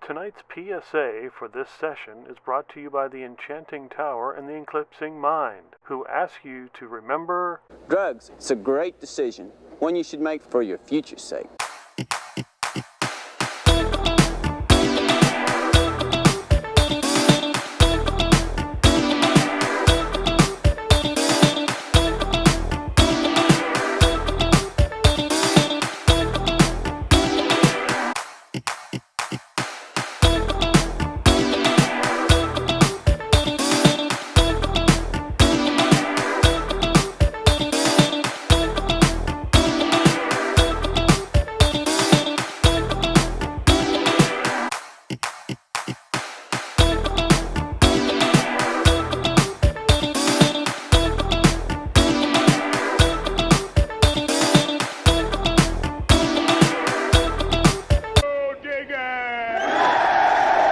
Tonight's PSA for this session is brought to you by the Enchanting Tower and the Eclipsing Mind, who ask you to remember... Drugs, it's a great decision, one you should make for your future's sake.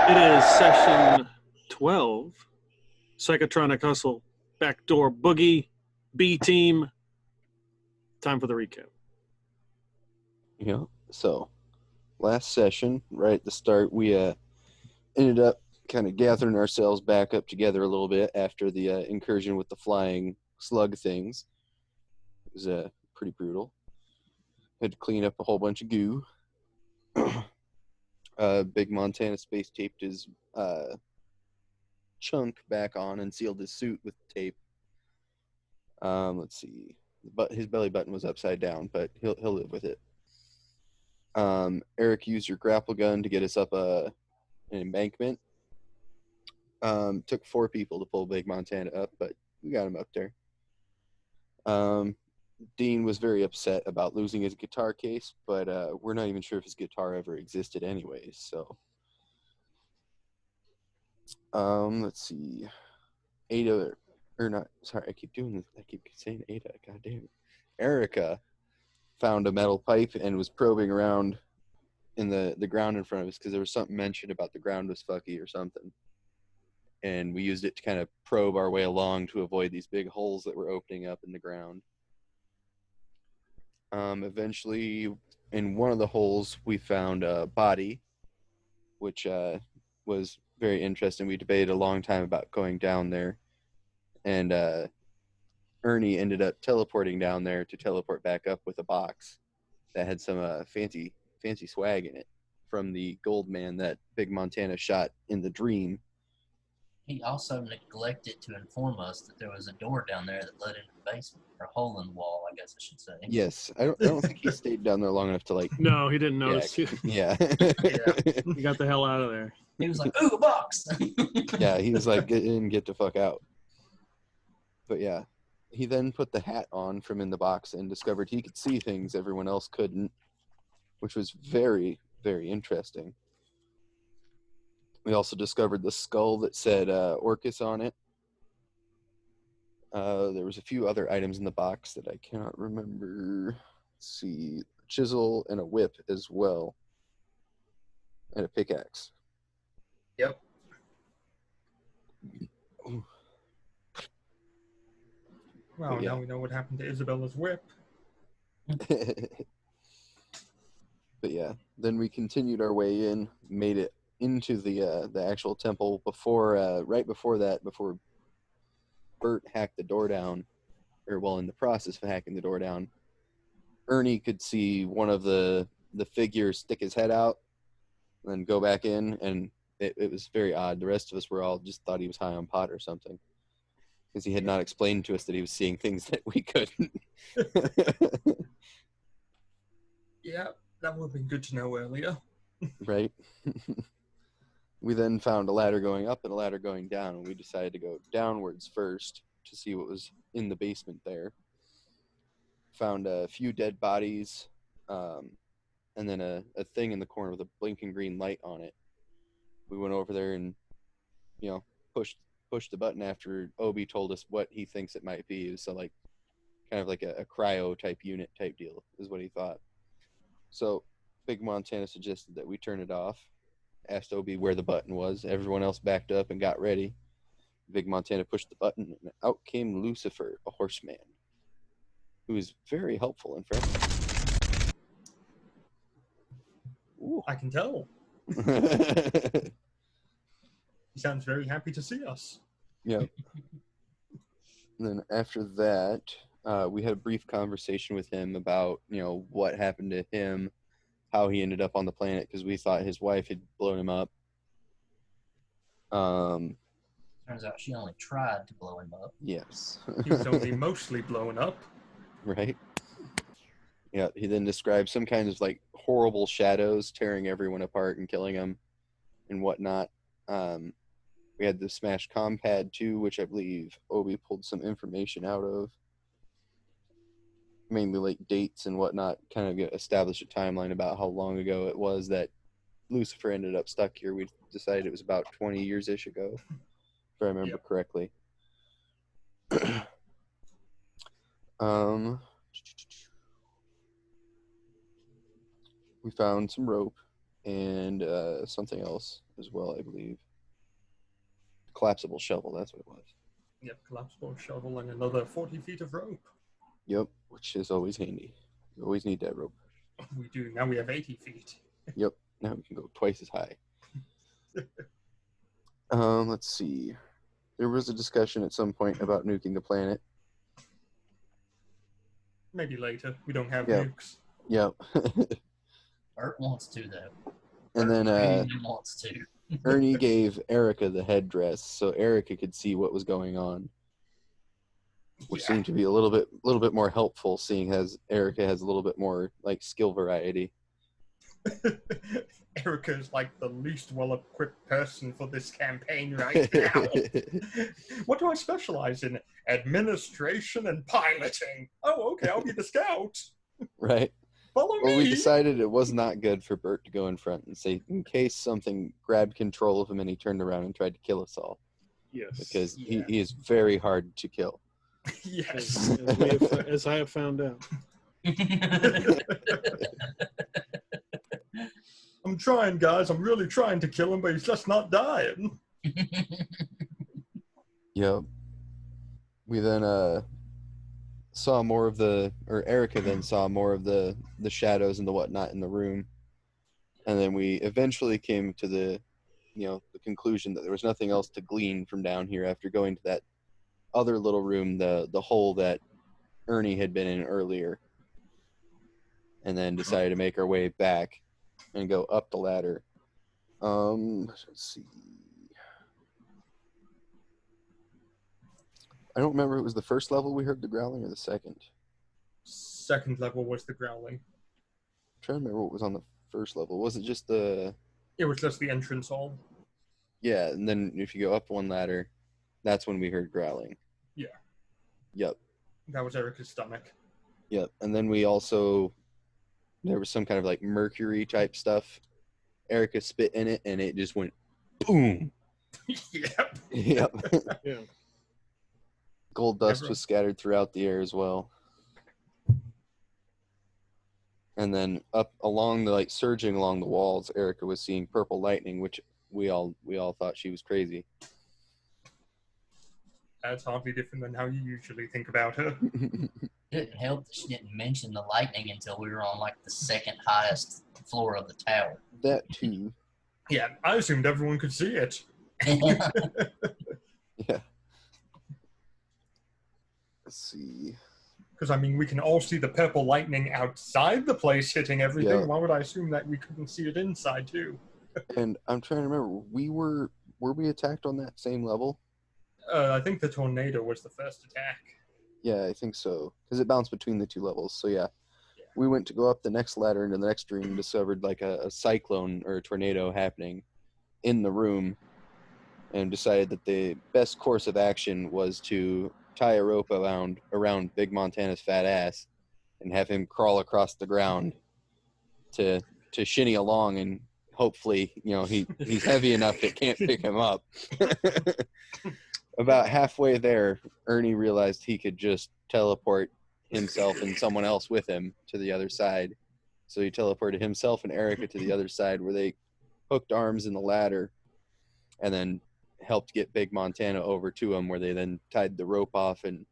It is session 12, Psychotronic Hustle, Backdoor Boogie, B-Team. Time for the recap. Yeah, so last session, right at the start, we ended up kind of gathering ourselves back up together a little bit after the incursion with the flying slug things. It was pretty brutal. Had to clean up a whole bunch of goo. Big Montana Space taped his chunk back on and sealed his suit with tape. Let's see, but his belly button was upside down, but he'll live with it. Eric used your grapple gun to get us up an embankment. Took 4 people to pull Big Montana up, but we got him up there. Dean was very upset about losing his guitar case, but we're not even sure if his guitar ever existed anyways, so. Let's see. Ada, or not, sorry, I keep doing this. I keep saying Ada, god damn it. Erica found a metal pipe and was probing around in the ground in front of us because there was something mentioned about the ground was fucky or something. And we used it to kind of probe our way along to avoid these big holes that were opening up in the ground. Eventually, in one of the holes, we found a body, which was very interesting. We debated a long time about going down there. And Ernie ended up teleporting down there to teleport back up with a box that had some fancy swag in it from the gold man that Big Montana shot in the dream. He also neglected to inform us that there was a door down there that led into the basement, or a hole in the wall, I guess I should say. Yes, I don't think he stayed down there long enough to No, he didn't notice. Yeah. He got the hell out of there. He was like, "Ooh, a box!" Yeah, he was like, "Get in, get the fuck out." But yeah, he then put the hat on from in the box and discovered he could see things everyone else couldn't, which was very, very interesting. We also discovered the skull that said Orcus on it. There was a few other items in the box that I cannot remember. Let's see, a chisel and a whip as well. And a pickaxe. Yep. Well, yeah. Now we know what happened to Isabella's whip. But yeah, then we continued our way in, made it into the actual temple before right before that, before Bert hacked the door down, or well, in the process of hacking the door down, Ernie could see one of the figures stick his head out and then go back in, and it was very odd. The rest of us were all just thought he was high on pot or something, because he had not explained to us that he was seeing things that we couldn't. Yeah, that would have been good to know earlier. Right. We then found a ladder going up and a ladder going down, and we decided to go downwards first to see what was in the basement there. Found a few dead bodies, and then a thing in the corner with a blinking green light on it. We went over there and, pushed the button after Obi told us what he thinks it might be. So like, kind of like a cryo type unit type deal is what he thought. So Big Montana suggested that we turn it off. Asked Obi where the button was. Everyone else backed up and got ready. Big Montana pushed the button, and out came Lucifer, a horseman, who was very helpful and friendly. Ooh, I can tell. sounds very happy to see us. Yep. And then after that, we had a brief conversation with him about, what happened to him, how he ended up on the planet, because we thought his wife had blown him up. Turns out she only tried to blow him up. Yes. He was only mostly blown up. Right. Yeah, he then described some kind of like horrible shadows tearing everyone apart and killing them and whatnot. We had the smashed compad too, which I believe Obi pulled some information out of. Mainly like dates and whatnot, kind of establish a timeline about how long ago it was that Lucifer ended up stuck here. We decided it was about 20 years-ish ago, if I remember correctly. We found some rope and something else as well, I believe. Collapsible shovel, that's what it was. Yep, collapsible shovel and another 40 feet of rope. Yep, which is always handy. You always need that rope. We do. Now we have 80 feet. Yep, now we can go twice as high. Let's see. There was a discussion at some point about nuking the planet. Maybe later. We don't have Yep. nukes. Yep. Bert wants to, though. And then He wants to. Ernie gave Erica the headdress so Erica could see what was going on, which seemed to be a little bit more helpful, seeing as Erica has a little bit more like skill variety. Erica is like the least well-equipped person for this campaign right now. What do I specialize in? Administration and piloting. Oh, okay, I'll be the scout. Right. Follow Well, me. we decided it was not good for Bert to go in front and say, in case something grabbed control of him and he turned around and tried to kill us all. Yes. Because he is very hard to kill. Yes. As I have found out. I'm trying, guys. I'm really trying to kill him, but he's just not dying. Yep. We then saw more of Erica then saw more of the shadows and the whatnot in the room. And then we eventually came to the conclusion that there was nothing else to glean from down here after going to that other little room, the hole that Ernie had been in earlier. And then decided to make our way back and go up the ladder. Let's see. I don't remember if it was the first level we heard the growling or the second. Second level was the growling. I'm trying to remember what was on the first level. Was it just the... It was just the entrance hall. Yeah, and then if you go up one ladder, that's when we heard growling. Yeah. Yep. That was Erica's stomach. Yep. And then we also... There was some kind of like mercury type stuff. Erica spit in it and it just went boom. Yep. Yep. Yeah. Gold dust was scattered throughout the air as well. And then up along the surging along the walls, Erica was seeing purple lightning, which we all thought she was crazy. That's hardly different than how you usually think about her. It didn't help that she didn't mention the lightning until we were on the second highest floor of the tower. That too. Yeah, I assumed everyone could see it. Yeah. Let's see. Because, we can all see the purple lightning outside the place hitting everything. Yeah. Why would I assume that we couldn't see it inside, too? And I'm trying to remember, were we attacked on that same level? I think the tornado was the first attack. Yeah, I think so. Because it bounced between the two levels. So, yeah. We went to go up the next ladder into the next room and discovered a cyclone or a tornado happening in the room and decided that the best course of action was to tie a rope around Big Montana's fat ass and have him crawl across the ground to shinny along, and hopefully, he's heavy enough it can't pick him up. About halfway there, Ernie realized he could just teleport himself and someone else with him to the other side. So he teleported himself and Erica to the other side, where they hooked arms in the ladder and then helped get Big Montana over to him, where they then tied the rope off and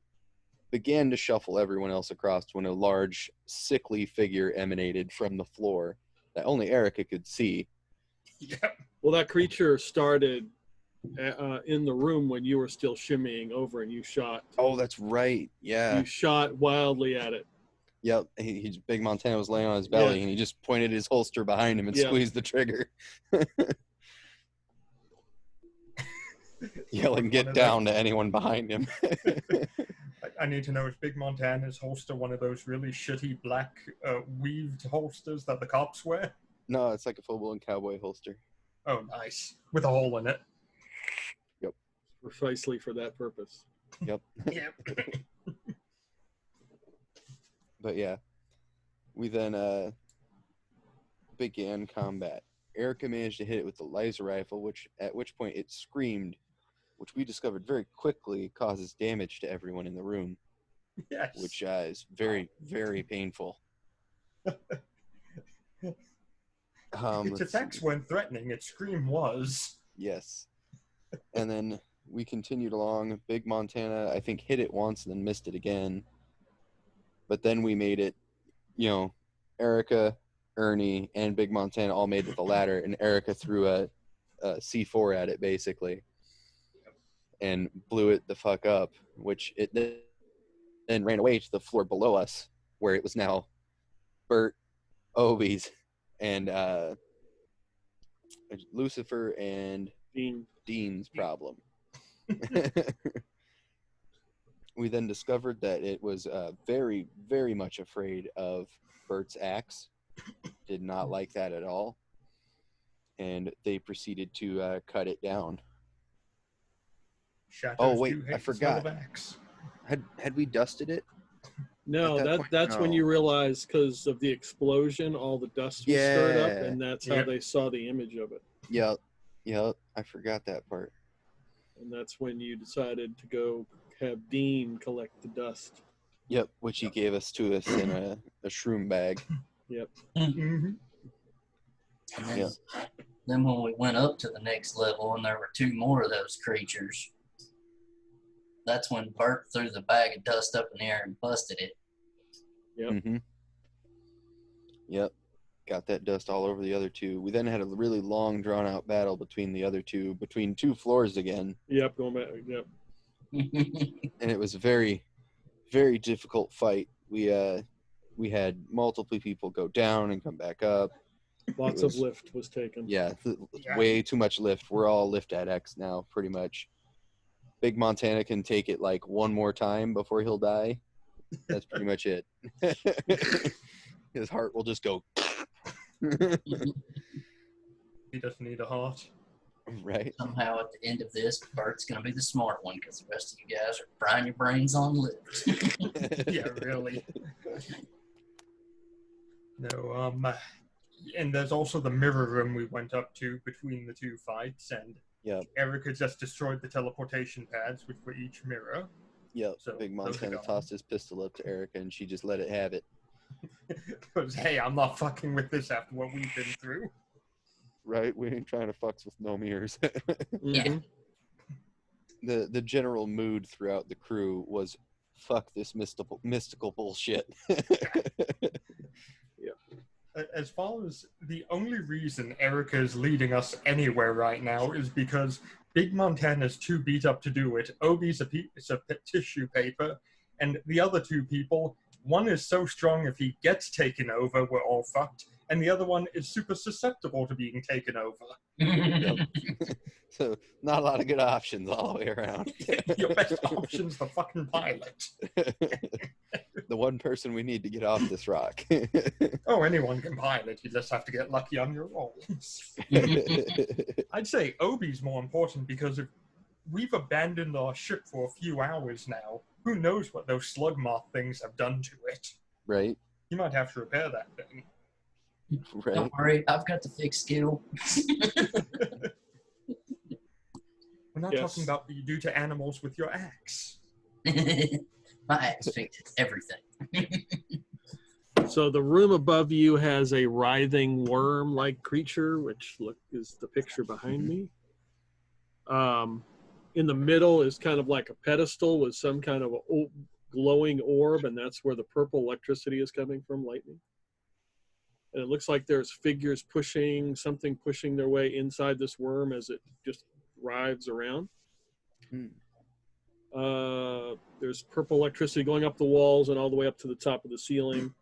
began to shuffle everyone else across when a large, sickly figure emanated from the floor that only Erica could see. Yep. Well, that creature started in the room when you were still shimmying over and you shot. Oh, that's right. Yeah. You shot wildly at it. Yep. Big Montana was laying on his belly, Yeah. and he just pointed his holster behind him and Yeah. squeezed the trigger. Yelling, "Get down" to anyone behind him. I need to know, is Big Montana's holster one of those really shitty black weaved holsters that the cops wear? No, it's like a full-blown cowboy holster. Oh, nice. With a hole in it. Yep. Precisely for that purpose. Yep. Yep. But yeah, we then began combat. Erica managed to hit it with the laser rifle, at which point it screamed, which we discovered very quickly causes damage to everyone in the room. Yes. Which is very, very painful. Its attacks weren't threatening. Its scream was. Yes. And then we continued along. Big Montana, I think, hit it once and then missed it again. But then we made it, Erica, Ernie, and Big Montana all made it to the ladder, and Erica threw a C4 at it, basically, and blew it the fuck up, which it then ran away to the floor below us, where it was now Bert, Obi's, and Lucifer and Dean's problem. We then discovered that it was very, very much afraid of Bert's axe. Did not like that at all. And they proceeded to cut it down. Shadows Oh, wait, do hate I forgot. the smell of axe. Had we dusted it? No, At that point, that's when no. you realize, because of the explosion, all the dust was stirred up, Yeah. and that's how Yep. they saw the image of it. Yep. I forgot that part. And that's when you decided to go have Dean collect the dust. Yep, which he gave us in a shroom bag. Yep. Mm-hmm. And then, Yeah. then when we went up to the next level and there were two more of those creatures, that's when Bert threw the bag of dust up in the air and busted it. Yep. Mm-hmm. Yep. Got that dust all over the other two. We then had a really long, drawn-out battle between the other two, between two floors again. Yep. Going back. Yep. And it was a very, very difficult fight. We had multiple people go down and come back up. Lots of lift was taken. Yeah, way too much lift. We're all lift at X now, pretty much. Big Montana can take it like one more time before he'll die. That's pretty much it. His heart will just go. He doesn't need a heart. Right. Somehow at the end of this, Bert's going to be the smart one because the rest of you guys are frying your brains on lift. Yeah, really. No, and there's also the mirror room we went up to between the two fights, and Yep. Erica just destroyed the teleportation pads, which were each mirror. Yep. So, Big those are Montana gone. tossed his pistol up to Erica, and she just let it have it. Because, hey, I'm not fucking with this after what we've been through. Right? We ain't trying to fucks with no mirrors. Yeah. The general mood throughout the crew was, fuck this mystical bullshit. As far as the only reason Erica is leading us anywhere right now is because Big Montana's too beat up to do it. Obi's a piece of tissue paper, and the other two people, one is so strong if he gets taken over, we're all fucked, and the other one is super susceptible to being taken over. Yep. So not a lot of good options all the way around. Your best option's the fucking pilot. The one person we need to get off this rock. Oh, anyone can pilot. You just have to get lucky on your rolls. I'd say Obi's more important because if we've abandoned our ship for a few hours now, who knows what those slug moth things have done to it. Right? You might have to repair that thing. Right? Don't worry, I've got the fix skill. We're not talking about what you do to animals with your axe. My axe fixes everything. So the room above you has a writhing worm-like creature, which is the picture behind me. In the middle is kind of like a pedestal with some kind of a glowing orb, and that's where the purple electricity is coming from, lightning. And it looks like there's figures pushing their way inside this worm as it just writhes around. Hmm. There's purple electricity going up the walls and all the way up to the top of the ceiling.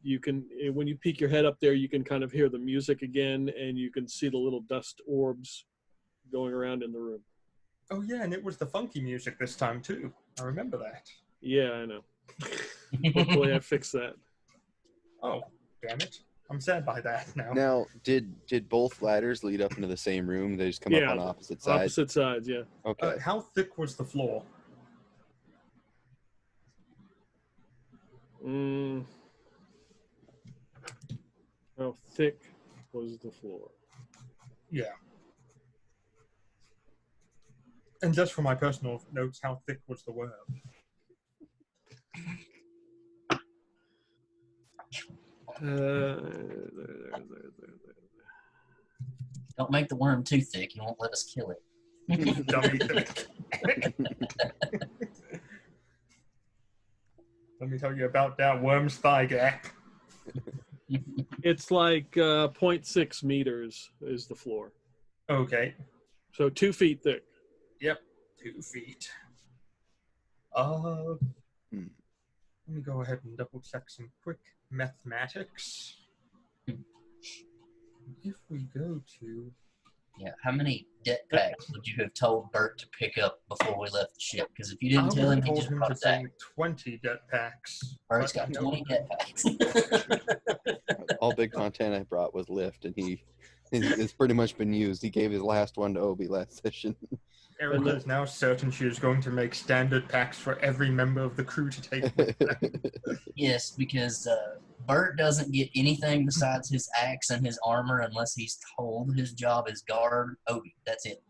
You can, when you peek your head up there, you can kind of hear the music again, and you can see the little dust orbs going around in the room. Oh yeah, and it was the funky music this time too. I remember that. Yeah, I know. Hopefully I fixed that. Oh, damn it. I'm sad by that now. Now, did both ladders lead up into the same room? They just come up on opposite sides? Opposite sides, yeah. Okay. How thick was the floor? How thick was the floor? Yeah. And just for my personal notes, how thick was the worm? Don't make the worm too thick. He won't let us kill it. Dummy thick. Let me tell you about that worm's thigh gap. It's like 0.6 meters is the floor. Okay. So 2 feet thick. Yep. 2 feet. Let me go ahead and double check some quick mathematics. If we go to... Yeah, how many debt packs would you have told Bert to pick up before we left the ship? Because if you didn't tell him, he just brought it back. 20 debt packs. Bert's got 20 debt packs. All Big Montana brought was lift, and it's pretty much been used. He gave his last one to Obi last session. Erica is now certain she is going to make standard packs for every member of the crew to take with them. Yes, because Bert doesn't get anything besides his axe and his armor unless he's told. His job is guard Obi. That's it.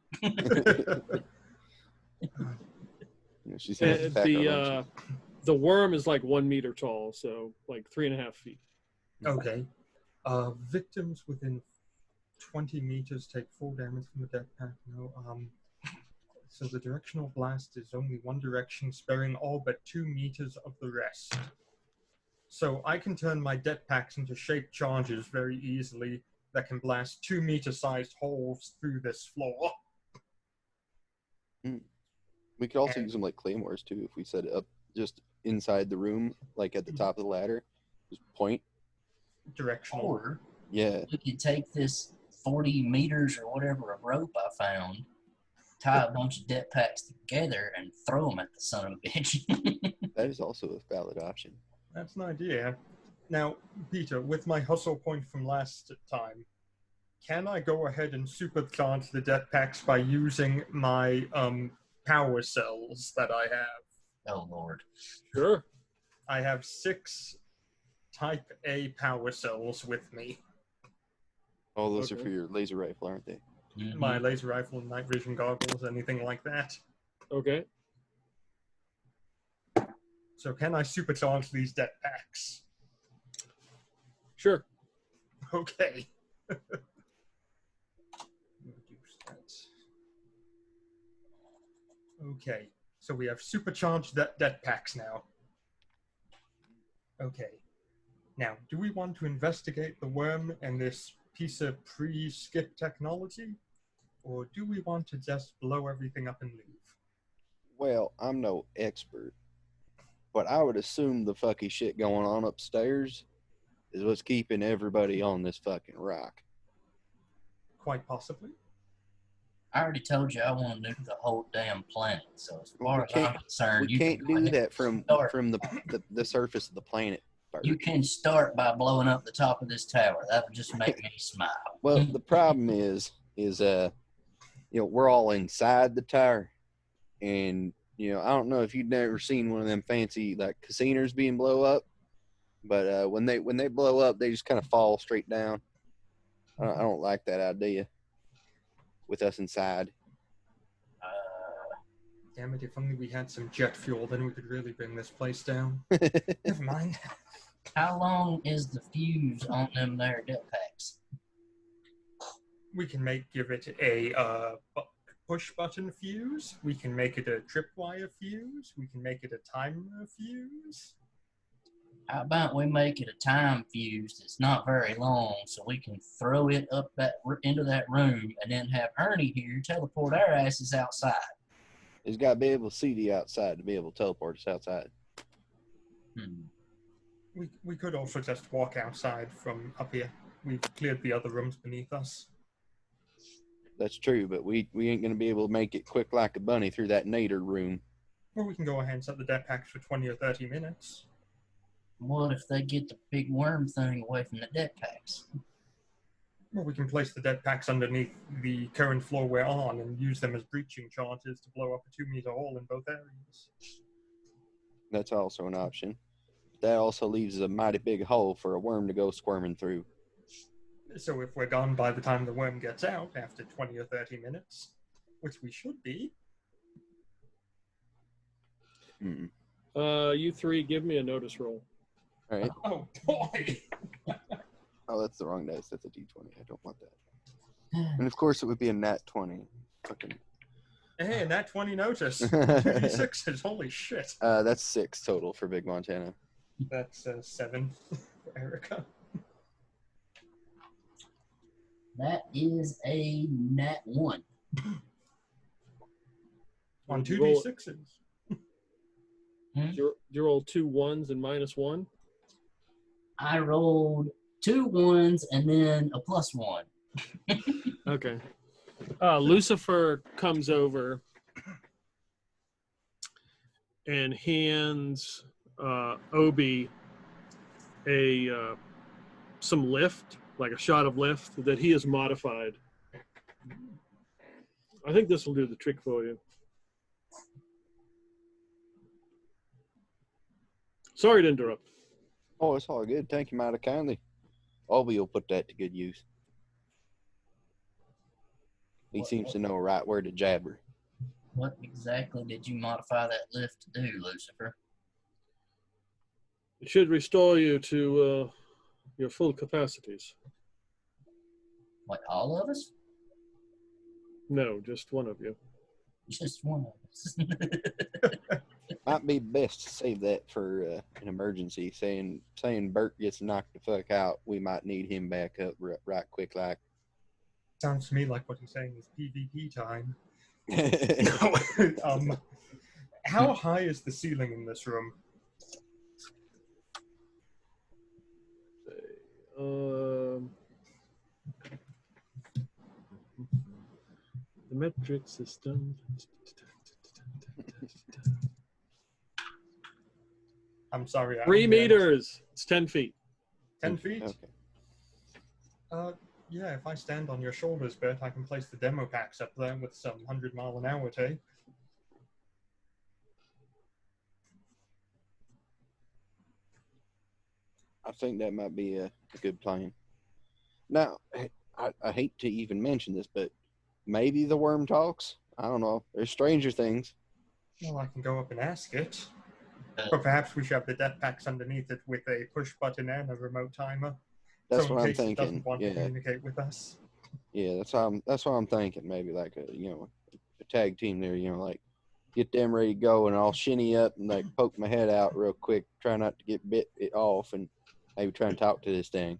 She's the worm is like 1 meter tall, so like 3.5 feet. Okay. Victims within 20 meters take 4 damage from the death pack. No. So the directional blast is only one direction, sparing all but 2 meters of the rest. So I can turn my death packs into shaped charges very easily that can blast 2 meter-sized holes through this floor. We could also use them like claymores too if we set it up just inside the room, like at the top of the ladder. Just point. Directional. Or Yeah. we could take this 40 meters or whatever of rope I found, tie a bunch of debt packs together, and throw them at the son of a bitch. That is also a valid option. That's an idea. Now, Peter, with my hustle point from last time, can I go ahead and supercharge the death packs by using my power cells that I have? Oh, Lord. Sure. I have 6 Type A power cells with me. Oh, those are for your laser rifle, aren't they? Mm-hmm. My laser rifle, night vision goggles, anything like that. Okay. So can I supercharge these death packs? Sure. Okay. Okay, so we have supercharged death packs now. Okay. Now, do we want to investigate the worm and this piece of pre-skip technology? Or do we want to just blow everything up and leave? Well, I'm no expert, but I would assume the fucking shit going on upstairs is what's keeping everybody on this fucking rock. Quite possibly. I already told you I want to nuke the whole damn planet. So as far as I'm concerned, We you can't can do that from the surface of the planet. Bert. You can start by blowing up the top of this tower. That would just make me smile. Well, the problem is we're all inside the tower, and I don't know if you've never seen one of them fancy like casinos being blow up, but when they blow up, they just kind of fall straight down. I don't like that idea with us inside. Damn it, if only we had some jet fuel, then we could really bring this place down. Never mind. How long is the fuse on them there death packs? We can give it a push button fuse. We can make it a tripwire fuse. We can make it a timer fuse. How about we make it a time fuse that's not very long so we can throw it up into that room and then have Ernie here teleport our asses outside? He's got to be able to see the outside to be able to teleport us outside. We could also just walk outside from up here. We've cleared the other rooms beneath us. That's true, but we ain't going to be able to make it quick like a bunny through that nader room. Or we can go ahead and set the dead packs for 20 or 30 minutes. What if they get the big worm thing away from the dead packs? Well, we can place the dead packs underneath the current floor we're on and use them as breaching charges to blow up a 2-meter hole in both areas. That's also an option. That also leaves a mighty big hole for a worm to go squirming through. So if we're gone by the time the worm gets out, after 20 or 30 minutes, which we should be... You three, give me a notice roll. All right. Oh, boy! Oh, that's the wrong dice. That's a D20. I don't want that. And of course, it would be a nat 20. Fucking. Hey, nat 20 notice. 36s, holy shit. That's 6 total for Big Montana. That's 7 for Erica. That is a nat 1. On Did you roll- 2d6s. Did you roll 2 1s and -1? I rolled 2 1s and then a +1. Okay. Lucifer comes over and hands Obi some lift, like a shot of lift that he has modified. I think this will do the trick for you. Sorry to interrupt. Oh, it's all good. Thank you mighty kindly. Obi will put that to good use. He seems to know right where to jabber. What exactly did you modify that lift to do, Lucifer? It should restore you to your full capacities. Like all of us? No, just one of you. Just one of us. Might be best to save that for an emergency. Saying Bert gets knocked the fuck out, we might need him back up right quick like. Sounds to me like what he's saying is PvP time. How high is the ceiling in this room? The metric system. I'm sorry. 3 meters. It's 10 feet. 10 feet? Okay. Yeah, if I stand on your shoulders, Bert, I can place the demo packs up there with some 100-mile-an-hour tape. I think that might be a good plan. Now, I hate to even mention this, but maybe the worm talks. I don't know. There's stranger things. Well, I can go up and ask it. Or perhaps we should have the death packs underneath it with a push button and a remote timer. That's so what I'm in case it doesn't thinking. want to Yeah, communicate with us. yeah. That's what I'm thinking. Maybe like a tag team there. Like get them ready to go, and I'll shinny up and like poke my head out real quick, try not to get bit it off, and maybe try and talk to this thing.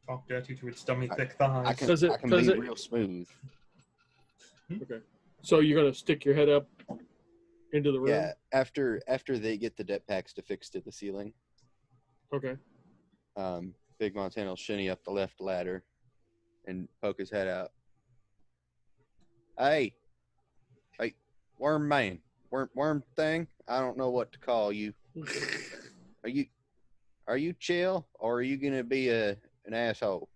Talk dirty to its dummy thick thighs. I can Does be it- real smooth. Okay. So you're going to stick your head up into the room? Yeah. After they get the debt packs to fix to the ceiling, Okay. Big Montana will shinny up the left ladder and poke his head out. Hey, worm man, worm thing. I don't know what to call you. Are you chill or are you gonna be an asshole?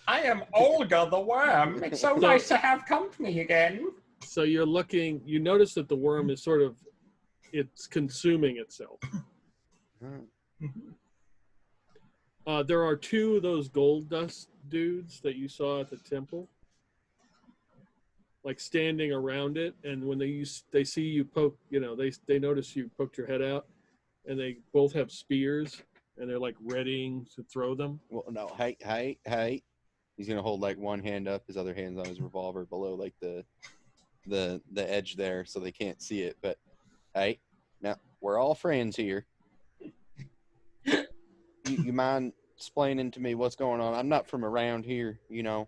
I am Olga the worm. It's so nice to have company again. So you're looking, you notice that the worm is it's consuming itself. There are 2 of those gold dust dudes that you saw at the temple, like standing around it, and when they see you poke, they notice you poked your head out, and they both have spears, and they're like readying to throw them. Well, no, hey. He's gonna hold like one hand up, his other hand's on his revolver below like the edge there, so they can't see it. But hey, now we're all friends here. You mind explaining to me what's going on? I'm not from around here, you know.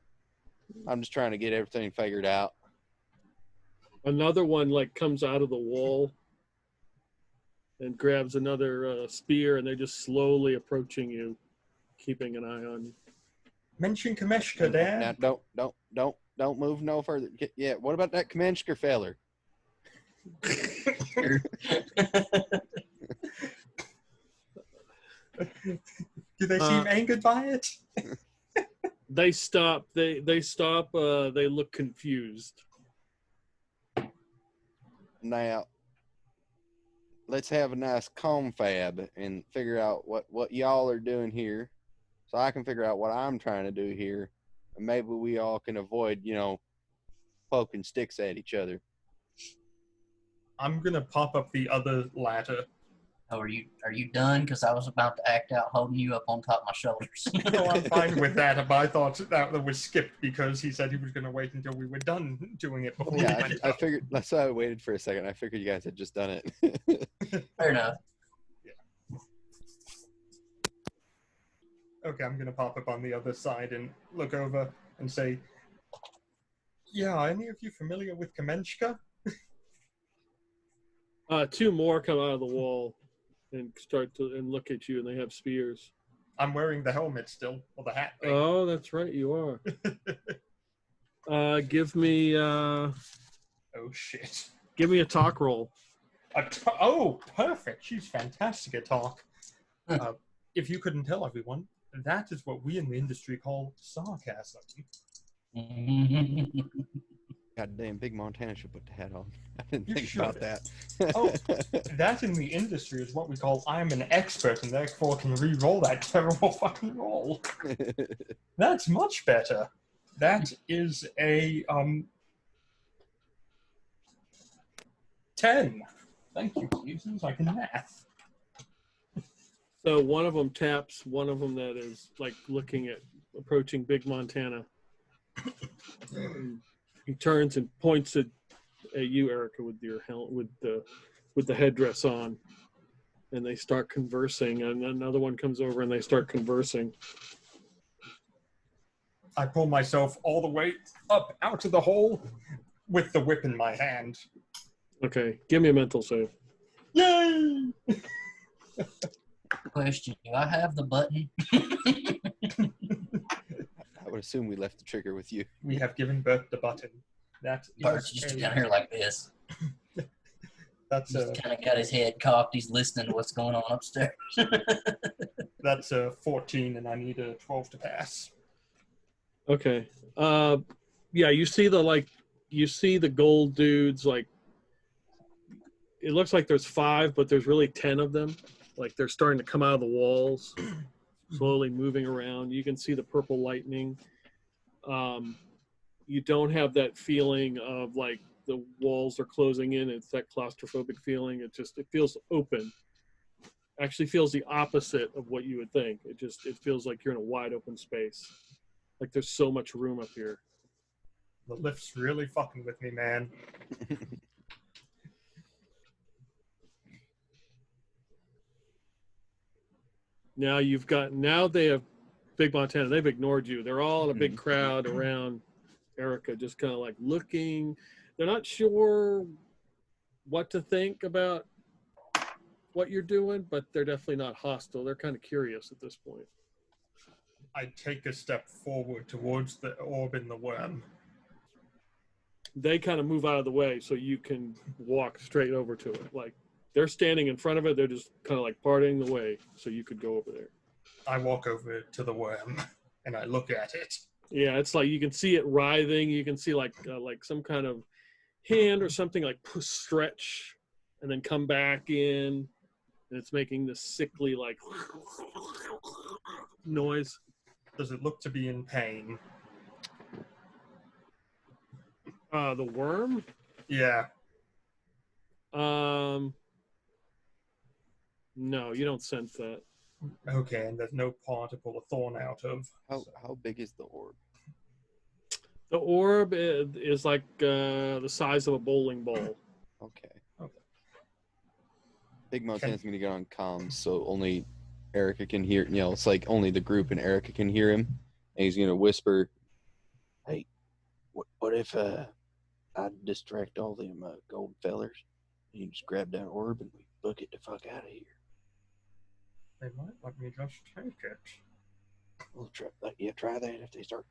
I'm just trying to get everything figured out. Another one like comes out of the wall and grabs another spear, and they're just slowly approaching you, keeping an eye on you. Mention Kameshka, Dad. Now, don't move no further. Yeah, what about that Kameshka feller? Do they seem angered by it? They stop. They stop. They look confused. Now, let's have a nice confab and figure out what y'all are doing here, so I can figure out what I'm trying to do here, and maybe we all can avoid, you know, poking sticks at each other. I'm gonna pop up the other ladder. Oh, are you done? Because I was about to act out holding you up on top of my shoulders. No, I'm fine with that, but I thought that was skipped because he said he was gonna wait until we were done doing it before. Yeah, I figured. That's why I waited for a second. I figured you guys had just done it. Fair enough. Yeah. Okay, I'm gonna pop up on the other side and look over and say, "Yeah, are any of you familiar with Kameshka?" Two more come out of the wall and start to look at you, and they have spears. I'm wearing the helmet still, or the hat thing. Oh, that's right, you are. Give me Oh shit. give me a talk roll. Oh, perfect. She's fantastic at talk. If you couldn't tell everyone, that is what we in the industry call sarcasm. God damn, Big Montana should put the hat on. I didn't You think should. about that. Oh, that in the industry is what we call I'm an expert and therefore can re-roll that terrible fucking roll. That's much better. That is a 10. Thank you, Jesus. I can math. So one of them taps one of them that is like looking at approaching Big Montana. He turns and points at you, Erica, with your with the headdress on, and they start conversing. And another one comes over and they start conversing. I pull myself all the way up out of the hole with the whip in my hand. Okay, give me a mental save. Yay! Question: do I have the button? I would assume we left the trigger with you. We have given birth the button. That Bart's is just a- down here like this. That's He's kind of got his head cocked. He's listening to what's going on upstairs. that's a 14, and I need a 12 to pass. Okay. Yeah, you see the gold dudes, like it looks like there's 5, but there's really 10 of them. Like they're starting to come out of the walls, slowly moving around. You can see the purple lightning. You don't have that feeling of like the walls are closing in. It's that claustrophobic feeling. It feels open. Actually feels the opposite of what you would think. It feels like you're in a wide open space. Like there's so much room up here. The lift's really fucking with me, man. Now they have Big Montana. They've ignored you. They're all in a big crowd around Erica, just kind of like looking. They're not sure what to think about what you're doing, but they're definitely not hostile. They're kind of curious at this point. I take a step forward towards the orb in the worm. They kind of move out of the way so you can walk straight over to it. Like they're standing in front of it. They're just kind of like parting the way so you could go over there. I walk over to the worm and I look at it. Yeah, it's like you can see it writhing. You can see like some kind of hand or something like stretch and then come back in, and it's making this sickly like noise. Does it look to be in pain? The worm? Yeah. No, you don't sense that. Okay, and there's no part to pull a thorn out of. How big is the orb? The orb is like the size of a bowling ball. Okay. Big Montana's going to get on comms, so only Erica can hear. It's like only the group and Erica can hear him. And he's going to whisper, "Hey, what if I distract all them gold fellers? And you just grab that orb and we book it the fuck out of here." They might let me just take it. We'll try that if they start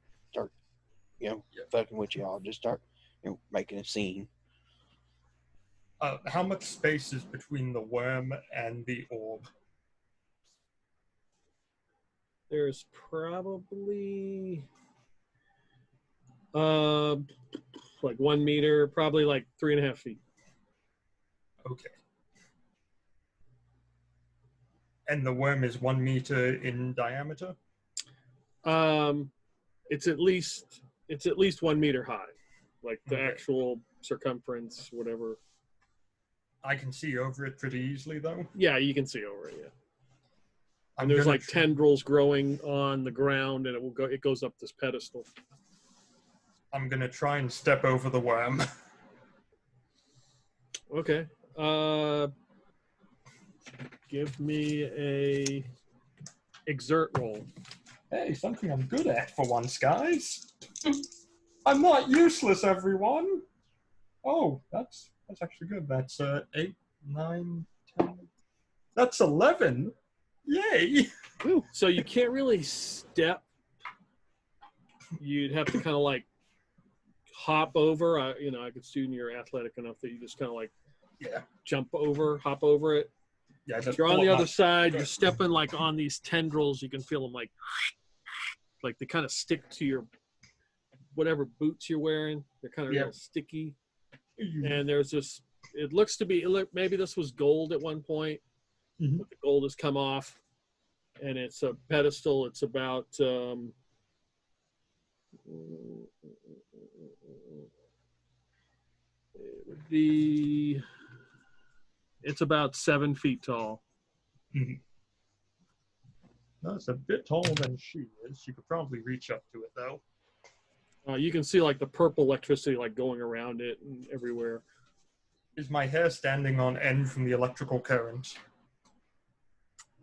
fucking with y'all. Just start, making a scene. How much space is between the worm and the orb? There's probably like 1 meter, probably like 3.5 feet. Okay. And the worm is 1 meter in diameter? It's at least 1 meter high, like the Okay. actual circumference, whatever. I can see over it pretty easily, though. Yeah, you can see over it. Yeah, I'm and there's gonna like tendrils growing on the ground, and it goes up this pedestal. I'm gonna try and step over the worm. Okay. Give me a exert roll. Hey, something I'm good at for once, guys. I'm not useless, everyone. Oh, that's actually good. That's 8, 9, 10. That's 11. Yay! Woo. So you can't really step. You'd have to kind of like hop over. I could assume you're athletic enough that you just kind of like Yeah. hop over it. Yeah. If you're on the other side, you're stepping like on these tendrils. You can feel them like they kind of stick to your whatever boots you're wearing. They're kind of real sticky. And there's this. It looks to be maybe this was gold at one point, but the gold has come off, and it's a pedestal. It's about it's about 7 feet tall. That's a bit taller than she is. You could probably reach up to it, though. You can see like the purple electricity like going around it and everywhere. Is my hair standing on end from the electrical current?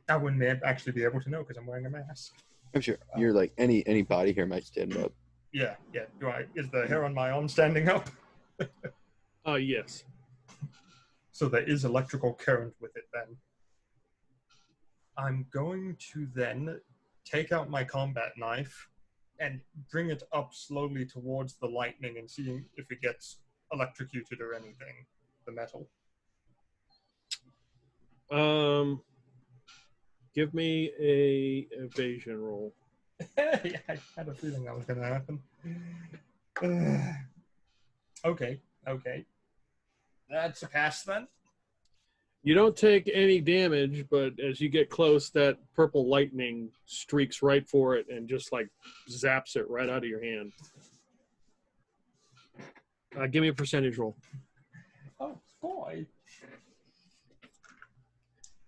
I wouldn't actually be able to know because I'm wearing a mask. I'm sure you're like any body hair might stand up. Yeah. Is the hair on my arm standing up? Yes. So there is electrical current with it then. I'm going to then take out my combat knife and bring it up slowly towards the lightning and seeing if it gets electrocuted or anything, the metal. Give me a evasion roll. Hey, I had a feeling that was going to happen. Okay. That's a pass then. You don't take any damage, but as you get close, that purple lightning streaks right for it and just like zaps it right out of your hand. Give me a percentage roll. Oh, boy.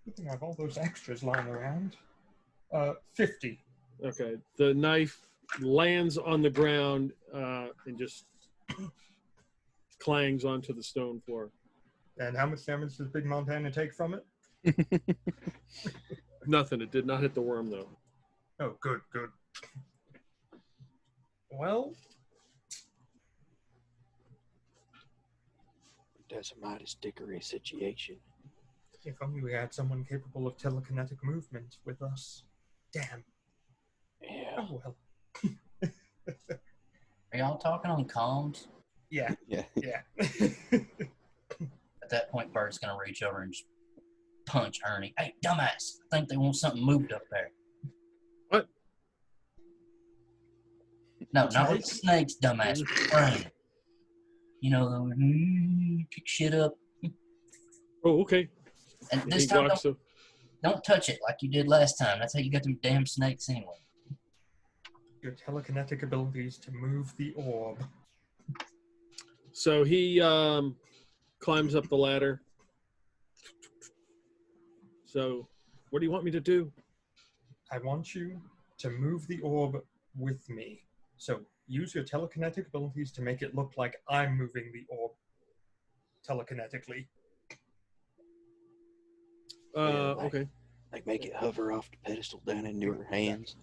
Good thing I have all those extras lying around. 50. Okay. The knife lands on the ground and just clangs onto the stone floor. And how much damage does Big Montana take from it? Nothing. It did not hit the worm, though. Oh, good. Well, That's a mighty stickery situation. if only we had someone capable of telekinetic movement with us. Damn. Yeah. Oh, well. Are y'all talking on comms? Yeah. Yeah. At that point, Bert's gonna reach over and just punch Ernie. Hey, dumbass! I think they want something moved up there. What? No, not with the snakes, dumbass. Ernie. You know, pick shit up. Oh, okay. And He this time, walks up. don't touch it like you did last time. That's how you got them damn snakes anyway. Your telekinetic abilities to move the orb. So he climbs up the ladder. So, what do you want me to do? I want you to move the orb with me. So use your telekinetic abilities to make it look like I'm moving the orb telekinetically. Okay. Like make it hover off the pedestal down into her hands.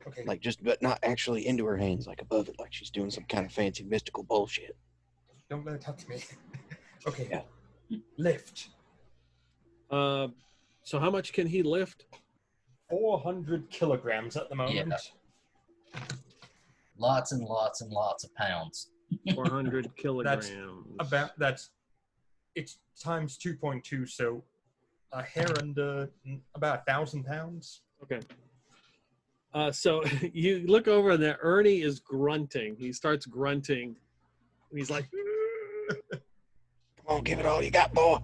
Okay. Like but not actually into her hands, like above it, like she's doing some kind of fancy mystical bullshit. Don't let it touch me. Okay. Yeah. Lift. So how much can he lift? 400 kilograms at the moment. Yeah. Lots and lots and lots of pounds. 400 kilograms. It's times 2.2, so a hair under about 1,000 pounds. Okay. So you look over and Ernie is grunting. He starts grunting. And he's like, Come on, give it all you got, boy.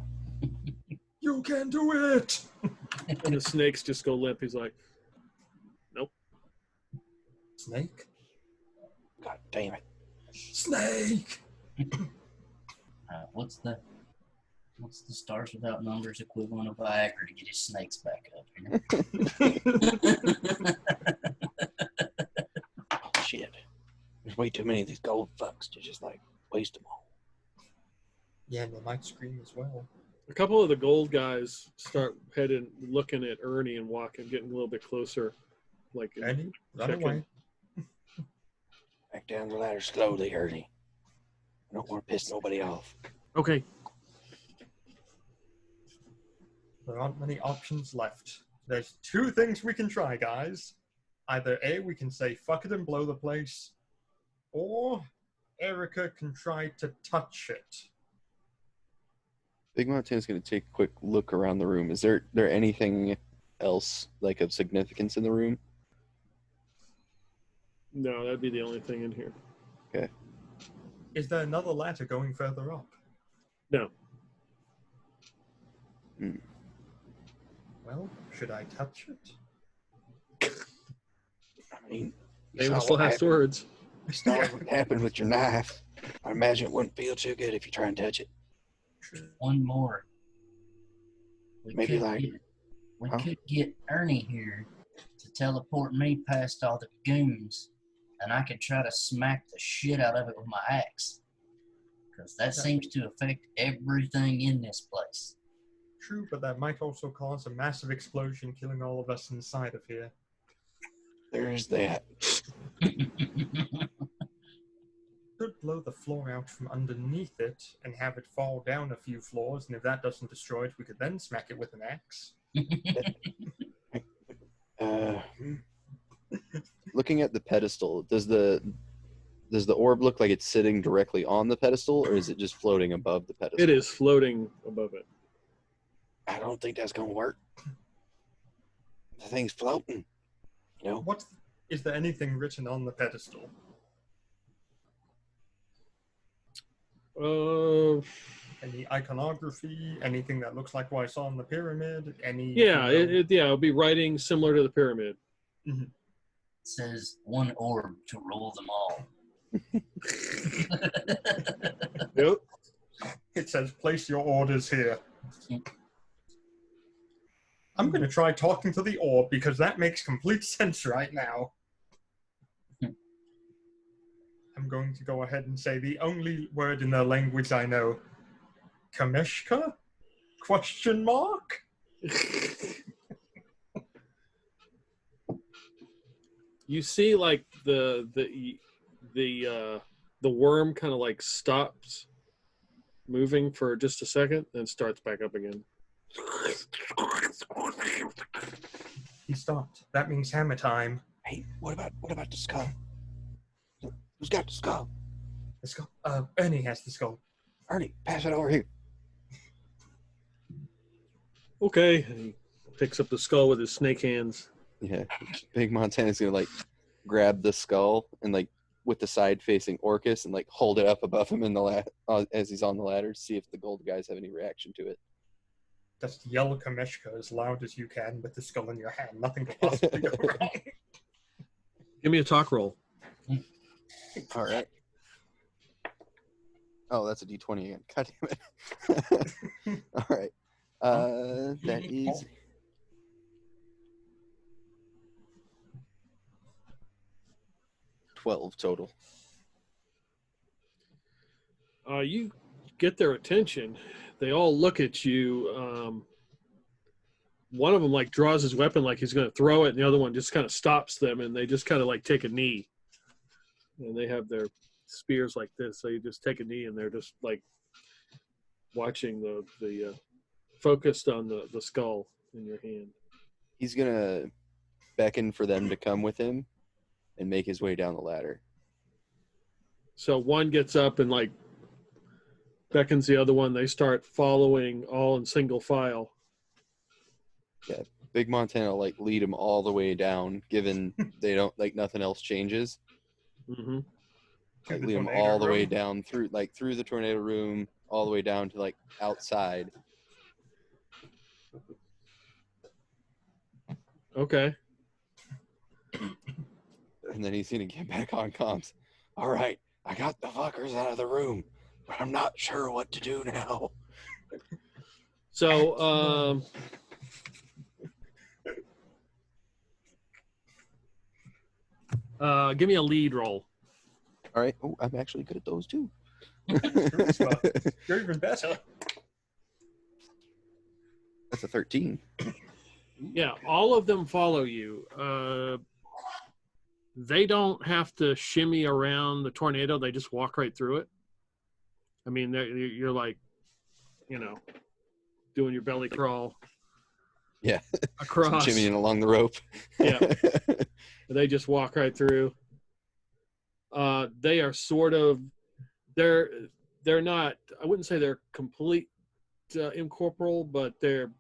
You can do it! and the snakes just go limp. He's like, nope. Snake? God damn it. Snake! What's the stars without numbers equivalent of Viagra to get his snakes back up here? Oh, shit. There's way too many of these gold fucks to just like waste them all. Yeah, and they might scream as well. A couple of the gold guys start looking at Ernie and getting a little bit closer. Like, Ernie, run checking. away. Back down the ladder slowly, Ernie. I don't want to piss nobody off. Okay. There aren't many options left. There's two things we can try, guys. Either A, we can say fuck it and blow the place, or Erica can try to touch it. Big Montana's going to take a quick look around the room. Is there anything else like of significance in the room? No, that'd be the only thing in here. Okay. Is there another ladder going further up? No. Hmm. Well, should I touch it? I mean, Famous last words. You saw what happened with your knife. I imagine it wouldn't feel too good if you try and touch it. One more. We Maybe could get Ernie here to teleport me past all the goons, and I could try to smack the shit out of it with my axe. Because that seems to affect everything in this place. True, but that might also cause a massive explosion, killing all of us inside of here. There's that. Could blow the floor out from underneath it and have it fall down a few floors, and if that doesn't destroy it, we could then smack it with an axe. Looking at the pedestal, does the orb look like it's sitting directly on the pedestal, or is it just floating above the pedestal? It is floating above it. I don't think that's gonna work. The thing's floating. You know? Is there anything written on the pedestal? Any iconography? Anything that looks like what I saw on the pyramid? Yeah, it'll be writing similar to the pyramid. Mm-hmm. It says one orb to rule them all. Yep. It says place your orders here. I'm going to try talking to the orb because that makes complete sense right now. I'm going to go ahead and say the only word in their language I know. Karameshvar? Question mark? You see, like the worm kind of like stops moving for just a second, then starts back up again. He stopped. That means hammer time. Hey, what about the skull? Who's got the skull? The skull. Ernie has the skull. Ernie, pass it over here. Okay. And he picks up the skull with his snake hands. Yeah, Big Montana's gonna like grab the skull and like with the side facing Orcus and like hold it up above him in the as he's on the ladder to see if the gold guys have any reaction to it. Just yell Karameshvar as loud as you can with the skull in your hand. Nothing could possibly go wrong. Give me a talk roll. All right. Oh, that's a D20 again. God damn it. All right. That is 12 total. You get their attention. They all look at you. one of them like draws his weapon like he's going to throw it, and the other one just kind of stops them, and they just kind of like take a knee. And they have their spears like this, so you just take a knee, and they're just like watching the focused on the skull in your hand. He's gonna beckon for them to come with him and make his way down the ladder. So one gets up and like beckons the other one. They start following all in single file. Yeah, Big Montana like lead him all the way down, given they don't like nothing else changes. Mm-hmm. Like, lead him all the way down through the tornado room, all the way down to like outside. Okay. And then he's gonna get back on comms. All right, I got the fuckers out of the room, but I'm not sure what to do now. So, give me a lead roll. All right. Oh, I'm actually good at those too. You're even better. That's a 13. Yeah, all of them follow you. They don't have to shimmy around the tornado. They just walk right through it. I mean, you're like, doing your belly crawl. Yeah. Across. Shimmying along the rope. Yeah. They just walk right through. They are sort of, they're not, I wouldn't say they're complete incorporeal, but they're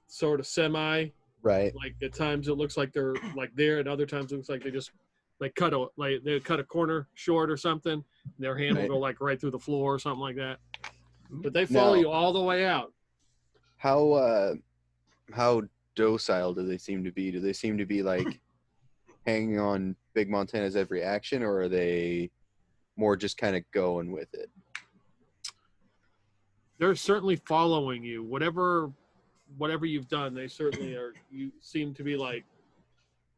sort of semi. Right. Like at times it looks like they're like there, and other times it looks like they just they cut a corner short or something. Their hand will go like right through the floor or something like that. But they follow you all the way out. How docile do they seem to be? Do they seem to be like hanging on Big Montana's every action, or are they more just kind of going with it? They're certainly following you. Whatever you've done, they certainly are. You seem to be like,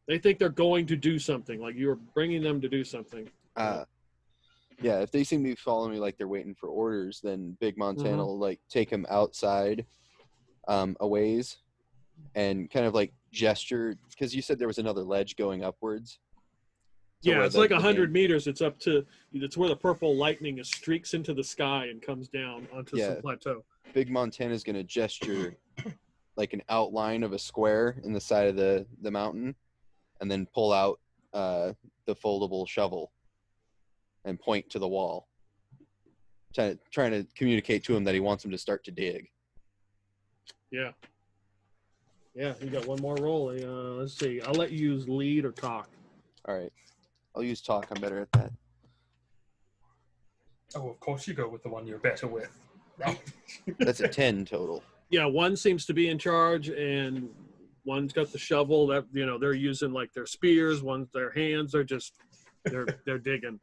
they think they're going to do something. Like you're bringing them to do something. Yeah, if they seem to be following me like they're waiting for orders, then Big Montana will like take him outside a ways and kind of like gesture, because you said there was another ledge going upwards. Yeah, it's like 100 meters. It's up to, it's where the purple lightning streaks into the sky and comes down onto some plateau. Big Montana's going to gesture like an outline of a square in the side of the mountain, and then pull out the foldable shovel and point to the wall, trying to communicate to him that he wants him to start to dig. Yeah. Yeah, you got one more roll. Let's see. I'll let you use lead or talk. All right. I'll use talk. I'm better at that. Oh, of course you go with the one you're better with. That's a 10 total. Yeah, one seems to be in charge, and one's got the shovel. That they're using like their spears. One's their hands. They're digging.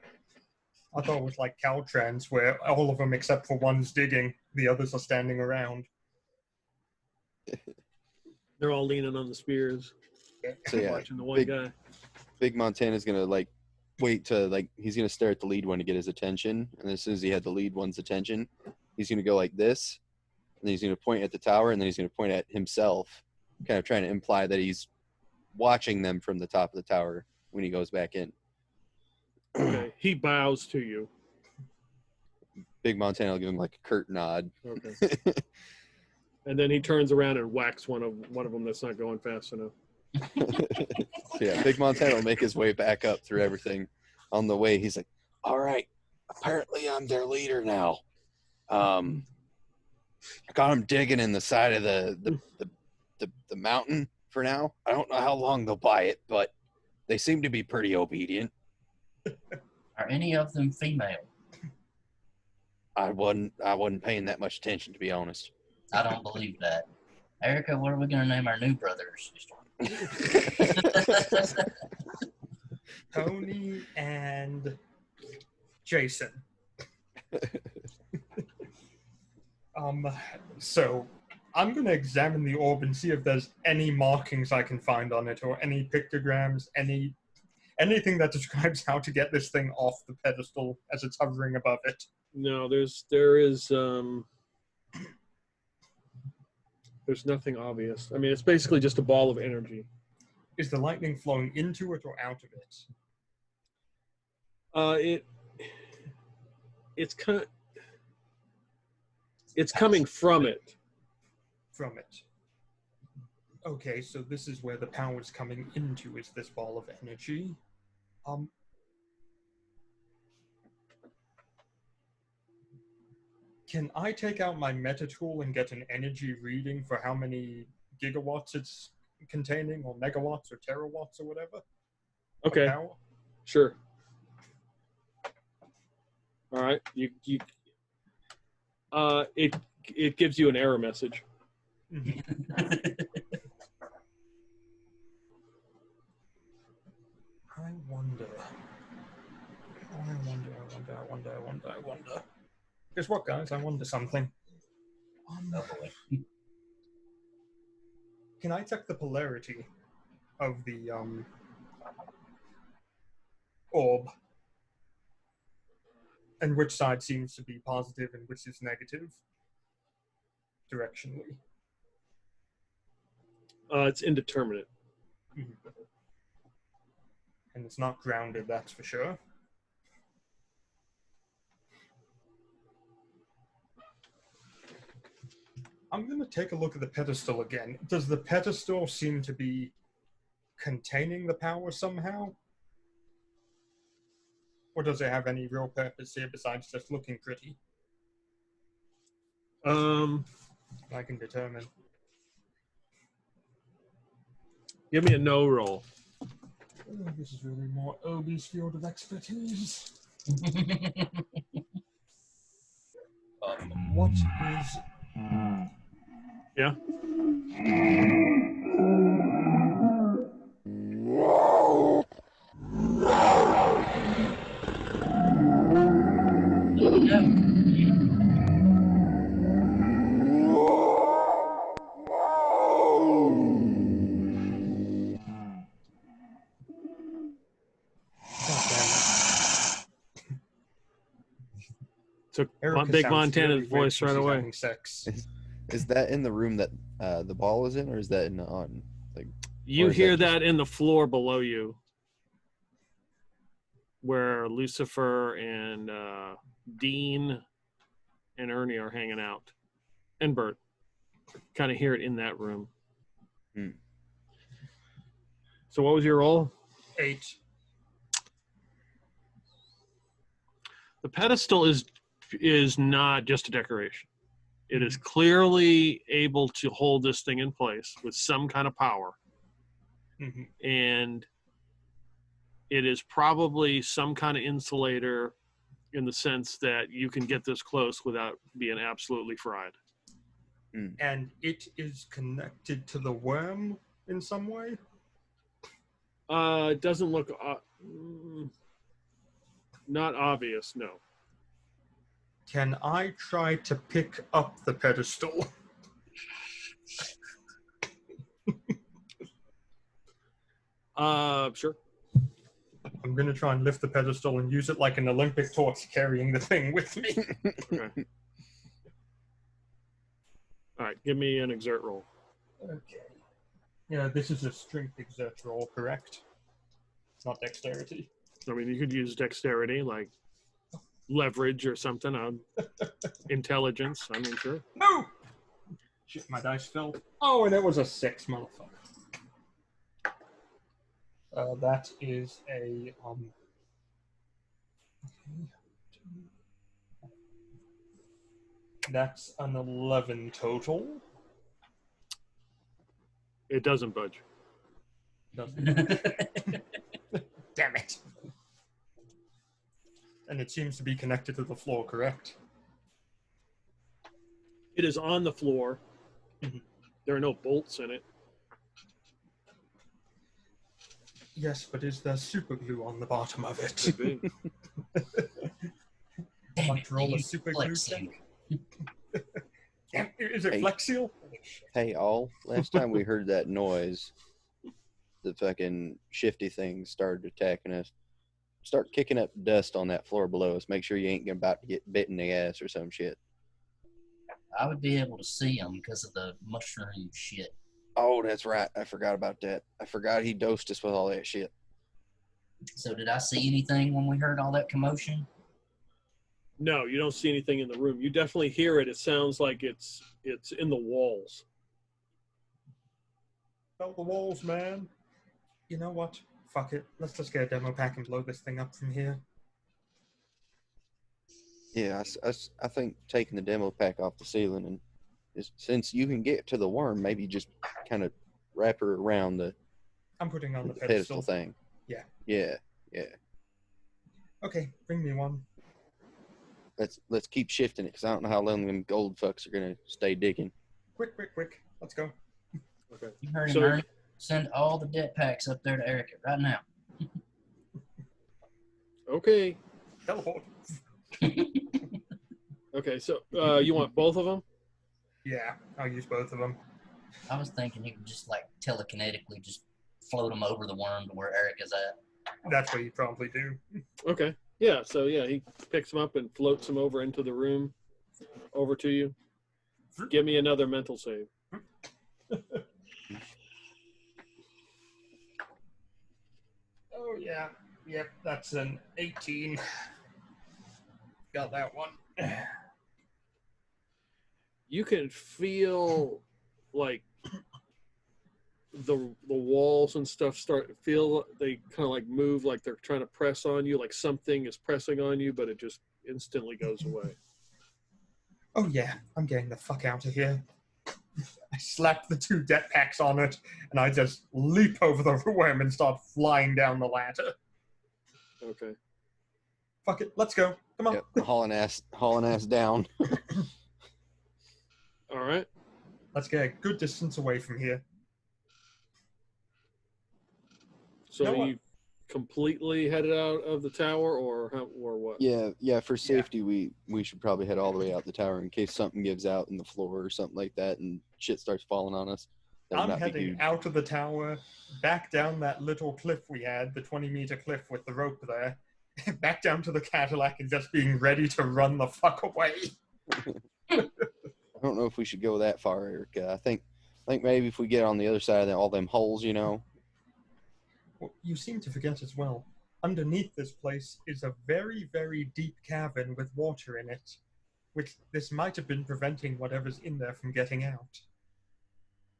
I thought it was like Caltrans, where all of them except for one's digging, the others are standing around. They're all leaning on the spears. So yeah, watching the one guy. Big Montana's gonna like wait to like he's gonna stare at the lead one to get his attention, and as soon as he had the lead one's attention, he's gonna go like this, and then he's gonna point at the tower, and then he's gonna point at himself, kind of trying to imply that he's watching them from the top of the tower when he goes back in. Okay, he bows to you. Big Montana will give him like a curt nod. Okay. And then he turns around and whacks one of them that's not going fast enough. So yeah, Big Montana will make his way back up through everything. On the way, he's like, "All right, apparently I'm their leader now. I got them digging in the side of the mountain for now. I don't know how long they'll buy it, but they seem to be pretty obedient." Are any of them female? I wasn't paying that much attention, to be honest. I don't believe that. Erica, what are we going to name our new brothers? Tony and Jason. So I'm going to examine the orb and see if there's any markings I can find on it, or any pictograms, anything that describes how to get this thing off the pedestal as it's hovering above it. No, There's nothing obvious. I mean, it's basically just a ball of energy. Is the lightning flowing into it or out of it? It's coming from it. From it. Okay, so this is where the power is coming into, is this ball of energy. Can I take out my meta tool and get an energy reading for how many gigawatts it's containing, or megawatts, or terawatts, or whatever? Okay. Power? Sure. All right. It gives you an error message. I wonder. Guess what, guys? I wonder something. Can I check the polarity of the orb? And which side seems to be positive and which is negative? Directionally. It's indeterminate. And it's not grounded, that's for sure. I'm going to take a look at the pedestal again. Does the pedestal seem to be containing the power somehow? Or does it have any real purpose here besides just looking pretty? I can determine. Give me a no roll. Oh, this is really more Obi's field of expertise. What is... Yeah? Took Big Montana's voice right away. Is that in the room that the ball is in, or is that in on? Like, you hear that in the floor below you, where Lucifer and Dean and Ernie are hanging out, and Bert. Kind of hear it in that room. So what was your roll? 8. The pedestal is not just a decoration. It is clearly able to hold this thing in place with some kind of power. And it is probably some kind of insulator in the sense that you can get this close without being absolutely fried. And it is connected to the worm in some way? It doesn't look not obvious, no. Can I try to pick up the pedestal? Sure. I'm going to try and lift the pedestal and use it like an Olympic torch carrying the thing with me. Okay. All right, give me an exert roll. Okay. Yeah, this is a strength exert roll, correct? It's not dexterity. I mean, you could use dexterity, like leverage or something on intelligence. I mean, sure. No! Shit, my dice fell. Oh, and it was a 6, motherfucker. That is a that's an 11 total. It doesn't budge. Damn it. And it seems to be connected to the floor, correct? It is on the floor. There are no bolts in it. Yes, but is there super glue on the bottom of it? Damn Like it, roll a you super glue flex check? you. Is it Flex Seal? Hey, all. Last time we heard that noise, the fucking shifty things started attacking us. Start kicking up dust on that floor below us. Make sure you ain't about to get bit in the ass or some shit. I would be able to see him because of the mushroom shit. Oh, that's right. I forgot about that. I forgot he dosed us with all that shit. So did I see anything when we heard all that commotion? No, you don't see anything in the room. You definitely hear it. It sounds like it's in the walls. About the walls, man. You know what? Fuck it. Let's just get a demo pack and blow this thing up from here. Yeah, I think taking the demo pack off the ceiling and since you can get to the worm, maybe just kind of wrap her around the I'm putting on the pedestal thing. Yeah. Yeah. Okay, bring me one. Let's keep shifting it because I don't know how long them gold fucks are gonna stay digging. Quick. Let's go. Okay. You heard him, So- Ernie. Send all the det packs up there to Erica right now. Okay. Teleport. Okay. So you want both of them? Yeah, I'll use both of them. I was thinking he would just like telekinetically just float him over the worm to where Erica's at. That's what you probably do. Okay. Yeah. So yeah, he picks them up and floats them over into the room, over to you. Give me another mental save. Oh, yeah. Yep, that's an 18. Got that one. You can feel like the walls and stuff they kind of like move, like they're trying to press on you, like something is pressing on you, but it just instantly goes away. Oh, yeah, I'm getting the fuck out of here. I slap the 2 det packs on it, and I just leap over the worm and start flying down the ladder. Okay. Fuck it, let's go. Come on. Yep, hauling ass down. All right. Let's get a good distance away from here. So You know what? you completely headed out of the tower, or what? Yeah. For safety, we should probably head all the way out the tower in case something gives out in the floor or something like that, and shit starts falling on us. That would I'm not be heading huge. out of the tower, back down that little cliff we had, the 20-meter cliff with the rope there, back down to the Cadillac and just being ready to run the fuck away. I don't know if we should go that far, Erica. I think maybe if we get on the other side of all them holes, you know. Well, you seem to forget as well. Underneath this place is a very, very deep cavern with water in it, which this might have been preventing whatever's in there from getting out.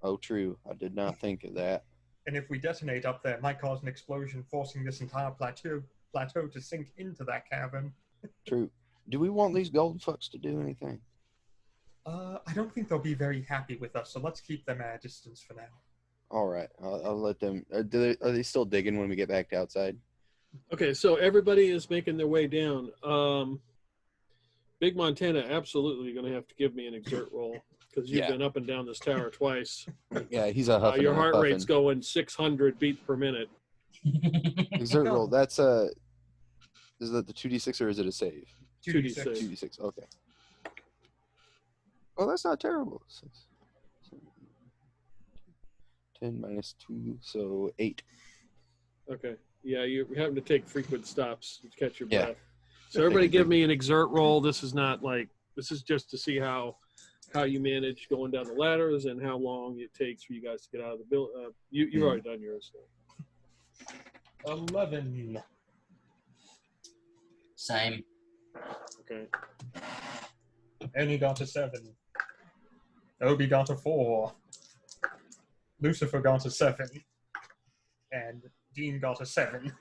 Oh, true. I did not think of that. And if we detonate up there, it might cause an explosion, forcing this entire plateau to sink into that cavern. True. Do we want these golden fucks to do anything? I don't think they'll be very happy with us, so let's keep them at a distance for now. All right. I'll let them. Are they still digging when we get back to outside? Okay, so everybody is making their way down. Big Montana absolutely going to have to give me an exert roll because you've been up and down this tower twice. Yeah, he's a huffing. Your and a heart puffing. rate's going 600 beats per minute. Exert roll. That's is that the 2d6 or is it a save? 2d6. 2d6. Okay. Oh, that's not terrible. 10 minus 2, so 8. Okay. Yeah, you're having to take frequent stops to catch your Yeah. breath. So everybody give me an exert roll. This is just to see how you manage going down the ladders and how long it takes for you guys to get out of the building. You've already done yours. So. 11. Same. Okay. Ernie got a 7. Obi got a 4. Lucifer got a 7. And Dean got a 7.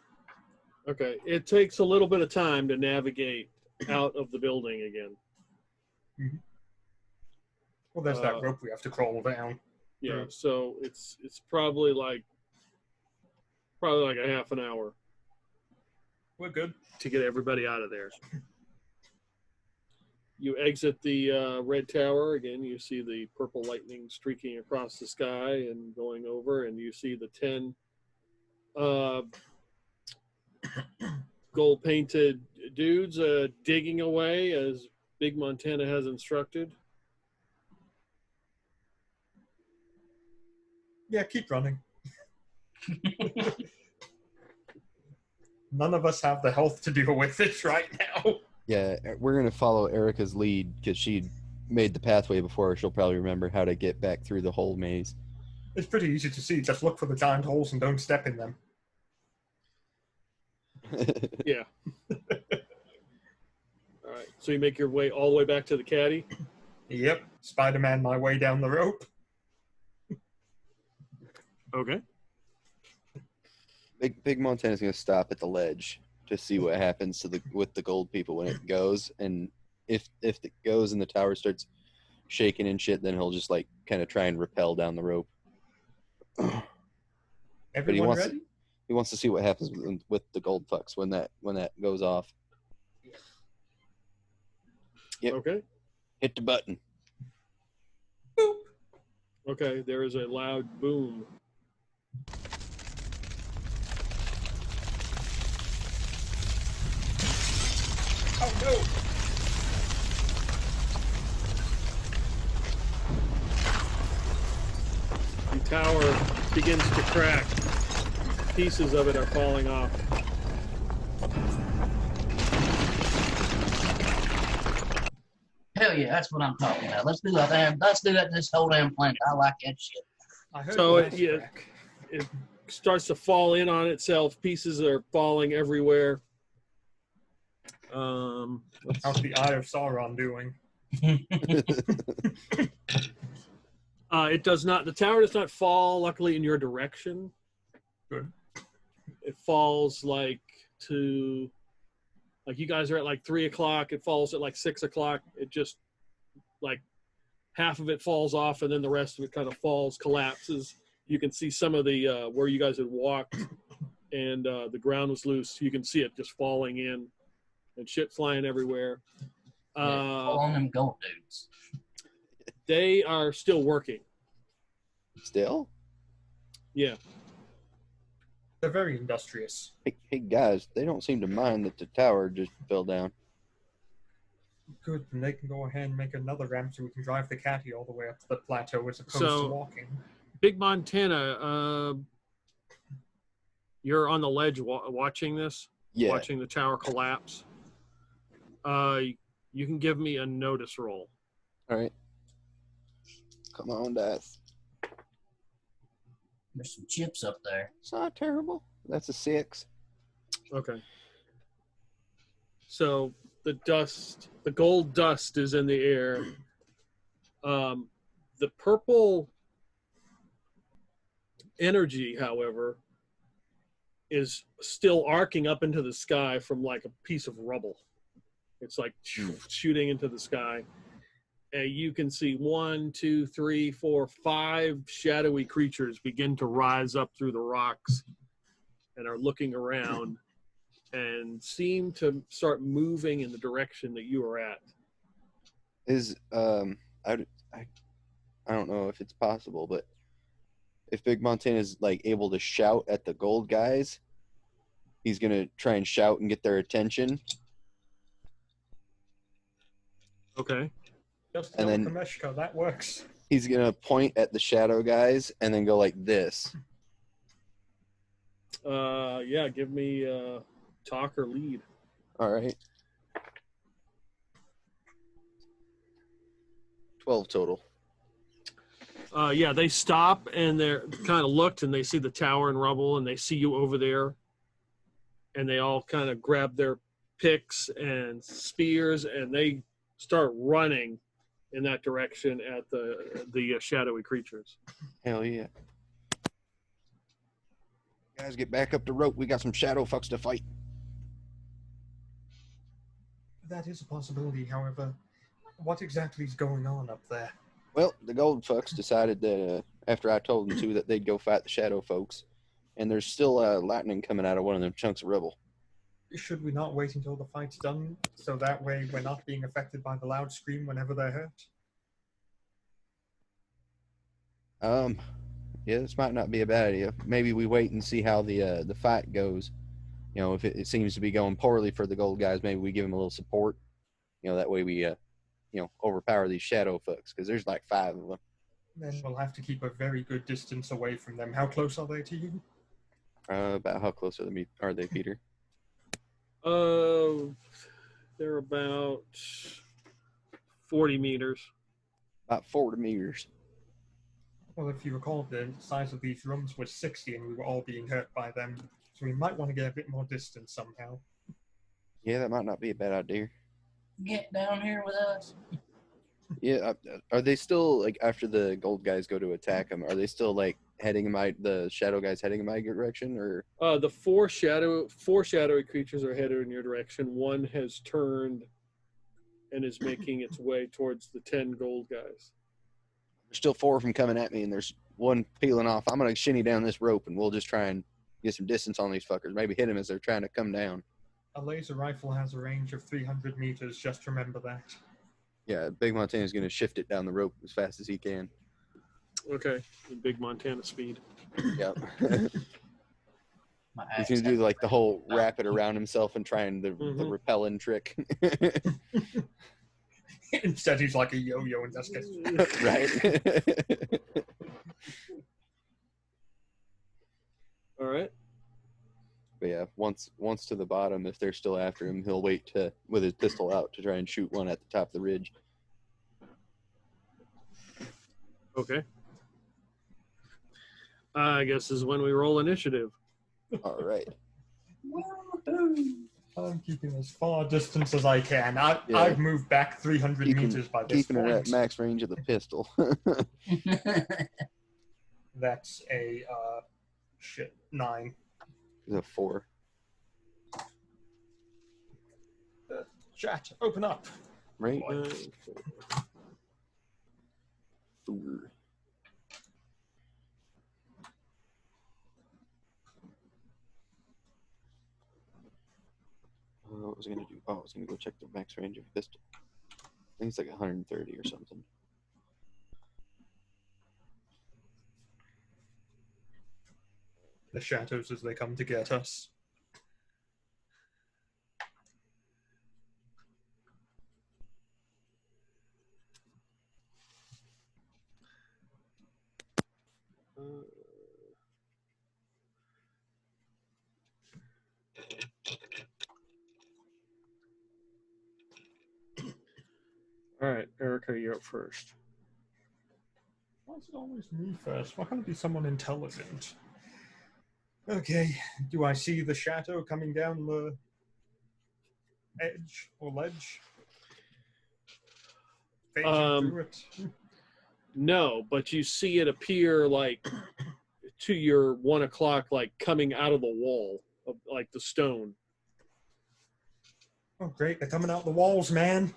Okay. It takes a little bit of time to navigate out of the building again. Mm-hmm. Well, there's that rope we have to crawl down. Yeah. So it's probably like a half an hour We're good. to get everybody out of there. You exit the red tower again. You see the purple lightning streaking across the sky and going over, and you see the 10 gold painted dudes digging away as Big Montana has instructed. Yeah, keep running. None of us have the health to deal with it right now. Yeah, we're gonna follow Erica's lead because she made the pathway before, she'll probably remember how to get back through the whole maze. It's pretty easy to see. Just look for the giant holes and don't step in them. Yeah. All right. So you make your way all the way back to the caddy? Yep. Spider-Man my way down the rope. Okay. Big Montana's gonna stop at the ledge to see what happens to with the gold people when it goes, and if it goes and the tower starts shaking and shit, then he'll just like kind of try and rappel down the rope. Everyone ready? He wants to see what happens with the gold fucks when that goes off. Yep. Okay. Hit the button. Boop. Okay, there is a loud boom. Oh no! The tower begins to crack. Pieces of it are falling off. Hell yeah, that's what I'm talking about. Let's do that. Let's do that this whole damn planet. I like that shit. I heard So glass crack. it starts to fall in on itself. Pieces are falling everywhere. How's the Eye of Sauron doing? It does not. The tower does not fall. Luckily, in your direction. Good. It falls like you guys are at like 3 o'clock. It falls at like 6 o'clock. It just like half of it falls off, and then the rest of it kind of falls, collapses. You can see some of the where you guys had walked, and the ground was loose. You can see it just falling in, and shit flying everywhere. All on them gold dudes. They are still working. Still? Yeah. They're very industrious. Hey guys, they don't seem to mind that the tower just fell down. Good, then they can go ahead and make another ramp so we can drive the caddy all the way up to the plateau as opposed So- to walking. Big Montana, you're on the ledge watching this, Yeah. watching the tower collapse. You can give me a notice roll. All right. Come on, dice. There's some chips up there. It's not terrible. That's a 6. Okay. So the gold dust is in the air. The purple energy, however, is still arcing up into the sky from like a piece of rubble. It's like shooting into the sky. And you can see 1, 2, 3, 4, 5 shadowy creatures begin to rise up through the rocks and are looking around and seem to start moving in the direction that you are at. Is I don't know if it's possible, but if Big Montana is like able to shout at the gold guys, he's gonna try and shout and get their attention. Okay. Just And then- Karameshvar, that works. He's gonna point at the shadow guys and then go like this. Yeah, give me talk or lead. All right. 12 total. Yeah, they stop and they're kind of looked and they see the tower and rubble and they see you over there, and they all kind of grab their picks and spears and they start running in that direction at the shadowy creatures. Hell yeah. Guys, get back up the rope. We got some shadow fucks to fight. That is a possibility, however. What exactly is going on up there? Well, the gold fucks decided that after I told them to that they'd go fight the shadow folks, and there's still lightning coming out of one of them chunks of rubble. Should we not wait until the fight's done, so that way we're not being affected by the loud scream whenever they're hurt? Yeah, this might not be a bad idea. Maybe we wait and see how the fight goes. You know, if it seems to be going poorly for the gold guys, maybe we give them a little support. You know, that way we, overpower these shadow fucks, because there's like 5 of them. Then we'll have to keep a very good distance away from them. How close are they to you? About how close are they, Peter? They're about 40 meters. About 40 meters. Well, if you recall, the size of these rooms was 60, and we were all being hurt by them. So we might want to get a bit more distance somehow. Yeah, that might not be a bad idea. Get down here with us. Yeah, are they still, like, after the gold guys go to attack them, are they still, like, the shadow guys heading in my direction, or? The four shadowy creatures are headed in your direction. One has turned and is making its way towards the 10 gold guys. There's still 4 of them coming at me, and there's one peeling off. I'm going to shinny down this rope, and we'll just try and get some distance on these fuckers. Maybe hit them as they're trying to come down. A laser rifle has a range of 300 meters, just remember that. Yeah, Big Montana's going to shift it down the rope as fast as he can. Okay, Big Montana speed. Yep. My He's axe going to do, has like, the whole a- wrap it around himself and try and the repelling trick. Instead, he's like a yo-yo and just gets... Right. All right. But yeah, once to the bottom, if they're still after him, he'll wait with his pistol out to try and shoot one at the top of the ridge. Okay. I guess this is when we roll initiative. All right. I'm keeping as far distance as I can. Yeah. I've moved back 300 meters by this Keeping it point. at max range of the pistol. That's a 9. It's a 4. Chat, open up. Right? Four. What was I going to do? Oh, I was going to go check the max range of a pistol. I think it's like 130 or something. The shadows as they come to get us. All right, Erica, you're up first. Why is it always me first? Why can't it be someone intelligent? Okay, do I see the shadow coming down the edge or ledge? Phasing through it? No, but you see it appear like to your 1 o'clock, like coming out of the wall, of, like the stone. Oh, great, they're coming out the walls, man.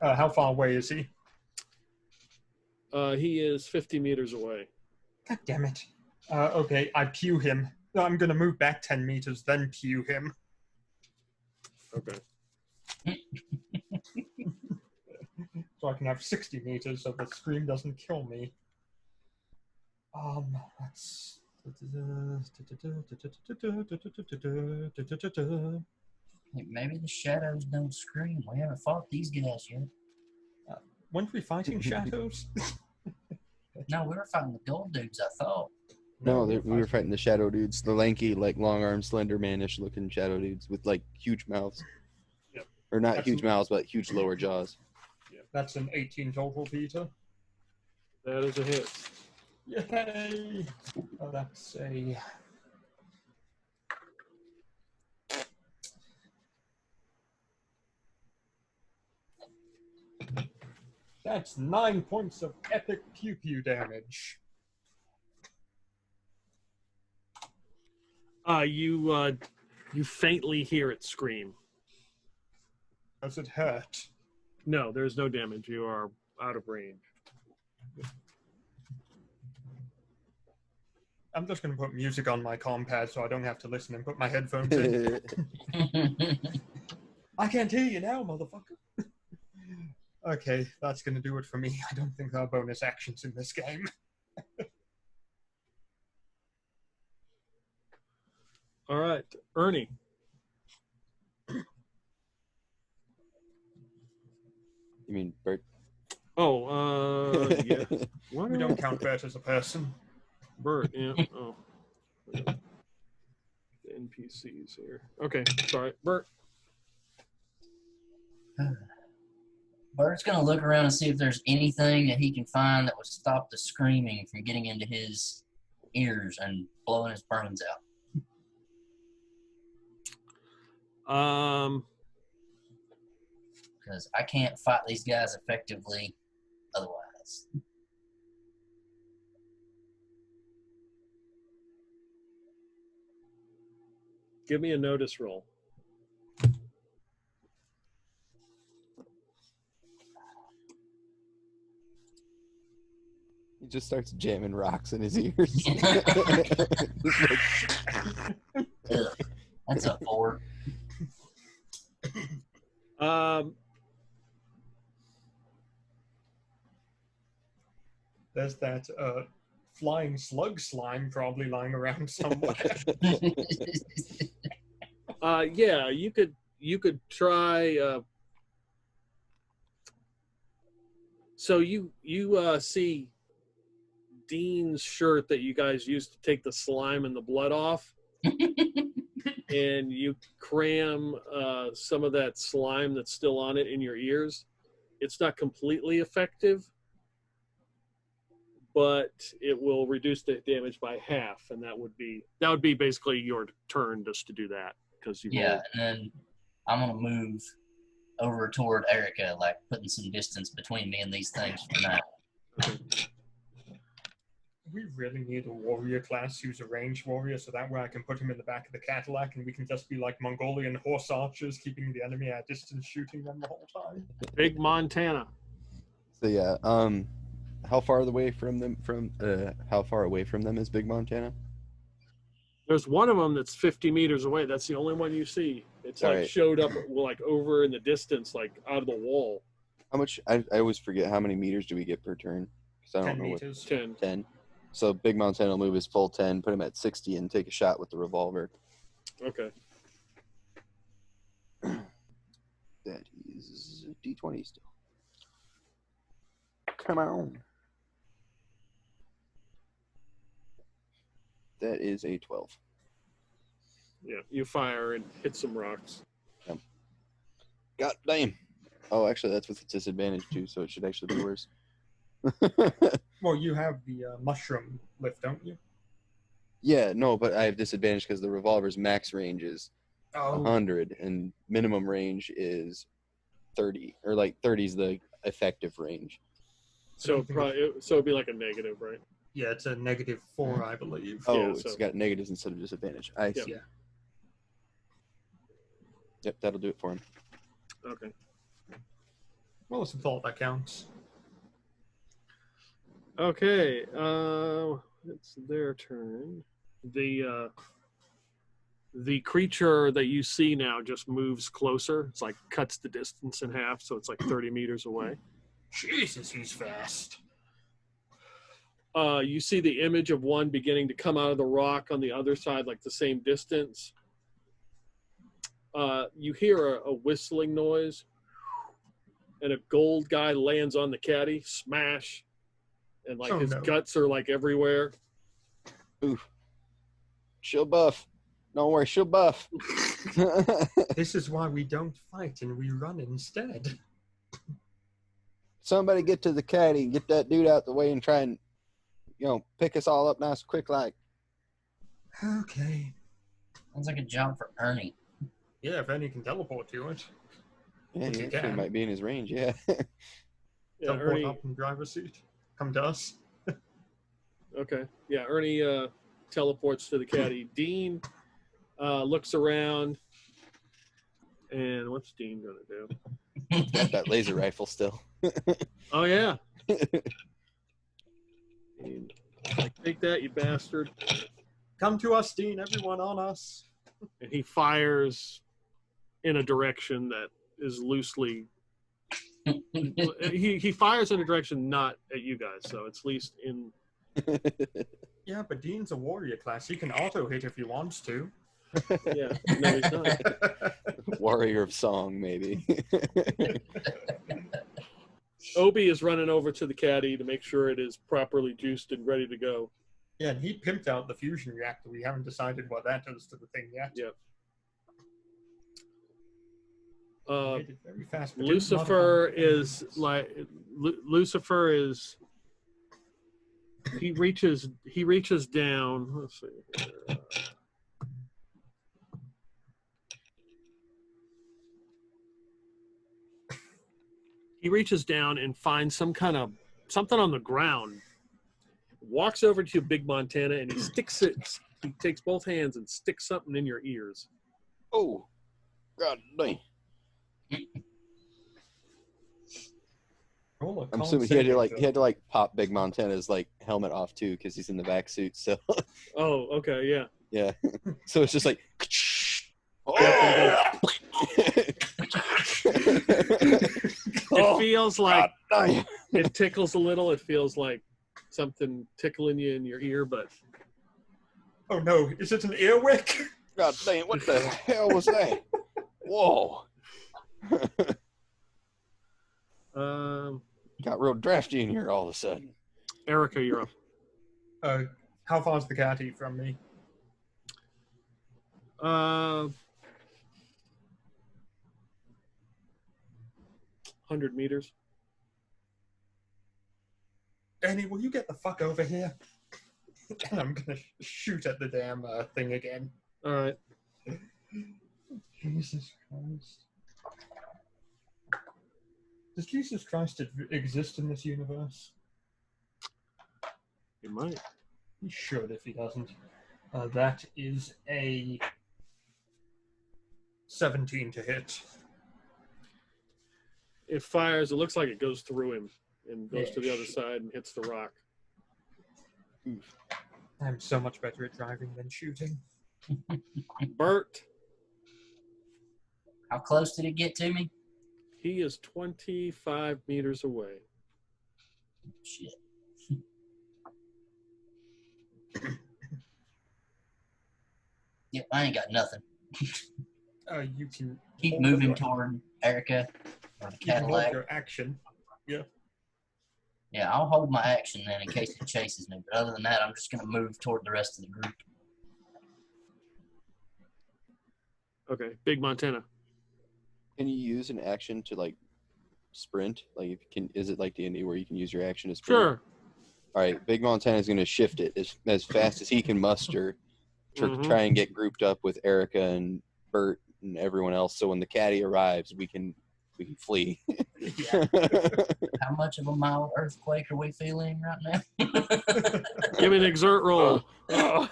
How far away is he? He is 50 meters away. God damn it. Okay, I pew him. No, I'm gonna move back 10 meters, then pew him. Okay. So I can have 60 meters so the scream doesn't kill me. That's... Hey, maybe the shadows don't scream. We haven't fought these guys yet. Weren't we fighting shadows? No, we were fighting the gold dudes, I thought. No, we were fighting the shadow dudes, the lanky, like long armed, slender manish looking shadow dudes with like huge mouths. Yep. Or not huge mouths, but huge lower jaws. That's an 18 total, Peter. That is a hit. Yay! Oh, that's a... That's 9 points of epic pew-pew damage. You faintly hear it scream. Does it hurt? No, there's no damage. You are out of range. I'm just going to put music on my compad so I don't have to listen and put my headphones in. I can't hear you now, motherfucker. Okay, that's going to do it for me. I don't think there are bonus actions in this game. All right, Ernie. You mean Bert? Oh, yeah. What? We don't count Bert as a person. Bert, yeah. Oh. The NPCs here. Okay, sorry. Bert. Bert's gonna look around and see if there's anything that he can find that would stop the screaming from getting into his ears and blowing his brains out. Because I can't fight these guys effectively otherwise. Give me a notice roll. He just starts jamming rocks in his ears. Ugh, that's a 4. There's that flying slug slime probably lying around somewhere. Yeah, you could try. So you see Dean's shirt that you guys used to take the slime and the blood off, and you cram some of that slime that's still on it in your ears. It's not completely effective, but it will reduce the damage by half, and that would be basically your turn just to do that because you. Yeah, and then I'm gonna move over toward Erica, like putting some distance between me and these things for now. Okay. We really need a warrior class who's a ranged warrior, so that way I can put him in the back of the Cadillac and we can just be like Mongolian horse archers, keeping the enemy at distance, shooting them the whole time. Big Montana. So yeah, how far away from them is Big Montana? There's one of them that's 50 meters away. That's the only one you see. It's like Right. showed up like over in the distance, like out of the wall. How much? I always forget how many meters do we get per turn? Because I don't 10 know what. meters. 10. 10. So Big Montana will move his full 10, put him at 60, and take a shot with the revolver. Okay. That is D20 still. Come on. That is a 12. Yeah, you fire and hit some rocks. God damn. Oh, actually, that's with disadvantage too, so it should actually be worse. Well, you have the mushroom lift, don't you? Yeah, no, but I have disadvantage because the revolver's max range is 100 and minimum range is 30, or like 30 is the effective range. So it'd be like a negative, right? Yeah, it's a -4, I believe. Oh, Yeah, it's so- got negatives instead of disadvantage. I see. Yeah. Yep, that'll do it for him. Okay. Well, it's a thought that counts. Okay. It's their turn. The creature that you see now just moves closer. It's like cuts the distance in half, so it's like 30 meters away. Jesus, he's fast. You see the image of one beginning to come out of the rock on the other side, like the same distance. You hear a whistling noise, and a gold guy lands on the caddy, smash, and like his guts are like everywhere. Oof. She'll buff. Don't worry, she'll buff. This is why we don't fight and we run instead. Somebody get to the caddy and get that dude out the way and try and, pick us all up nice quick like. Okay. Sounds like a job for Ernie. Yeah, if any can teleport to it. Yeah, If he you actually can. might be in his range, yeah. Yeah, Teleport Ernie. up in driver's seat. Come to us. Okay. Yeah, Ernie teleports to the caddy. Dean looks around, and what's Dean gonna do? Got that laser rifle still. Oh yeah. Dean, like, take that, you bastard! Come to us, Dean. Everyone on us. And he fires in a direction that is loosely. He fires in a direction not at you guys, so it's at least in. Yeah, but Dean's a warrior class. He can auto hit if he wants to. Yeah, no, he's not. Warrior of Song, maybe. Obi is running over to the caddy to make sure it is properly juiced and ready to go. Yeah, and he pimped out the fusion reactor. We haven't decided what that does to the thing yet. Yeah. Made it very fast, but didn't Lucifer modify is it. like Lucifer is. He reaches down. Let's see here. He reaches down and finds something on the ground. Walks over to Big Montana and he sticks it. He takes both hands and sticks something in your ears. Oh, God dang. Roll a I'm con assuming saving he had to throw. pop Big Montana's like helmet off too because he's in the back suit. So Oh, okay, yeah. yeah, so it's just like. It feels like God dang. it tickles a little. It feels like something tickling you in your ear, but Oh no, is it an earwick? God dang, what the hell was that? Whoa. Got real drafty in here all of a sudden. Erica, you're up. How far is the catty from me? 100 meters. Ernie, will you get the fuck over here? And I'm gonna shoot at the damn thing again. All right. Jesus Christ. Does Jesus Christ exist in this universe? You might. He should if he doesn't. That is a 17 to hit. It fires. It looks like it goes through him and goes Yeah, to the other shit. side and hits the rock. I'm so much better at driving than shooting. Bert, How close did it get to me? he is 25 meters away. Shit. Yep, I ain't got nothing. You can Keep hold moving your- toward Erica or the you can hold Cadillac. your action. Yeah, I'll hold my action then in case it chases me. But other than that, I'm just going to move toward the rest of the group. Okay, Big Montana. Can you use an action to like sprint? Like, if you can, is it like D&D where you can use your action to sprint? Sure. All right, Big Montana's going to shift it as fast as he can muster to Mhm. try and get grouped up with Erica and Bert and everyone else. So when the caddy arrives, we can flee. Yeah. How much of a mild earthquake are we feeling right now? Give me an exert roll. Oh.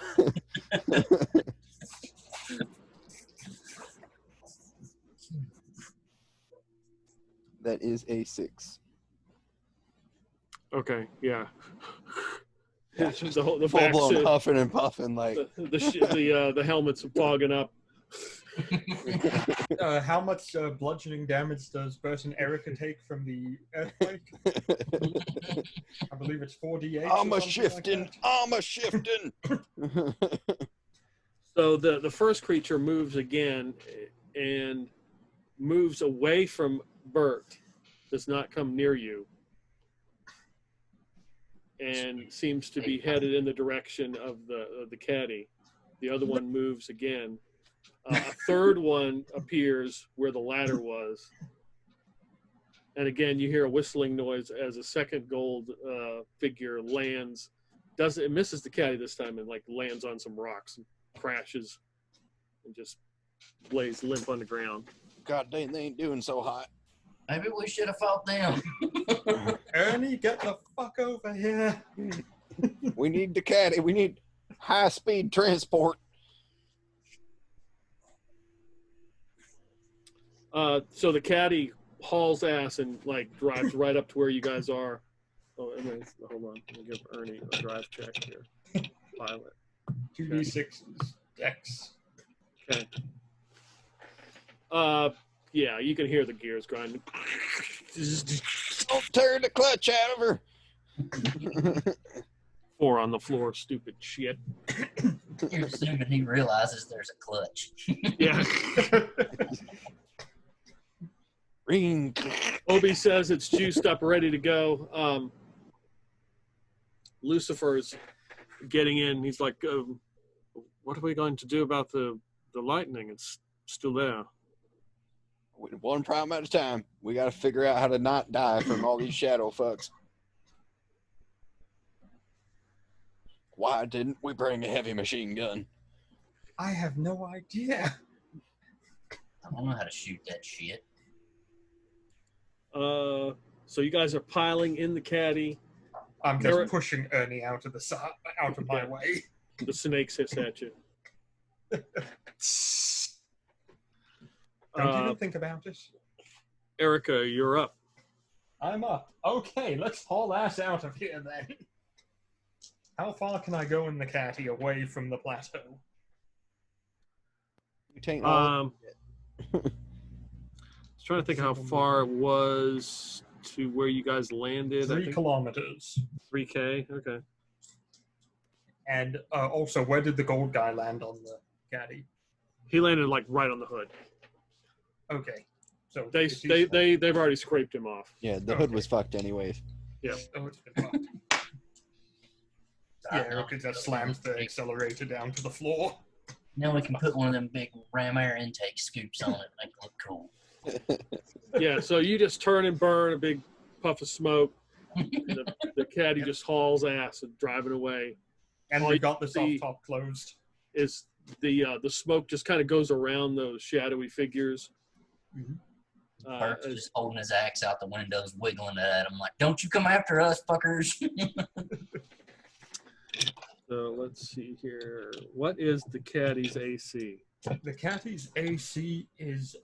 That is a 6. Okay, yeah. Gotcha. The Full back blown suit- huffing and puffing like. the helmet's fogging up. How much bludgeoning damage does Bert and Erica take from the earthquake? I believe it's 4d8. I'm a shifting. I'm a shifting. So the first creature moves again and moves away from Bert. Does not come near you. And seems to be headed in the direction of the caddy. The other one moves again. A third one appears where the ladder was. And again, you hear a whistling noise as a second gold figure lands. It misses the caddy this time and like lands on some rocks and crashes and just lays limp on the ground. God dang, they ain't doing so hot. Maybe we should have fought them. Ernie, get the fuck over here. We need the caddy. We need high-speed transport. So the caddy hauls ass and like drives right up to where you guys are. Oh, and then, hold on. Let me give Ernie a drive check here. Pilot. 2d6 X. Okay. Yeah, you can hear the gears grinding. Don't tear the clutch out of her. 4 on the floor, stupid shit. You're assuming he realizes there's a clutch. Yeah. Ring. Obi says it's juiced up, ready to go. Lucifer's getting in. He's like, what are we going to do about the lightning? It's still there. One problem at a time. We got to figure out how to not die from all these shadow fucks. Why didn't we bring a heavy machine gun? I have no idea. I don't know how to shoot that shit. So you guys are piling in the caddy. I'm just pushing Ernie out of my way. The snakes hiss at you. Don't even think about it. Erica, you're up. I'm up. Okay, let's haul ass out of here then. How far can I go in the caddy away from the plateau? You take I was trying to think how far it was to where you guys landed. 3 kilometers. 3K, okay. And also, where did the gold guy land on the caddy? He landed like right on the hood. Okay. So they've already scraped him off. Yeah, the hood was fucked anyways. Yeah. Oh, it's been fucked. Yeah, Erica just slams the accelerator down to the floor. Now we can put one of them big ram air intake scoops on it, make it look cool. Yeah, so you just turn and burn a big puff of smoke. And the caddy just hauls ass and driving away. And All we you got the soft see top closed. Is the smoke just kind of goes around those shadowy figures. Burke's just holding his axe out the windows, wiggling it at him like, "Don't you come after us, fuckers!" So let's see here. What is the caddy's AC? The caddy's AC is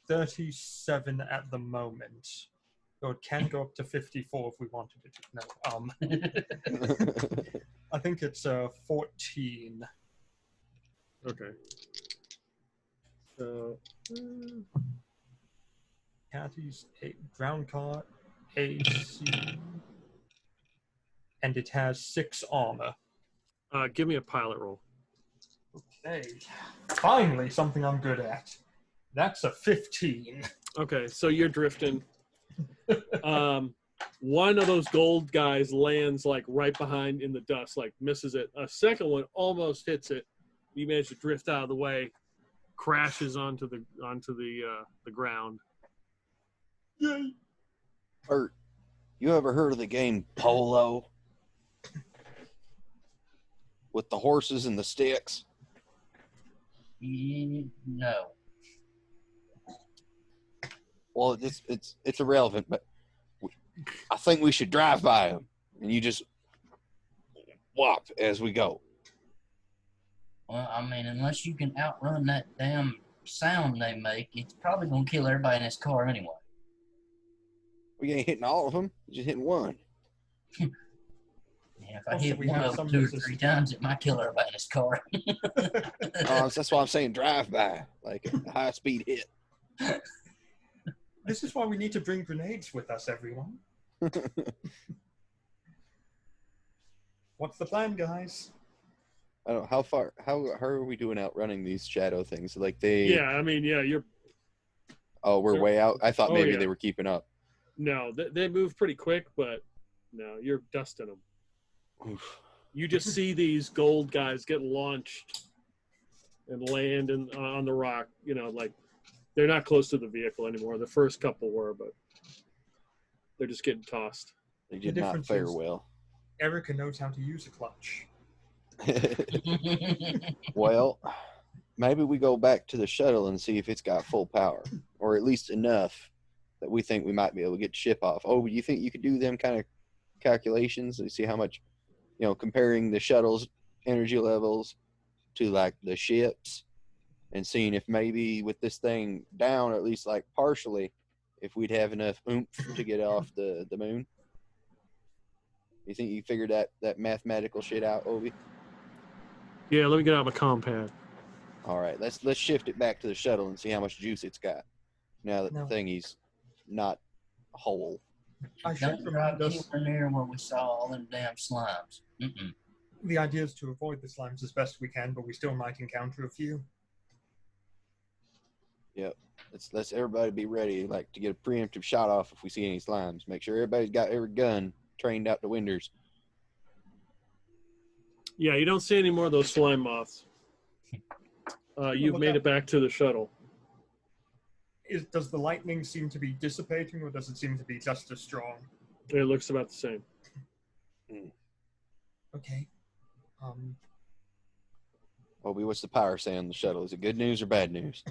37 at the moment. So it can go up to 54 if we wanted it. No, I think it's 14. Okay. So Caddy's ground car AC, and it has 6 armor. give me a pilot roll. Okay, finally something I'm good at. That's a 15. Okay, so you're drifting. One of those gold guys lands like right behind in the dust, like misses it. A second one almost hits it. You manage to drift out of the way, crashes onto the ground. Yay! Bert, you ever heard of the game Polo? With the horses and the sticks? No. Well, it's irrelevant, but I think we should drive by them, and you just whop as we go. Well, I mean, unless you can outrun that damn sound they make, it's probably gonna kill everybody in this car anyway. We ain't hitting all of them, just hitting one. Yeah, if I hit one of them 2 or 3 times, it might kill everybody in this car. That's why I'm saying drive by, like a high speed hit. This is why we need to bring grenades with us, everyone. What's the plan, guys? I don't know how are we doing outrunning these shadow things? Like they Yeah, I mean, yeah, you're. Oh, we're way out. I thought maybe yeah. they were keeping up. No, they move pretty quick, but no, you're dusting them. Oof. You just see these gold guys get launched and land on the rock. You know, like they're not close to the vehicle anymore. The first couple were, but they're just getting tossed. They did not fare well. Erica knows how to use a clutch. Well, maybe we go back to the shuttle and see if it's got full power, or at least enough that we think we might be able to get the ship off. Oh, you think you could do them kind of calculations and see how much, comparing the shuttle's energy levels to like the ships and seeing if maybe with this thing down, or at least like partially, if we'd have enough oomph to get off the moon? You think you figured that mathematical shit out, Obi? Yeah, let me get out my compad. All right, let's shift it back to the shuttle and see how much juice it's got. Now that the thingy's not whole. I should Don't drive remind us. anywhere near where we saw all them damn slimes. Mm-mm. The idea is to avoid the slimes as best we can, but we still might encounter a few. Yep. Let's everybody be ready, like to get a preemptive shot off if we see any slimes. Make sure everybody's got every gun trained out the windows. Yeah, you don't see any more of those slime moths. You've made it back to the shuttle. Does the lightning seem to be dissipating, or does it seem to be just as strong? It looks about the same. Okay. Obi, what's the power say on the shuttle? Is it good news or bad news?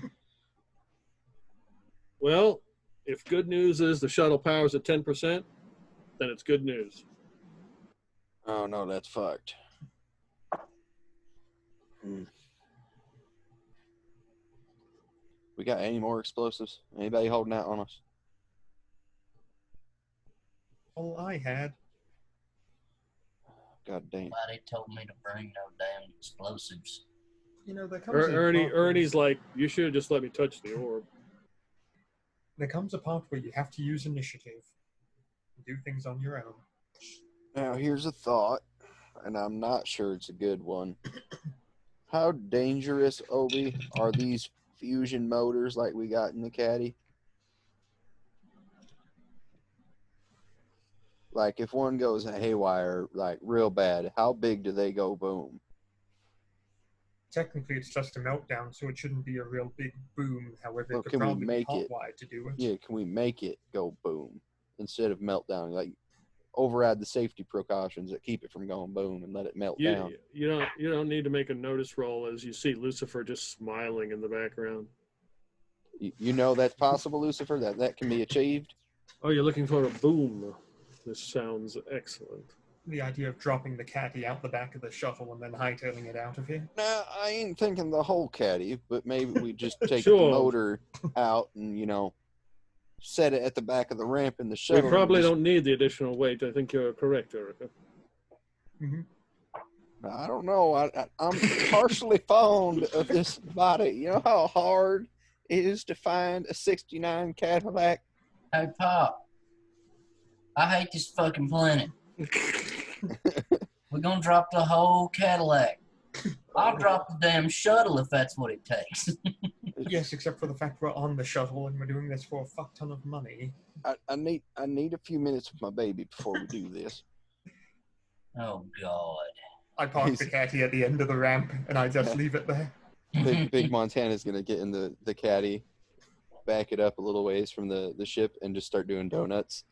Well, if good news is the shuttle power's at 10%, then it's good news. Oh no, that's fucked. We got any more explosives? Anybody holding out on us? All I had. God damn. Nobody told me to bring no damn explosives. You know, there comes Ernie's like, you should have just let me touch the orb. There comes a part where you have to use initiative. Do things on your own. Now, here's a thought, and I'm not sure it's a good one. How dangerous, Obi, are these fusion motors like we got in the caddy? Like, if one goes haywire, like, real bad, how big do they go boom? Technically, it's just a meltdown, so it shouldn't be a real big boom. However, Well, it could can we probably be make it? hotwired to do it. Yeah, can we make it go boom instead of meltdown? Like, override the safety precautions that keep it from going boom and let it melt down. You don't need to make a notice roll as you see Lucifer just smiling in the background. You know that's possible, Lucifer? That can be achieved? Oh, you're looking for a boom. This sounds excellent. The idea of dropping the caddy out the back of the shuttle and then hightailing it out of here. Nah, I ain't thinking the whole caddy, but maybe we just take Sure. the motor out and, set it at the back of the ramp in the shuttle. We probably don't need the additional weight. I think you're correct, Erica. Mm-hmm. I don't know. I'm partially fond of this body. You know how hard it is to find a 69 Cadillac? Hey, Pop. I hate this fucking planet. We're gonna drop the whole Cadillac. I'll drop the damn shuttle if that's what it takes. Yes, except for the fact we're on the shuttle and we're doing this for a fuck ton of money. I need a few minutes with my baby before we do this. Oh, God. I park the caddy at the end of the ramp and I just leave it there. Big Montana's going to get in the caddy, back it up a little ways from the ship, and just start doing donuts.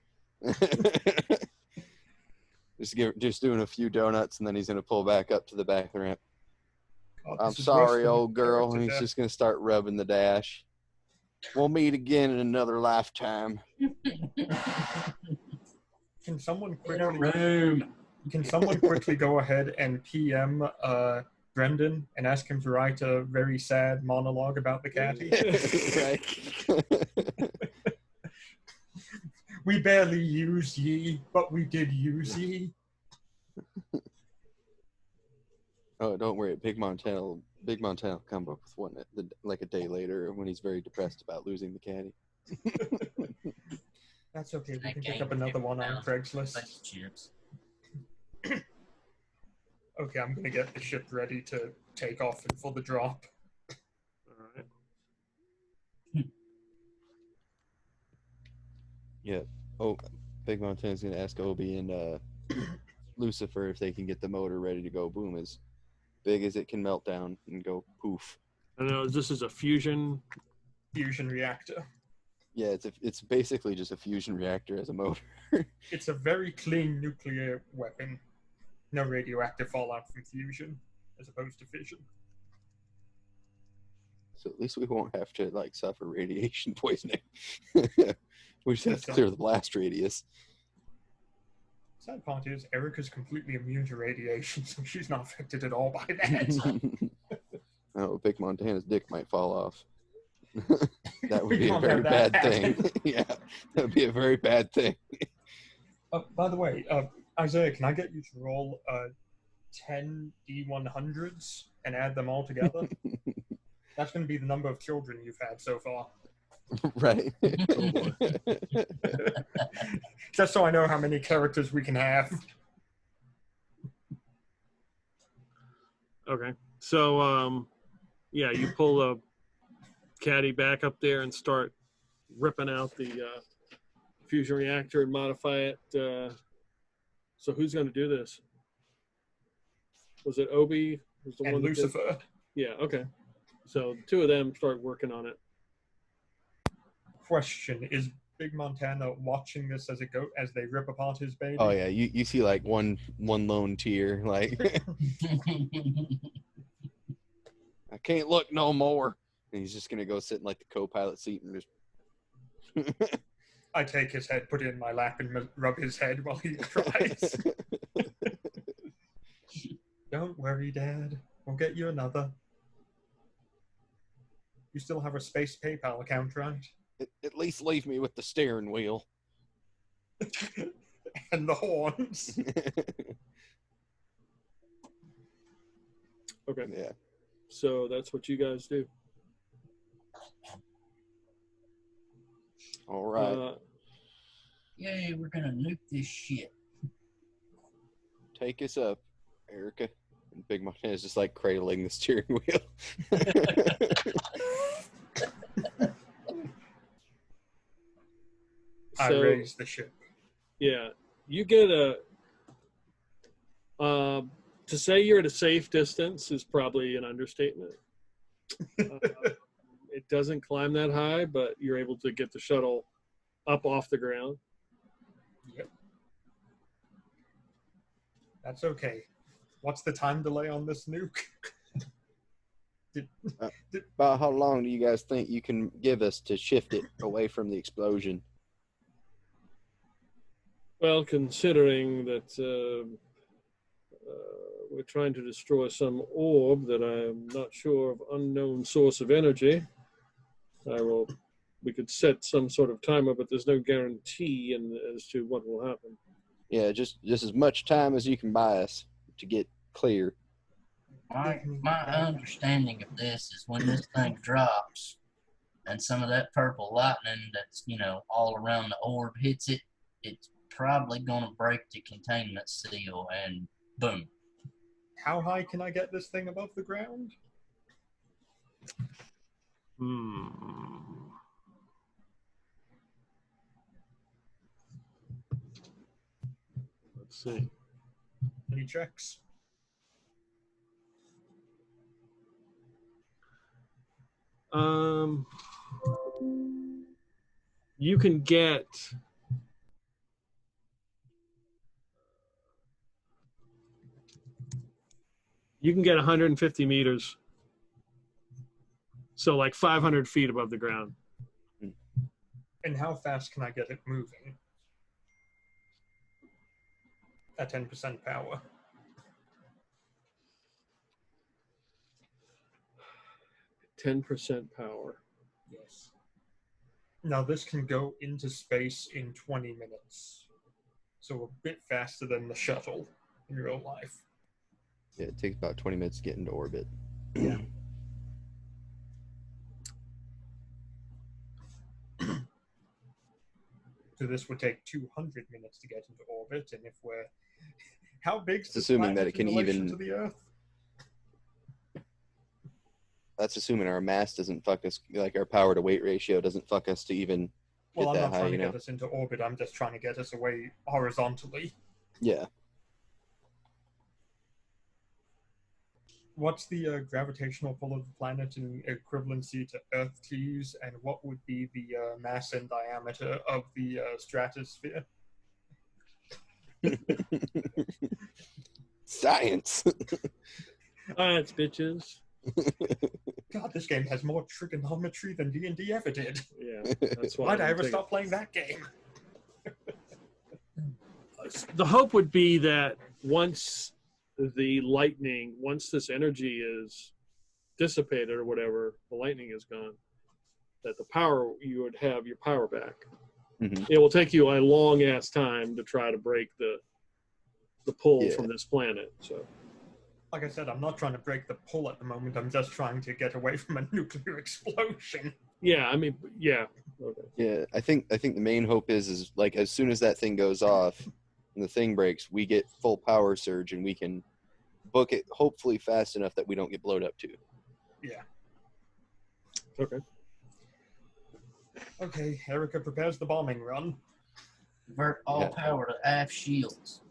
just doing a few donuts, and then he's going to pull back up to the back of the ramp. God, I'm this is sorry, worse than old girl. character And he's death. just going to start rubbing the dash. We'll meet again in another lifetime. Can someone In a quickly room. Can someone quickly go ahead and PM Brendan and ask him to write a very sad monologue about the caddy? Right? We barely used ye, but we did use ye. Oh, don't worry. Big Montana will come up with one like a day later when he's very depressed about losing the caddy. That's okay. We That can pick game up another one on sounds Craigslist. like chips. Okay, I'm gonna get the ship ready to take off and for the drop. All right. Yeah. Oh, Big Montana's going to ask Obi and Lucifer if they can get the motor ready to go boom as big as it can melt down and go poof. I know this is a fusion. Fusion reactor. Yeah, it's basically just a fusion reactor as a motor. It's a very clean nuclear weapon. No radioactive fallout from fusion, as opposed to fission. So at least we won't have to suffer radiation poisoning. We just have to clear the blast radius. Sad part is Erica's completely immune to radiation, so she's not affected at all by that. Oh, Big Montana's dick might fall off. That would We be a don't very have that bad thing. happen. Yeah, that would be a very bad thing. By the way, Isaiah, can I get you to roll 10 D100s and add them all together? That's going to be the number of children you've had so far. Right. Just so I know how many characters we can have. Okay. So, yeah, you pull the caddy back up there and start ripping out the fusion reactor and modify it. So who's going to do this? Was it Obi? Was the And one that did- Lucifer. Yeah, okay. So the two of them start working on it. Question: is Big Montana watching this as they rip apart his baby? Oh yeah, you see like one lone tear, like I can't look no more. And he's just gonna go sit in like the co-pilot seat and just. I take his head, put it in my lap, and rub his head while he cries. Don't worry, Dad. We'll get you another. You still have a space PayPal account, right? At least leave me with the steering wheel. And the horns. Okay. Yeah. So that's what you guys do. All right. Yay, we're gonna nuke this shit. Take us up, Erica. And Big Montana's just like cradling the steering wheel. I raised the ship. Yeah. You get to say you're at a safe distance is probably an understatement. It doesn't climb that high, but you're able to get the shuttle up off the ground. Yep. That's okay. What's the time delay on this nuke? About how long do you guys think you can give us to shift it away from the explosion? Well, considering that we're trying to destroy some orb that I'm not sure of unknown source of energy, we could set some sort of timer, but there's no guarantee as to what will happen. Yeah, just as much time as you can buy us to get clear. My understanding of this is when this thing drops and some of that purple lightning that's, all around the orb hits it, it's probably going to break the containment seal and boom. How high can I get this thing above the ground? Let's see. Any checks? You can get You can get 150 meters. So like 500 feet above the ground. And how fast can I get it moving? At 10% power. %10 power. Yes. Now this can go into space in 20 minutes. So a bit faster than the shuttle in real life. Yeah, it takes about 20 minutes to get into orbit. Yeah. So this would take 200 minutes to get into orbit, and if we're... How big's It's this assuming that planet it can in relation even... to the Earth? That's assuming our mass doesn't fuck us, like our power to weight ratio doesn't fuck us to even get Well, I'm that not high, trying you to know? get us into orbit, I'm just trying to get us away horizontally. Yeah. What's the gravitational pull of the planet in equivalency to Earth T's, and what would be the mass and diameter of the stratosphere? Science! Science, bitches. God, this game has more trigonometry than D&D ever did. Yeah, that's why. Why'd I ever stop playing that game? The hope would be that once this energy is dissipated or whatever, the lightning is gone, that the power, you would have your power back. Mm-hmm. It will take you a long ass time to try to break the pull Yeah. from this planet. So, Like I said, I'm not trying to break the pull at the moment. I'm just trying to get away from a nuclear explosion. yeah, I mean, yeah. Okay. Yeah, I think the main hope is like as soon as that thing goes off and the thing breaks, we get full power surge and we can book it hopefully fast enough that we don't get blowed up too. Yeah. Okay. Okay, Erica prepares the bombing run. Divert all power to aft shields.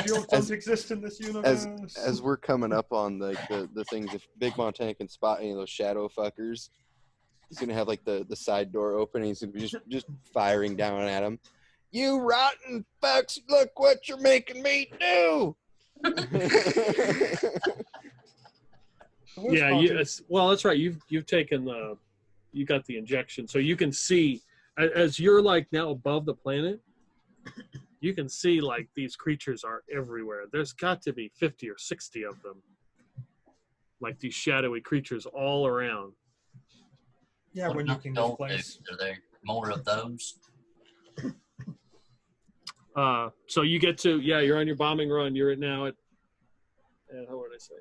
Shields don't exist in this universe. As we're coming up on the things, if Big Montana can spot any of those shadow fuckers, He's gonna have like the side door open, and he's gonna be just firing down at him. You rotten fucks! Look what you're making me do! Yeah, well, that's right. You've taken you got the injection, so you can see as you're like now above the planet. You can see like these creatures are everywhere. There's got to be 50 or 60 of them, like these shadowy creatures all around. Yeah, when you can this place. Are there more of those? So you get to you're on your bombing run. You're now at how would I say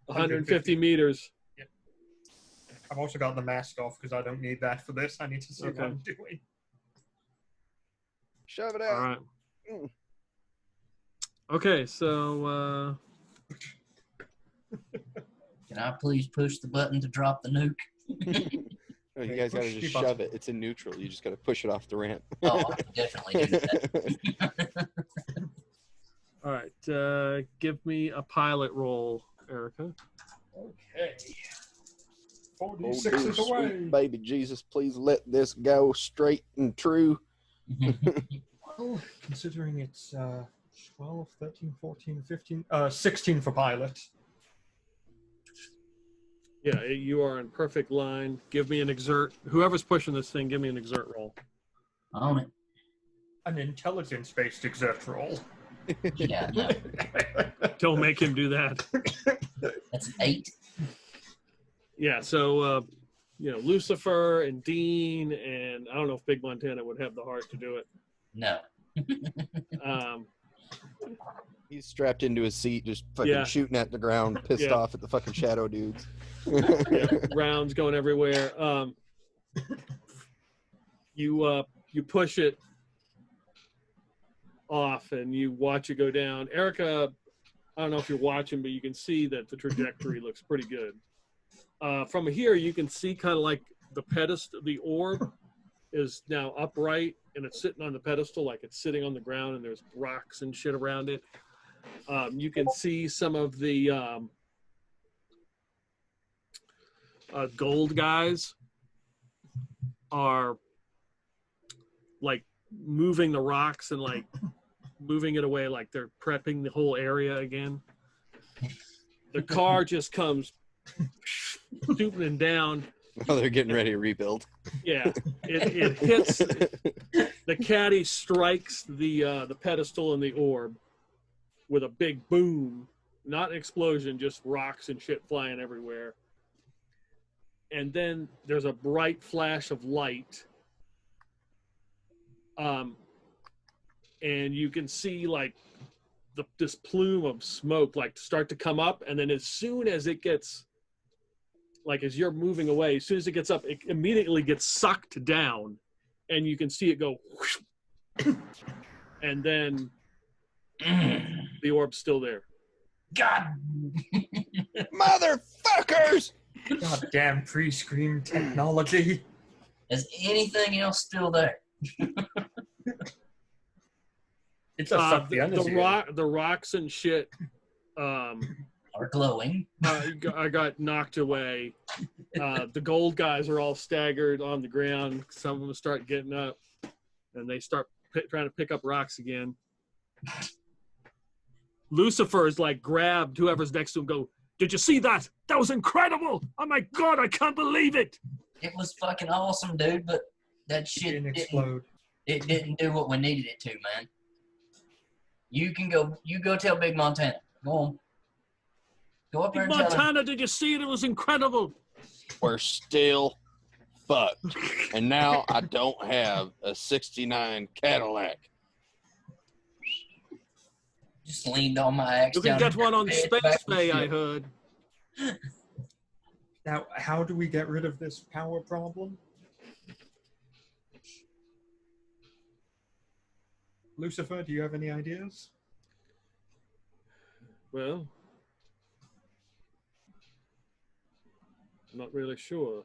150 meters. Yep. I've also got the mask off because I don't need that for this. I need to see what I'm doing. Shove it out. All right. Okay, so Can I please push the button to drop the nuke? No, you guys gotta just shove it. It's in neutral. You just gotta push it off the ramp. Oh, I can definitely do that. all right, give me a pilot roll, Erica. Okay. 46 dear is away. sweet baby Jesus, please let this go straight and true. Well, considering it's 12, 13, 14, 15, 16 for pilot. Yeah, you are in perfect line. Give me an exert. Whoever's pushing this thing, give me an exert roll. On it. An intelligence-based exert roll. Yeah, no. Don't make him do that. That's 8. Yeah, so Lucifer and Dean and I don't know if Big Montana would have the heart to do it. No. He's strapped into his seat, just fucking shooting at the ground, pissed off at the fucking shadow dudes. Rounds going everywhere. You push it off and you watch it go down. Erica, I don't know if you're watching, but you can see that the trajectory looks pretty good. From here, you can see kind of like the pedestal, the orb is now upright and it's sitting on the pedestal like it's sitting on the ground and there's rocks and shit around it. You can see some of the gold guys are like moving the rocks and like moving it away like they're prepping the whole area again. The car just comes stooping down. Oh, they're getting ready to rebuild. Yeah, it hits. The caddy strikes the pedestal and the orb with a big boom, not an explosion, just rocks and shit flying everywhere. And then there's a bright flash of light. And you can see like this plume of smoke like start to come up, and then as soon as it gets like as you're moving away, as soon as it gets up, it immediately gets sucked down, and you can see it go whoosh, and then the orb's still there. God. Motherfuckers! Goddamn pre-screen technology. Is anything else still there? It's a suck the energy. The rocks and shit Are glowing. I got knocked away. The gold guys are all staggered on the ground. Some of them start getting up, and they start trying to pick up rocks again. Lucifer is like grabbed whoever's next to him. Go, did you see that? That was incredible! Oh my god, I can't believe it! It was fucking awesome, dude. But that shit didn't explode. It didn't do what we needed it to, man. You can go. You go tell Big Montana. Go on. Go up there and tell him. Montana, did you see it? It was incredible. We're still fucked. And now I don't have a 69 Cadillac. Just leaned on my axe. You can get one on Space Bay, I heard. Now, how do we get rid of this power problem? Lucifer, do you have any ideas? Well, I'm not really sure.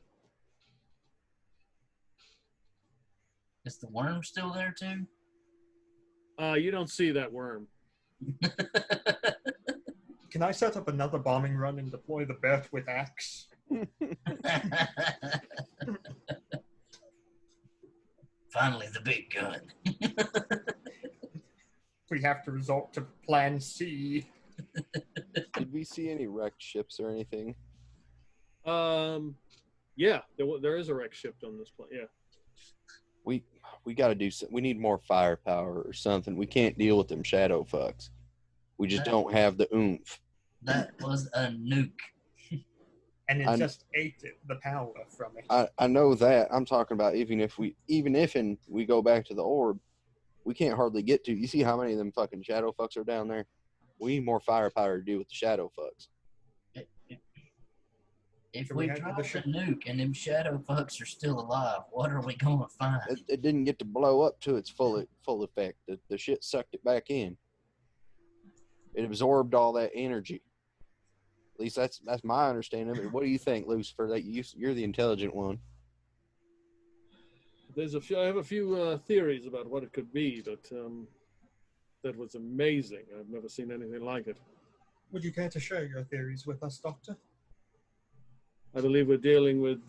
Is the worm still there too? You don't see that worm. Can I set up another bombing run and deploy the Bert with axe? Finally, the big gun. We have to resort to Plan C. Did we see any wrecked ships or anything? Yeah, there is a wreck ship on this plane. Yeah. We got to do something. We need more firepower or something. We can't deal with them shadow fucks. We just don't have the oomph. That was a nuke. And it just ate the power from it. I know that. I'm talking about even if we go back to the orb, we can't hardly get to. You see how many of them fucking shadow fucks are down there? We need more firepower to deal with the shadow fucks. If we drop the nuke and them shadow fucks are still alive, what are we gonna find? It didn't get to blow up to its full effect. The shit sucked it back in. It absorbed all that energy. At least that's my understanding of it. What do you think, Lucifer? That you're the intelligent one. I have a few theories about what it could be, but that was amazing. I've never seen anything like it. Would you care to share your theories with us, Doctor? I believe we're dealing with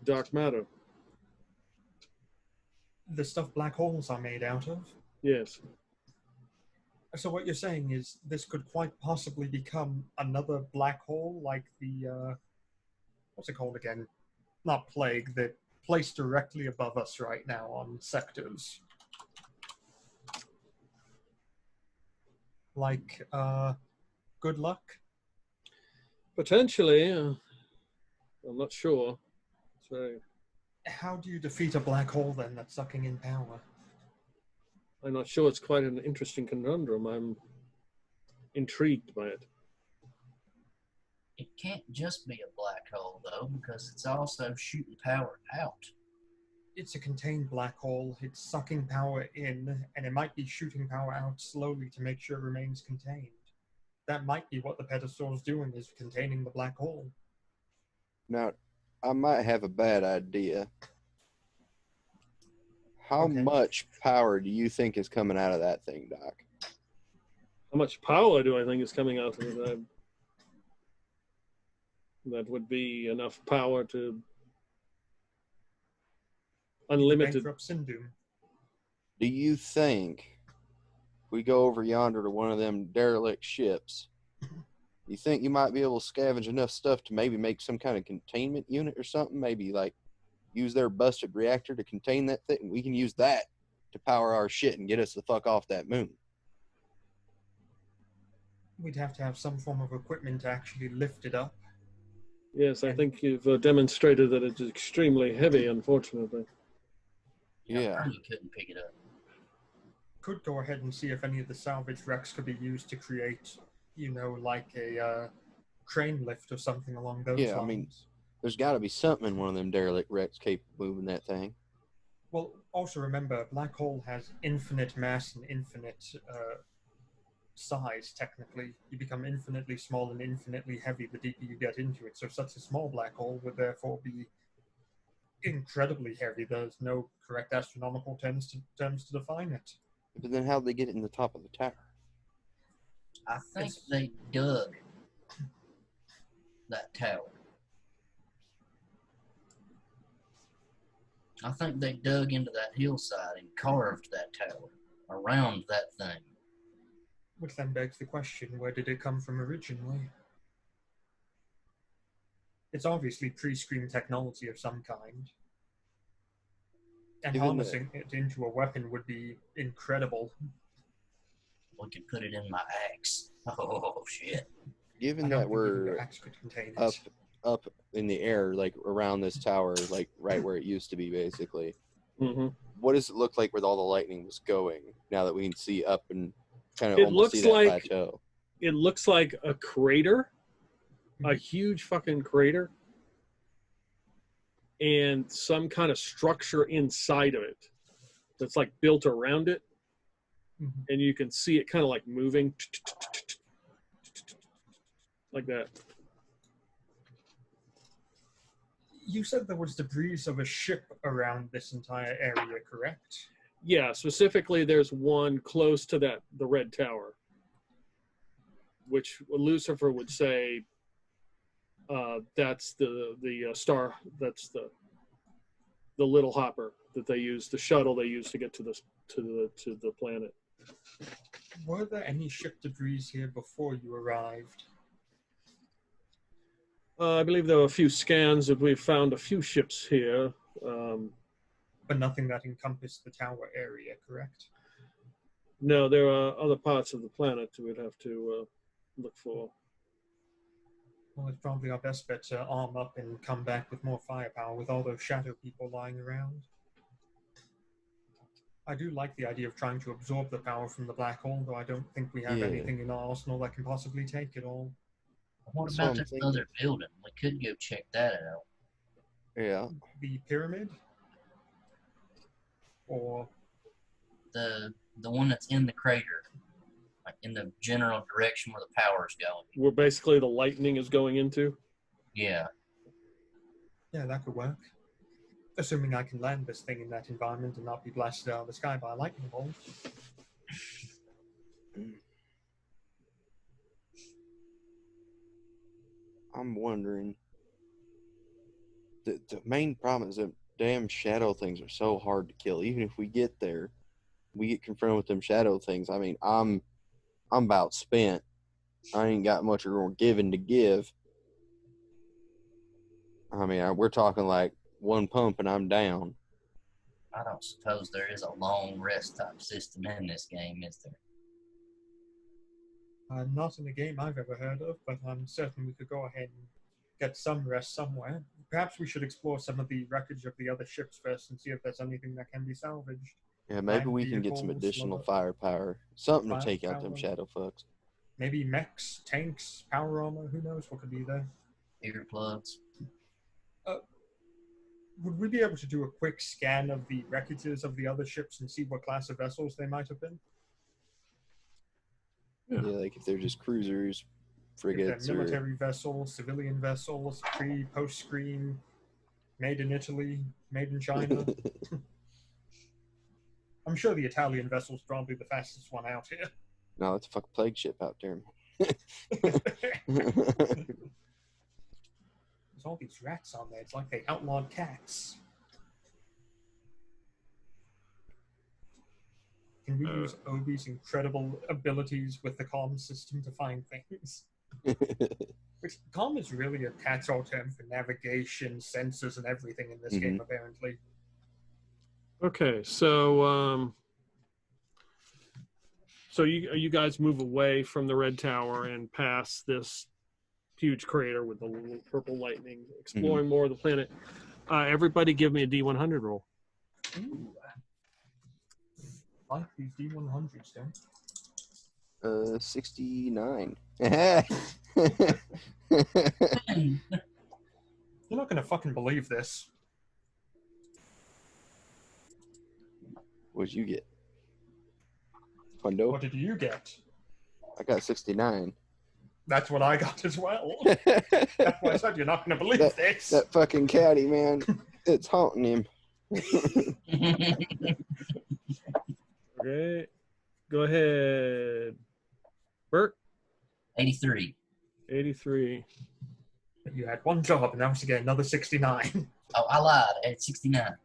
dark matter. The stuff black holes are made out of? Yes. So what you're saying is this could quite possibly become another black hole like the, what's it called again? Not plague, the place directly above us right now on sectors. Like, good luck? Potentially. I'm not sure. So, how do you defeat a black hole then that's sucking in power? I'm not sure. It's quite an interesting conundrum. I'm intrigued by it. It can't just be a black hole, though, because it's also shooting power out. It's a contained black hole. It's sucking power in, and it might be shooting power out slowly to make sure it remains contained. That might be what the pedestal is doing, is containing the black hole. Now, I might have a bad idea. How much power do you think is coming out of that thing, Doc? How much power do I think is coming out of it? That would be enough power to unlimited. Do you think we go over yonder to one of them derelict ships? You think you might be able to scavenge enough stuff to maybe make some kind of containment unit or something? Maybe like use their busted reactor to contain that thing. We can use that to power our shit and get us the fuck off that moon. We'd have to have some form of equipment to actually lift it up. Yes, I think you've demonstrated that it's extremely heavy, unfortunately. Yeah. You couldn't pick it up. Could go ahead and see if any of the salvage wrecks could be used to create, you know, like a crane lift or something along those lines. Yeah, I mean, there's got to be something in one of them derelict wrecks capable of moving that thing. Well, also remember, a black hole has infinite mass and infinite size, technically. You become infinitely small and infinitely heavy the deeper you get into it. So such a small black hole would therefore be incredibly heavy. There's no correct astronomical terms to define it. But then how'd they get it in the top of the tower? I think they dug that tower. I think they dug into that hillside and carved that tower around that thing. Which then begs the question, where did it come from originally? It's obviously pre-screen technology of some kind. And harnessing it into a weapon would be incredible. We could put it in my axe. Oh, shit. Given that we're up in the air, like around this tower, like right where it used to be, basically, what does it look like where all the lightning was going now that we can see up and kind of almost see that plateau? It looks like a crater, a huge fucking crater, and some kind of structure inside of it that's like built around it. And you can see it kind of like moving like that. You said there was debris of a ship around this entire area, correct? Yeah, specifically there's one close to the red tower, which Lucifer would say that's the star, that's the little hopper that they use, the shuttle they use to get to the planet. Were there any ship debris here before you arrived? I believe there were a few scans that we found a few ships here. But nothing that encompassed the tower area, correct? No, there are other parts of the planet we'd have to look for. Well, it's probably our best bet to arm up and come back with more firepower with all those shadow people lying around. I do like the idea of trying to absorb the power from the black hole, though I don't think we have anything in our arsenal that can possibly take it all. What about this other building? We could go check that out. Yeah. The pyramid? Or The one that's in the crater, like in the general direction where the power's going. Where basically the lightning is going into? Yeah. yeah, that could work. Assuming I can land this thing in that environment and not be blasted out of the sky by a lightning bolt. I'm wondering. The main problem is that damn shadow things are so hard to kill. Even if we get there, we get confronted with them shadow things. I mean, I'm about spent. I ain't got much more giving to give. I mean, we're talking like one pump and I'm down. I don't suppose there is a long rest type system in this game, is there? Not in a game I've ever heard of, but I'm certain we could go ahead and get some rest somewhere. Perhaps we should explore some of the wreckage of the other ships first and see if there's anything that can be salvaged. Yeah, maybe we can get some additional firepower. Something to take out them shadow fucks. Maybe mechs, tanks, power armor, who knows what could be there. Earplugs. Would we be able to do a quick scan of the wreckages of the other ships and see what class of vessels they might have been? Yeah, like if they're just cruisers, frigates, if they're military vessels, civilian vessels, post-screen, made in Italy, made in China. I'm sure the Italian vessel's probably the fastest one out here. No, it's a fucking plague ship out there. There's all these rats on there. It's like they outlawed cats. Can we use Obi's incredible abilities with the comm system to find things? Which comm is really a catch-all term for navigation, sensors, and everything in this game, apparently. Okay, so you guys move away from the red tower and past this huge crater with the little purple lightning, exploring more of the planet. Everybody give me a D100 roll. Ooh. I like these D100s, don't 69. You're not gonna fucking believe this. What'd you get? Hundo? What did you get? I got 69. That's what I got as well. That's why I said you're not going to believe this. That fucking caddy, man. It's haunting him. Okay. Go ahead. Bert? 83. 83. You had one job, and now to get another 69. Oh, I lied. I had 69.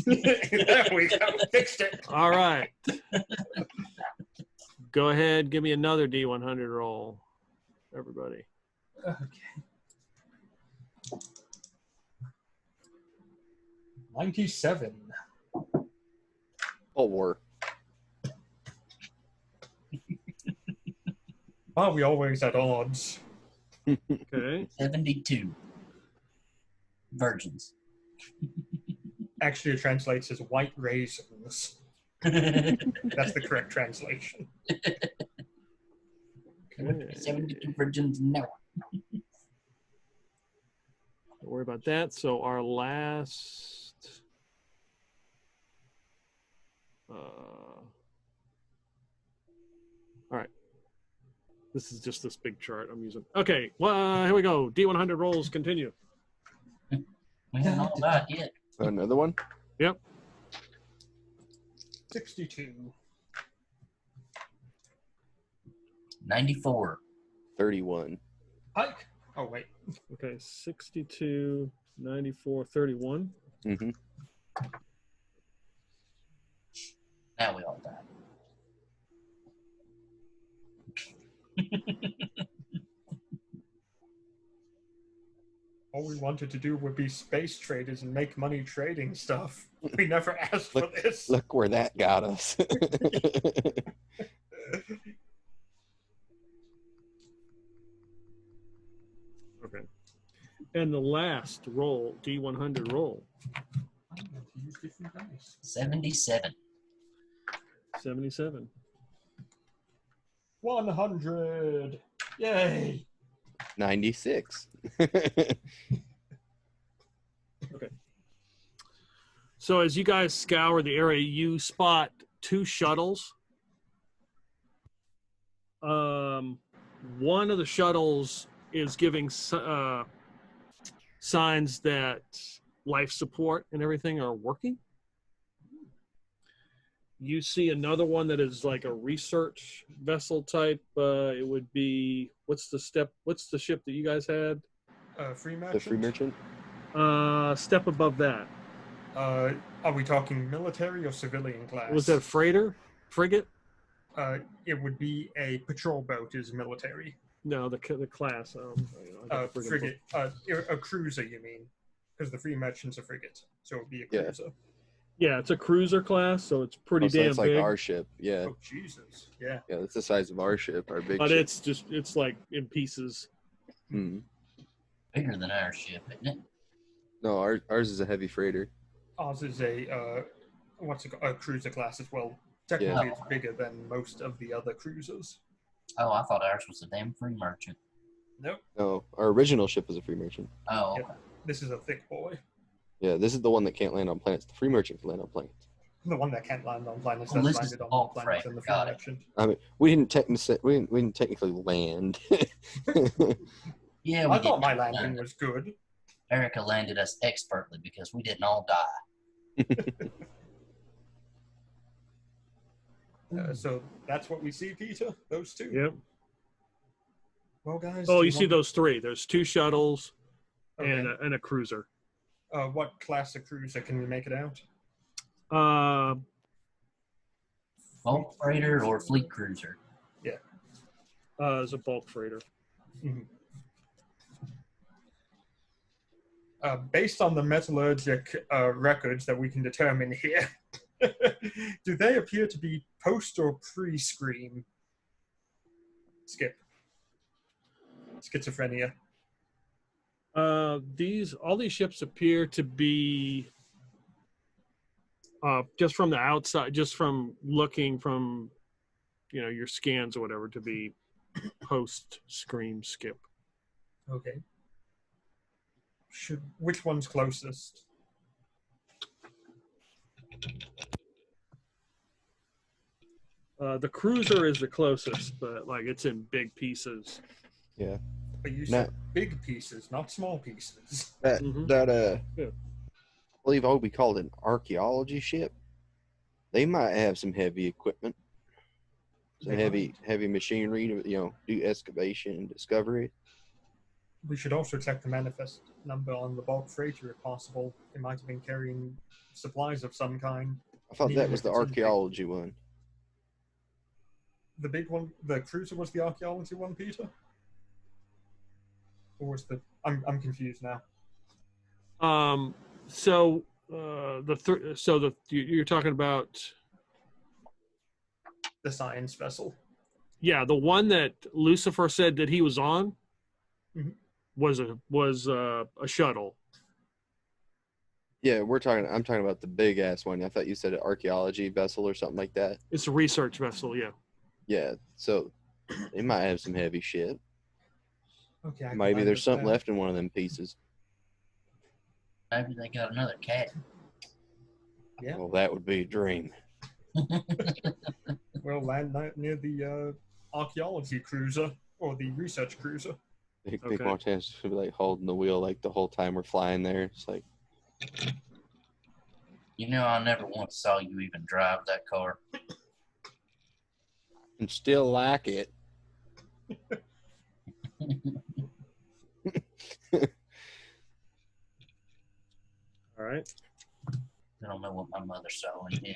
There we go. Fixed it. All right. Go ahead. Give me another D100 roll, everybody. Okay. 97. War. Oh, we always had odds. Okay. 72. Virgins. Actually, it translates as white raisins. That's the correct translation. Okay. 72 virgins now. Don't worry about that. So our last... all right. This is just this big chart I'm using. Okay, well, here we go. D100 rolls continue. We haven't all died yet. Another one? Yep. 62. 94. 31. Pike. Oh, wait. Okay, 62, 94, 31. Mm-hmm. Now we all die. All we wanted to do would be space traders and make money trading stuff. We never asked for this. Look where that got us. Okay. And the last roll, D100 roll. 77. 77. 100. Yay. 96. Okay. So as you guys scour the area, you spot 2 shuttles. One of the shuttles is giving signs that life support and everything are working. You see another one that is like a research vessel type. It would be, what's the ship that you guys had? Free merchant? The free merchant? Step above that. Are we talking military or civilian class? Was that a freighter? Frigate? It would be a patrol boat is military. No, the class. Frigate. A cruiser, you mean? Because the free merchant's a frigate. So it would be a cruiser. Yeah, it's a cruiser class, so it's pretty So damn it's like big. our ship. Yeah. Oh, Jesus. Yeah. Yeah, that's the size of our ship, our big But ship. it's like in pieces. Hmm. Bigger than our ship, isn't it? No, ours is a heavy freighter. Ours is a cruiser class as well. Technically, it's bigger than most of the other cruisers. Oh, I thought ours was a damn free merchant. Nope. No, our original ship was a free merchant. Oh, okay. Yep. This is a thick boy. Yeah, this is the one that can't land on planets. The free merchant can land on planets. The one that can't land on planets. Well, That's this is landed on bulk planets freight. and the free Got it. merchant. I mean, we didn't technically land. Yeah, we I thought did my not landing land. was good. Erica landed us expertly because we didn't all die. So that's what we see, Peter. Those two. Yep. Well, guys. Oh, do you see want- those 3. There's 2 shuttles Okay. and a cruiser. What class of cruiser can we make it out? Bulk freighter or fleet cruiser? It's a bulk freighter. Based on the metallurgic records that we can determine here, do they appear to be post or pre-scream? Skip. Schizophrenia. All these ships appear to be just from the outside, just from looking from your scans or whatever, to be post scream skip. Okay. Which one's closest? The cruiser is the closest, but like it's in big pieces. Yeah. But you said big pieces, not small pieces. That Yeah. I believe Obi called an archaeology ship. They might have some heavy equipment, some heavy machinery to do excavation and discovery. We should also check the manifest number on the bulk freighter if possible. It might have been carrying supplies of some kind. I thought Even that was if the it's in big- archaeology one. The big one, the cruiser was the archaeology one, Peter? Or was the... I'm confused now. You're talking about The science vessel. the one that Lucifer said that he was on Mhm. was a shuttle. Yeah, I'm talking about the big ass one. I thought you said an archaeology vessel or something like that. It's a research vessel. Yeah. Yeah, so they might have some heavy shit. Okay. I can Maybe there's something understand. left in one of them pieces. Maybe they got another cat. Yeah. Well, that would be a dream. Well, land near the archaeology cruiser or the research cruiser. Big Okay. Montana's should be like holding the wheel like the whole time we're flying there. It's like, I never once saw you even drive that car. and still like it. All right. I don't know what my mother saw in him.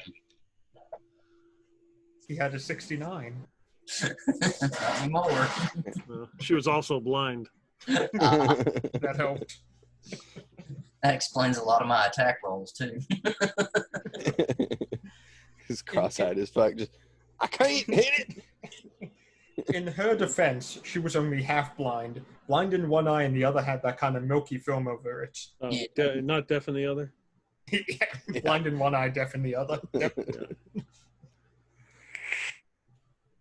He had a 69. Not anymore. She was also blind. That helped. That explains a lot of my attack rolls too. His cross-eyed as fuck. Just, I can't hit it. In her defense, she was only half blind. Blind in one eye and the other had that kind of milky film over it. Yeah. Not deaf in the other. Yeah, blind in one eye, deaf in the other. Yep.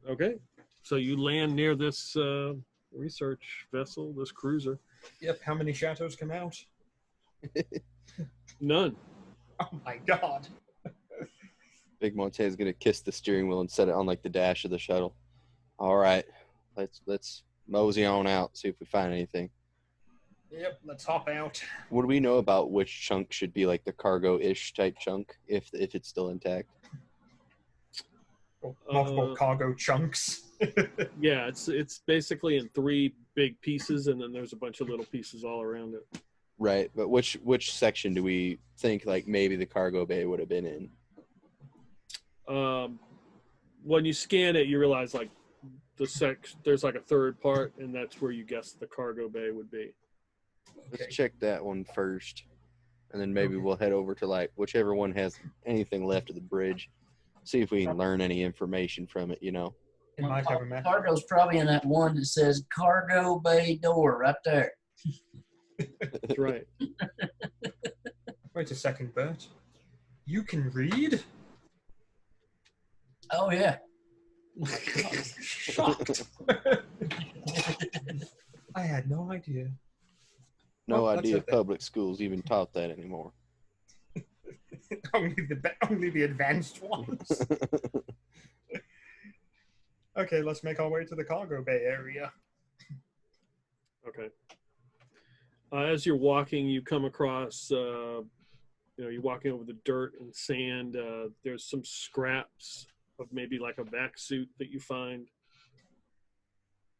Okay. So you land near this research vessel, this cruiser. Yep, how many shadows come out? None. Oh my god. Big Monte's gonna kiss the steering wheel and set it on like the dash of the shuttle. All right, let's mosey on out, see if we find anything. Yep, let's hop out. What do we know about which chunk should be like the cargo-ish type chunk, if it's still intact? Multiple cargo chunks. Yeah, it's basically in 3 big pieces, and then there's a bunch of little pieces all around it. Right, but which section do we think like maybe the cargo bay would have been in? When you scan it, you realize like there's like a third part, and that's where you guess the cargo bay would be. Let's check that one first, and then maybe we'll head over to like whichever one has anything left of the bridge. See if we can learn any information from it, you know. It might have a map. Cargo's probably in that one that says cargo bay door right there. That's right. Wait a second, Bert. You can read? Oh yeah. I'm shocked. I had no idea. No Well, idea that's it. public schools even taught that anymore. only the advanced ones. Okay, let's make our way to the cargo bay area. Okay. As you're walking, you come across, you're walking over the dirt and sand. There's some scraps of maybe like a vac suit that you find.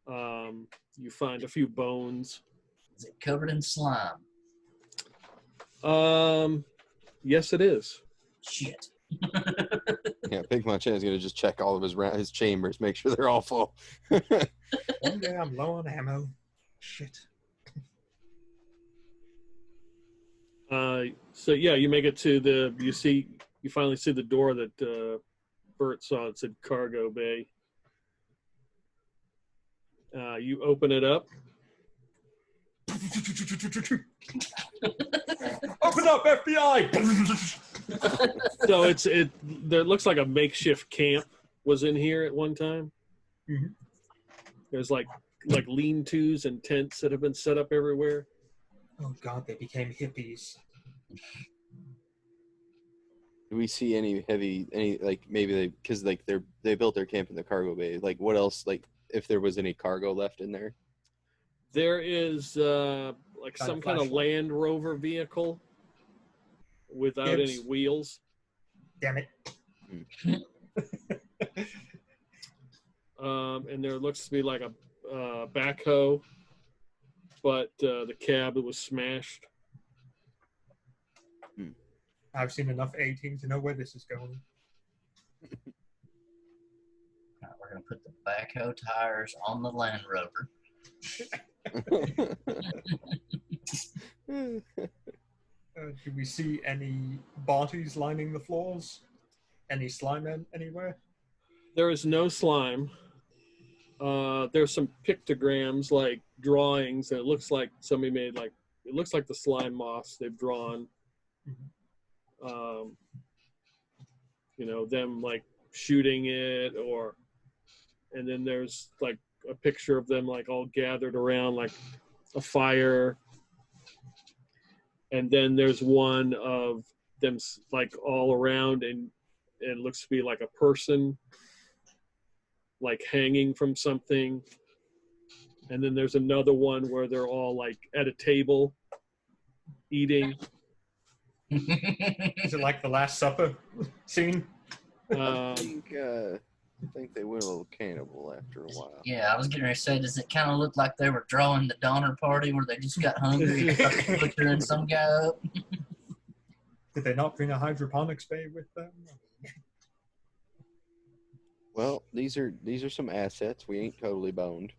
You find a few bones. Is it covered in slime? Yes, it is. Shit. Yeah, Big Monte is gonna just check all of his chambers, make sure they're all full. One day I'm low on ammo. Shit. So yeah, you make it to you finally see the door that Bert saw. It said cargo bay. You open it up. Open up, FBI! So there looks like a makeshift camp was in here at one time. Mm-hmm. There's like lean-tos and tents that have been set up everywhere. Oh god, they became hippies. Do we see any like maybe because like they built their camp in the cargo bay? Like what else? Like if there was any cargo left in there? There is like Kind some of kind of flashlight. Land Rover vehicle without Gibbs. any wheels. Damn it. And there looks to be like a backhoe, but the cab was smashed. I've seen enough 18 to know where this is going. Right, we're gonna put the backhoe tires on the Land Rover. Do we see any bodies lining the floors? Any slime anywhere? There is no slime. There's some pictograms, like drawings, and it looks like somebody made it looks like the slime moths they've drawn. Them like shooting it, and then there's like a picture of them like all gathered around like a fire. And then there's one of them like all around, and it looks to be like a person like hanging from something. And then there's another one where they're all like at a table eating. Is it like the Last Supper scene? I think they went a little cannibal after a while. Yeah, I was getting ready to say, does it kind of look like they were drawing the Donner Party where they just got hungry and started butchering some guy up? Did they not bring a hydroponics bay with them? Well, these are some assets. We ain't totally boned.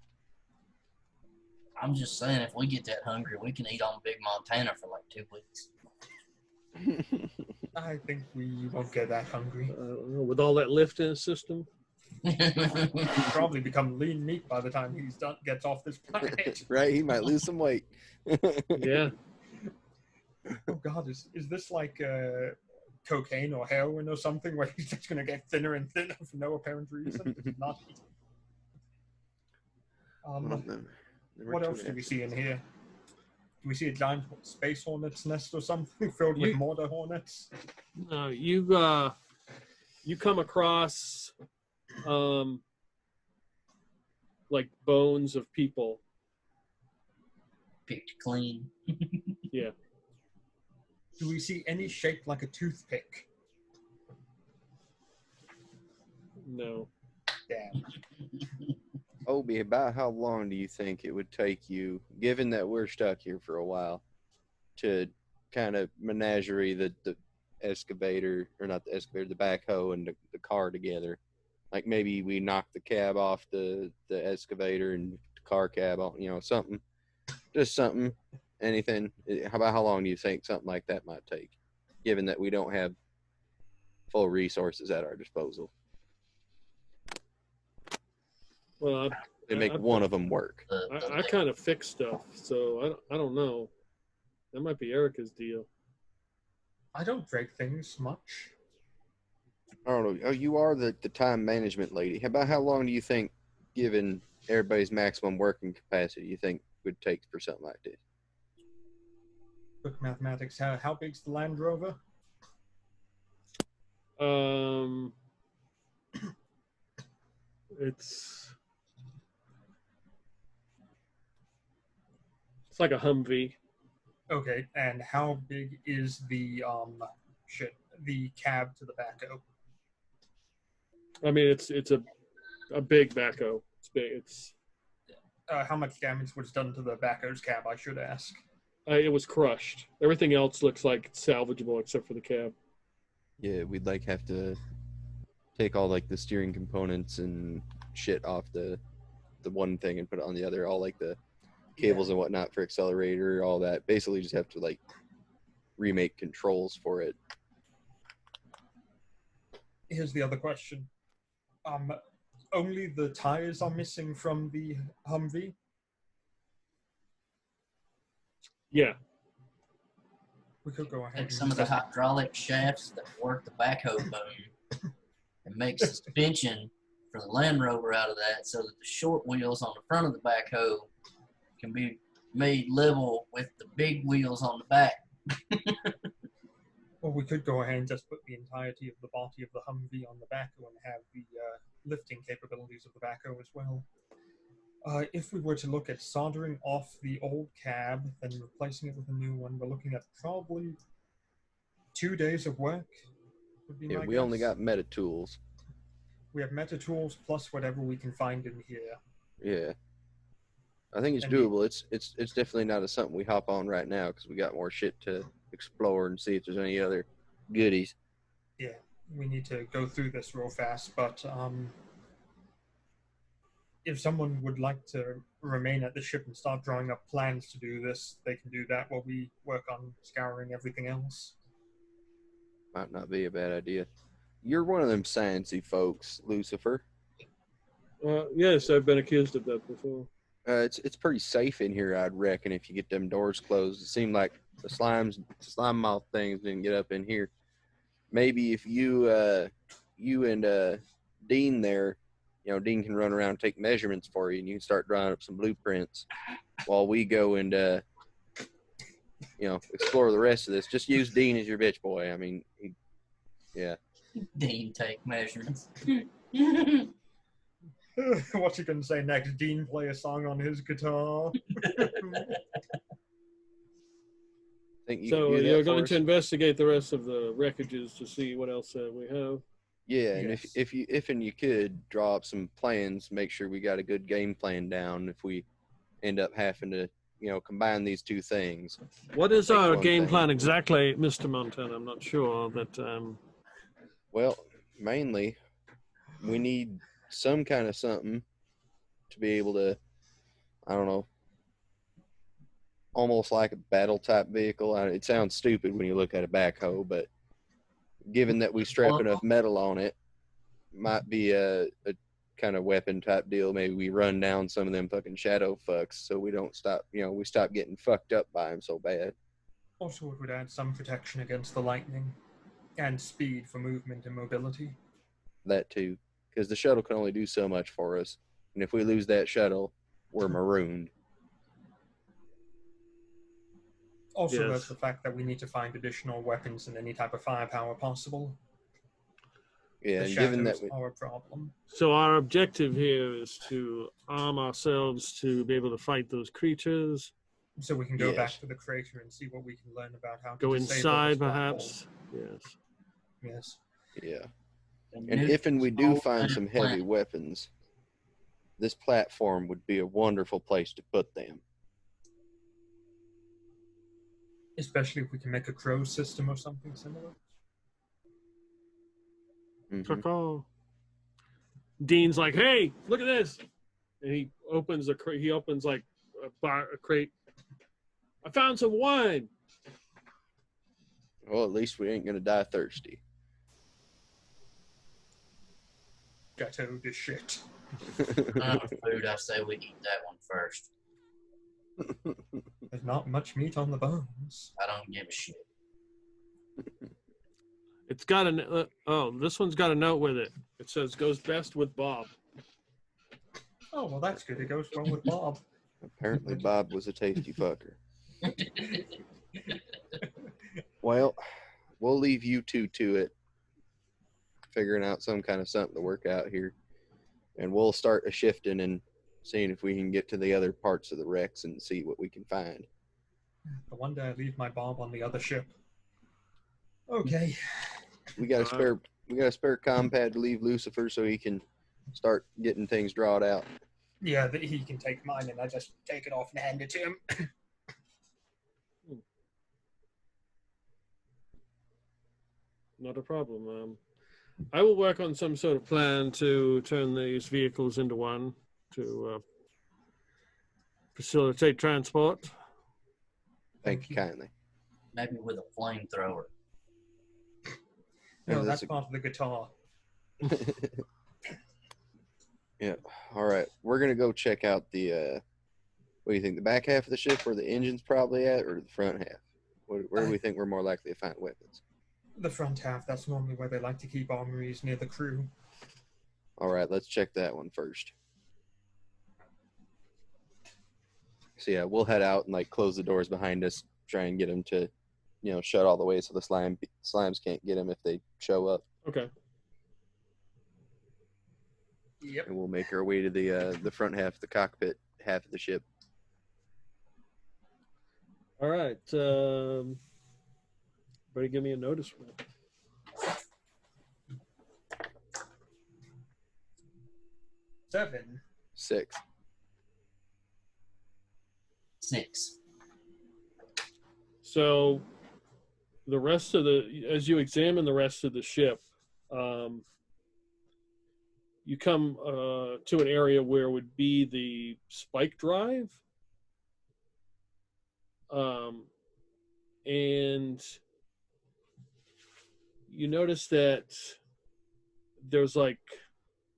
I'm just saying, if we get that hungry, we can eat on Big Montana for like 2 weeks. I think we won't get that hungry. With all that lift in his system. He'll probably become lean meat by the time he's done, gets off this planet. Right? He might lose some weight. Yeah. Oh God, is this like cocaine or heroin or something where he's just going to get thinner and thinner for no apparent reason? Not eating. What else do we see in here? Do we see a giant space hornet's nest or something filled with mortar hornets? No, you come across like bones of people. Picked clean. Yeah. Do we see any shaped like a toothpick? No. Damn. Obi, about how long do you think it would take you, given that we're stuck here for a while, to kind of menagerie the excavator, or not the excavator, the backhoe and the car together? Like maybe we knock the cab off the excavator and the car cab on, something. Just something, anything. How long do you think something like that might take, given that we don't have full resources at our disposal? Well, They make one of them work. I kind of fix stuff, so I don't know. That might be Erica's deal. I don't break things much. I don't know. Oh, you are the time management lady. About how long do you think, given everybody's maximum working capacity, you think would take for something like this? Quick mathematics. How big's the Land Rover? It's like a Humvee. Okay, and how big is the cab to the backhoe? I mean, it's a big backhoe. It's big. It's how much damage was done to the backhoe's cab, I should ask. It was crushed. Everything else looks like it's salvageable except for the cab. Yeah, we'd have to take all the steering components and shit off the one thing and put it on the other, all the cables and whatnot for accelerator, all that. Basically just have to remake controls for it. Here's the other question. Only the tires are missing from the Humvee? Yeah. We could go ahead. Take some of the hydraulic shafts that work the backhoe boom and make suspension for the Land Rover out of that, so that the short wheels on the front of the backhoe can be made level with the big wheels on the back. Or we could go ahead and just put the entirety of the body of the Humvee on the backhoe and have the lifting capabilities of the backhoe as well. If we were to look at soldering off the old cab and replacing it with a new one, we're looking at probably 2 days of work. Yeah, we only got meta tools. We have meta tools plus whatever we can find in here. Yeah, I think it's doable. It's definitely not something we hop on right now because we got more shit to explore and see if there's any other goodies. Yeah, we need to go through this real fast, but if someone would like to remain at the ship and start drawing up plans to do this, they can do that while we work on scouring everything else. Might not be a bad idea. You're one of them sciencey folks, Lucifer. Yes, I've been accused of that before. It's pretty safe in here, I'd reckon, if you get them doors closed. It seemed like the slime mouth things didn't get up in here. Maybe if you and Dean there, Dean can run around and take measurements for you, and you can start drawing up some blueprints while we go and explore the rest of this. Just use Dean as your bitch boy. I mean, yeah. Dean take measurements. What's he gonna say next? Dean play a song on his guitar. So you're going to investigate the rest of the wreckages to see what else we have. Yeah, and if you could draw up some plans, make sure we got a good game plan down. If we end up having to, combine these two things. What is our game plan exactly, Mr. Montana? I'm not sure that. Well, mainly, we need some kind of something to be able to, I don't know, almost like a battle type vehicle. It sounds stupid when you look at a backhoe, but given that we strap enough metal on it, might be a kind of weapon type deal. Maybe we run down some of them fucking shadow fucks so we don't stop, we stop getting fucked up by them so bad. Also, it would add some protection against the lightning and speed for movement and mobility. That too, because the shuttle can only do so much for us. And if we lose that shuttle, we're marooned. Also, Yes. there's the fact that we need to find additional weapons and any type of firepower possible. Yeah, The and given that shadows are a problem. So our objective here is to arm ourselves to be able to fight those creatures. So we can go Yes. back to the crater and see what we can learn about how to Go disable inside, this black perhaps. hole. Yes. Yes. yeah, And and if and we do neutral find and some heavy plant. weapons, this platform would be a wonderful place to put them. Especially if we can make a crow system or something similar. Mhm. Caw-caw. Dean's like, "Hey, look at this!" And he opens a crate. He opens like a crate. I found some wine. Well, at least we ain't gonna die thirsty. Ghetto this shit. Food, I say we eat that one first. There's not much meat on the bones. I don't give a shit. It's got a this one's got a note with it. It says goes best with Bob. Oh, well, that's good. It goes well with Bob. Apparently, Bob was a tasty fucker. Well, we'll leave you two to it, figuring out some kind of something to work out here, and we'll start a shifting and seeing if we can get to the other parts of the wrecks and see what we can find. But one day I leave my Bob on the other ship. Okay. We got a spare compad to leave Lucifer so he can start getting things drawn out. Yeah, he can take mine, and I just take it off and hand it to him. Not a problem. I will work on some sort of plan to turn these vehicles into one to facilitate transport. Thank you kindly. Maybe with a flamethrower. No, Yeah, that's that's part of the guitar. Yeah. All right. We're gonna go check out the. What do you think? The back half of the ship, where the engine's probably at, or the front half? Where do we think we're more likely to find weapons? The front half, that's normally where they like to keep armories near the crew. All right. Let's check that one first. So yeah, we'll head out and like close the doors behind us. Try and get them to, shut all the way so the slimes can't get them if they show up. Okay. Yep. And we'll make our way to the front half, the cockpit half of the ship. All right. Everybody give me a notice roll. Seven. 6. 6. So the rest of as you examine the rest of the ship, you come to an area where would be the spike drive. And you notice that there's like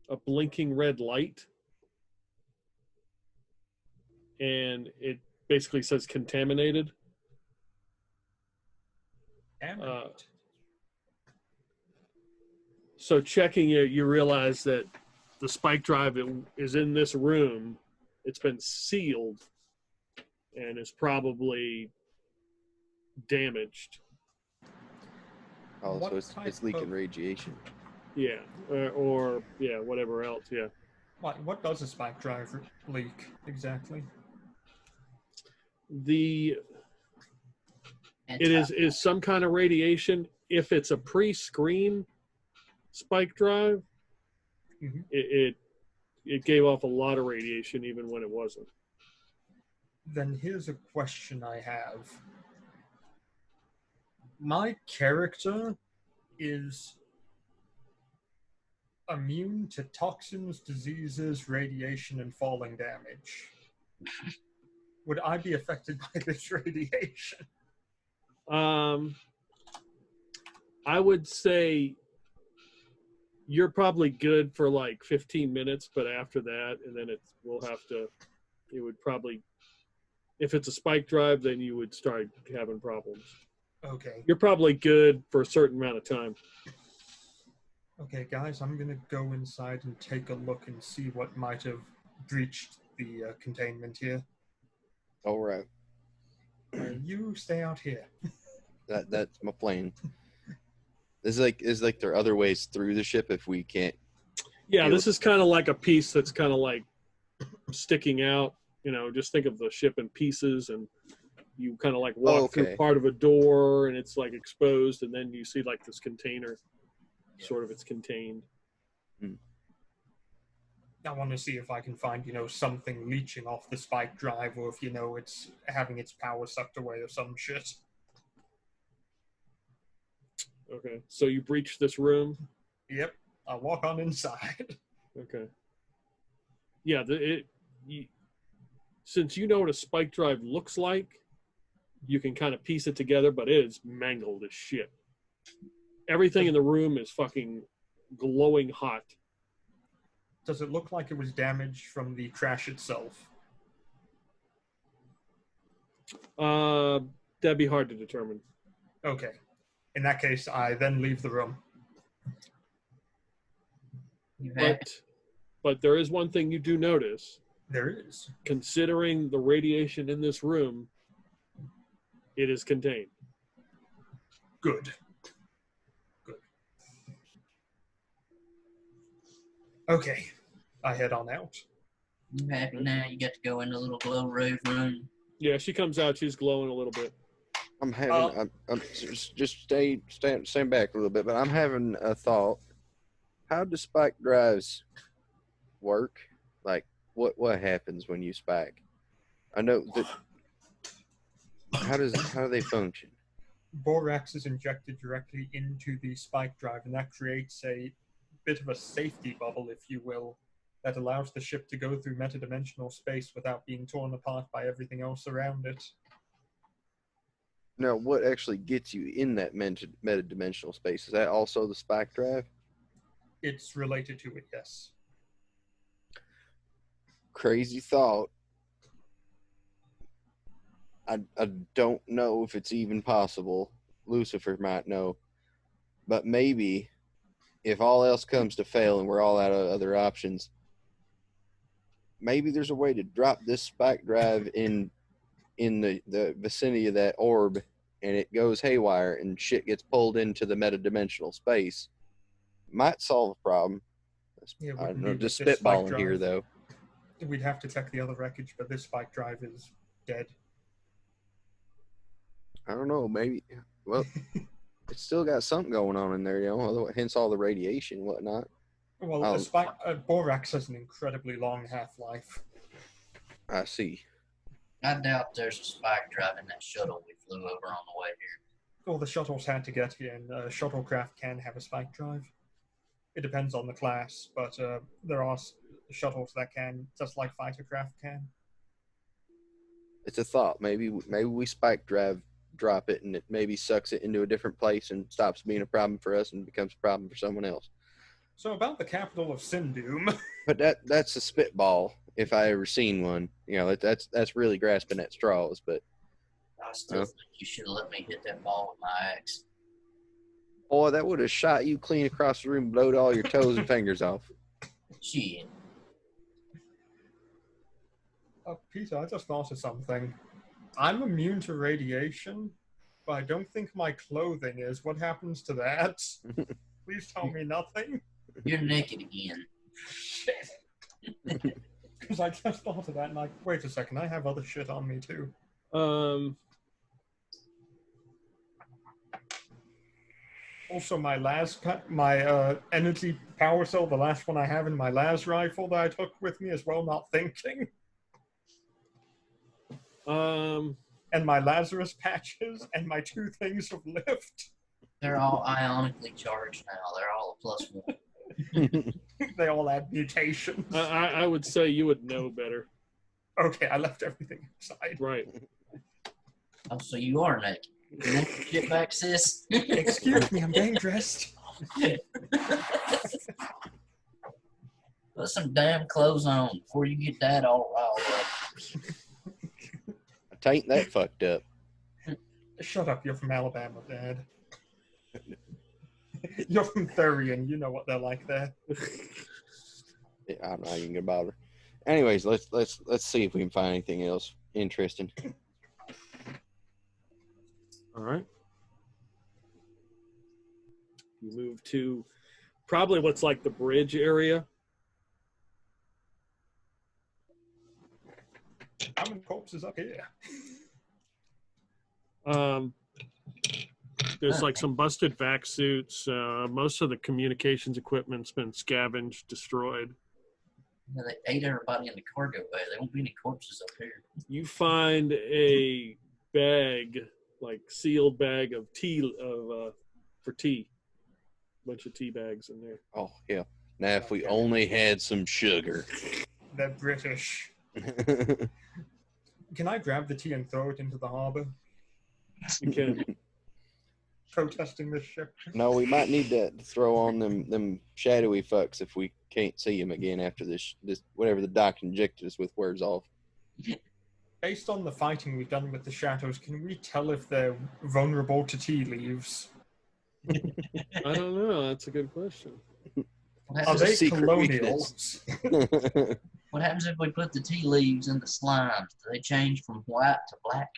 a blinking red light, and it basically says contaminated. So checking it, you realize that the spike drive is in this room. It's been sealed and is probably damaged. Oh, What so type it's leaking of- radiation. Yeah, or whatever else. Yeah. What does a spike drive leak exactly? It is some kind of radiation. If it's a pre-screen spike drive, Mhm. it gave off a lot of radiation even when it wasn't. Then here's a question I have. My character is immune to toxins, diseases, radiation, and falling damage. Would I be affected by this radiation? I would say you're probably good for like 15 minutes, but after that, and then it would probably, if it's a spike drive, then you would start having problems. Okay. You're probably good for a certain amount of time. Okay, guys, I'm going to go inside and take a look and see what might have breached the containment here. All right. You stay out here. That's my plan. Is like there are other ways through the ship if we can't. Yeah, this is kind of like a piece that's kind of like sticking out. You know, just think of the ship in pieces, and you kind of like walk through part of a door, and it's like exposed, and then you see like this container. Sort of, it's contained. I want to see if I can find, something leaching off the spike drive, or if, it's having its power sucked away or some shit. Okay, so you breach this room? Yep, I'll walk on inside. Okay. Yeah, since you know what a spike drive looks like, you can kind of piece it together, but it is mangled as shit. Everything in the room is fucking glowing hot. Does it look like it was damaged from the crash itself? That'd be hard to determine. Okay. In that case, I then leave the room. But there is one thing you do notice. There is. Considering the radiation in this room, it is contained. Good. Okay, I head on out. You happy now? You get to go in the little glow rave room. Yeah, she comes out. She's glowing a little bit. I'm just stand back a little bit, but I'm having a thought. How do spike drives work? Like, what happens when you spike? I know that. How do they function? Borax is injected directly into the spike drive, and that creates a bit of a safety bubble, if you will, that allows the ship to go through metadimensional space without being torn apart by everything else around it. Now, what actually gets you in that metadimensional space? Is that also the spike drive? It's related to it, yes. Crazy thought. I don't know if it's even possible. Lucifer might know. But maybe, if all else comes to fail and we're all out of other options, maybe there's a way to drop this spike drive in the vicinity of that orb, and it goes haywire and shit gets pulled into the metadimensional space. Might solve a problem. Yeah, I don't know, just spitballing here, though. We'd have to check the other wreckage, but this spike drive is dead. I don't know, maybe. Well, it's still got something going on in there, hence all the radiation and whatnot. Well, borax has an incredibly long half-life. I see. I doubt there's a spike drive in that shuttle we flew over on the way here. Well, the shuttles had to get here, and shuttlecraft can have a spike drive. It depends on the class, but there are shuttles that can, just like fightercraft can. It's a thought. Maybe we spike drop it, and it maybe sucks it into a different place and stops being a problem for us and becomes a problem for someone else. So about the capital of Sindoom. But that's a spitball, if I ever seen one. That's really grasping at straws, but I still think you should have let me hit that ball with my axe. Boy, that would have shot you clean across the room, blowed all your toes and fingers off. Shit. Peter, I just thought of something. I'm immune to radiation, but I don't think my clothing is. What happens to that? Please tell me nothing. You're naked again. Shit. Because I just thought of that, and wait a second, I have other shit on me too. Also, my energy power cell, the last one I have in my las rifle that I took with me as well, not thinking. And my Lazarus patches and my 2 things of lift. They're all ionically charged now. They're all a +1. They all had mutations. I would say you would know better. Okay, I left everything inside. Right. Oh, so you are naked. You want your shit back, sis? Excuse me, I'm getting dressed. Put some damn clothes on before you get that all riled up. Tain't that fucked up. Shut up, you're from Alabama, Dad. You're from Thurian, you know what they're like there. Yeah, I'm not even gonna bother. Anyways, let's see if we can find anything else interesting. All right. You move to probably what's like the bridge area. How many corpses up here? There's like some busted vac suits. Most of the communications equipment's been scavenged, destroyed. Yeah, they ate everybody in the cargo bay. There won't be any corpses up here. You find a bag, like sealed bag of tea, for tea. Bunch of tea bags in there. Oh yeah. Now if we only had some sugar. They're British. Can I grab the tea and throw it into the harbor? You can. Protesting this ship. No, we might need to throw on them shadowy fucks if we can't see them again after this whatever the doc injected us with wears off. Based on the fighting we've done with the shadows, can we tell if they're vulnerable to tea leaves? I don't know. That's a good question. Are they secret colonials? What happens if we put the tea leaves in the slimes? Do they change from white to black?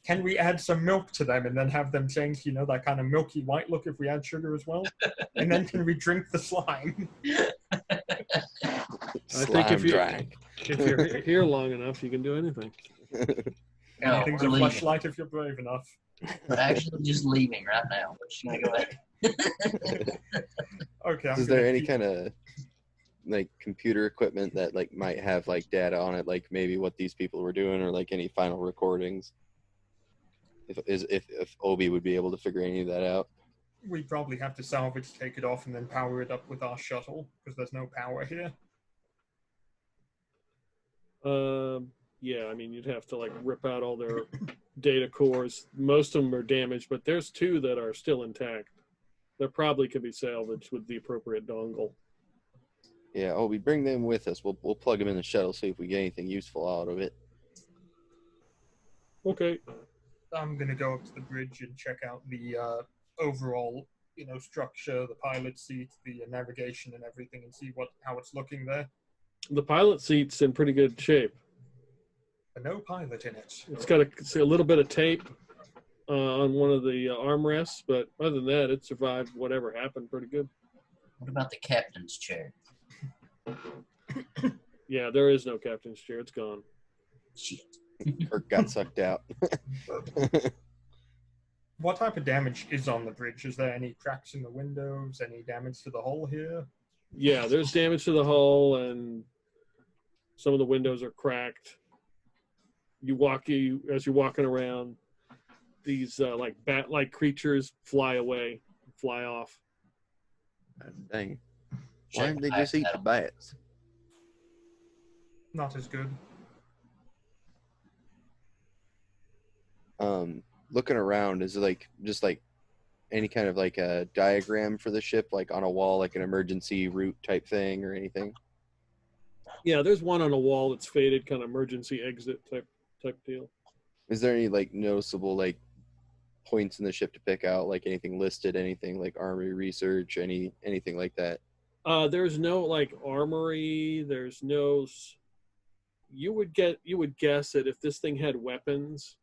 Can we add some milk to them and then have them change, that kind of milky white look if we add sugar as well? And then can we drink the slime? I think if you're here long enough, you can do anything. No, Anything's a we're leaving. flashlight if you're brave enough. We're actually just leaving right now. We're just gonna go ahead. Okay. Is there any kind of like computer equipment that like might have like data on it, like maybe what these people were doing, or like any final recordings? If Obi would be able to figure any of that out. We probably have to salvage, take it off, and then power it up with our shuttle because there's no power here. Yeah, I mean, you'd have to like rip out all their data cores. Most of them are damaged, but there's two that are still intact. That probably could be salvaged with the appropriate dongle. Yeah, Obi, bring them with us. We'll plug them in the shuttle, see if we get anything useful out of it. Okay. I'm gonna go up to the bridge and check out the overall, structure, the pilot seat, the navigation, and everything, and see how it's looking there. The pilot seat's in pretty good shape. But no pilot in it. It's got a little bit of tape on one of the armrests, but other than that, it survived whatever happened pretty good. What about the captain's chair? Yeah, there is no captain's chair. It's gone. Shit. Kirk got sucked out. What type of damage is on the bridge? Is there any cracks in the windows? Any damage to the hull here? Yeah, there's damage to the hull, and some of the windows are cracked. As you're walking around, these like bat-like creatures fly off. Dang. Why didn't they just eat the bats? Not as good. Looking around, is it like just like any kind of like a diagram for the ship, like on a wall, like an emergency route type thing or anything? Yeah, there's one on a wall that's faded, kind of emergency exit type deal. Is there any like noticeable like points in the ship to pick out, like anything listed, anything like armory research, anything like that? There's no like armory. There's no. You would guess that if this thing had weapons,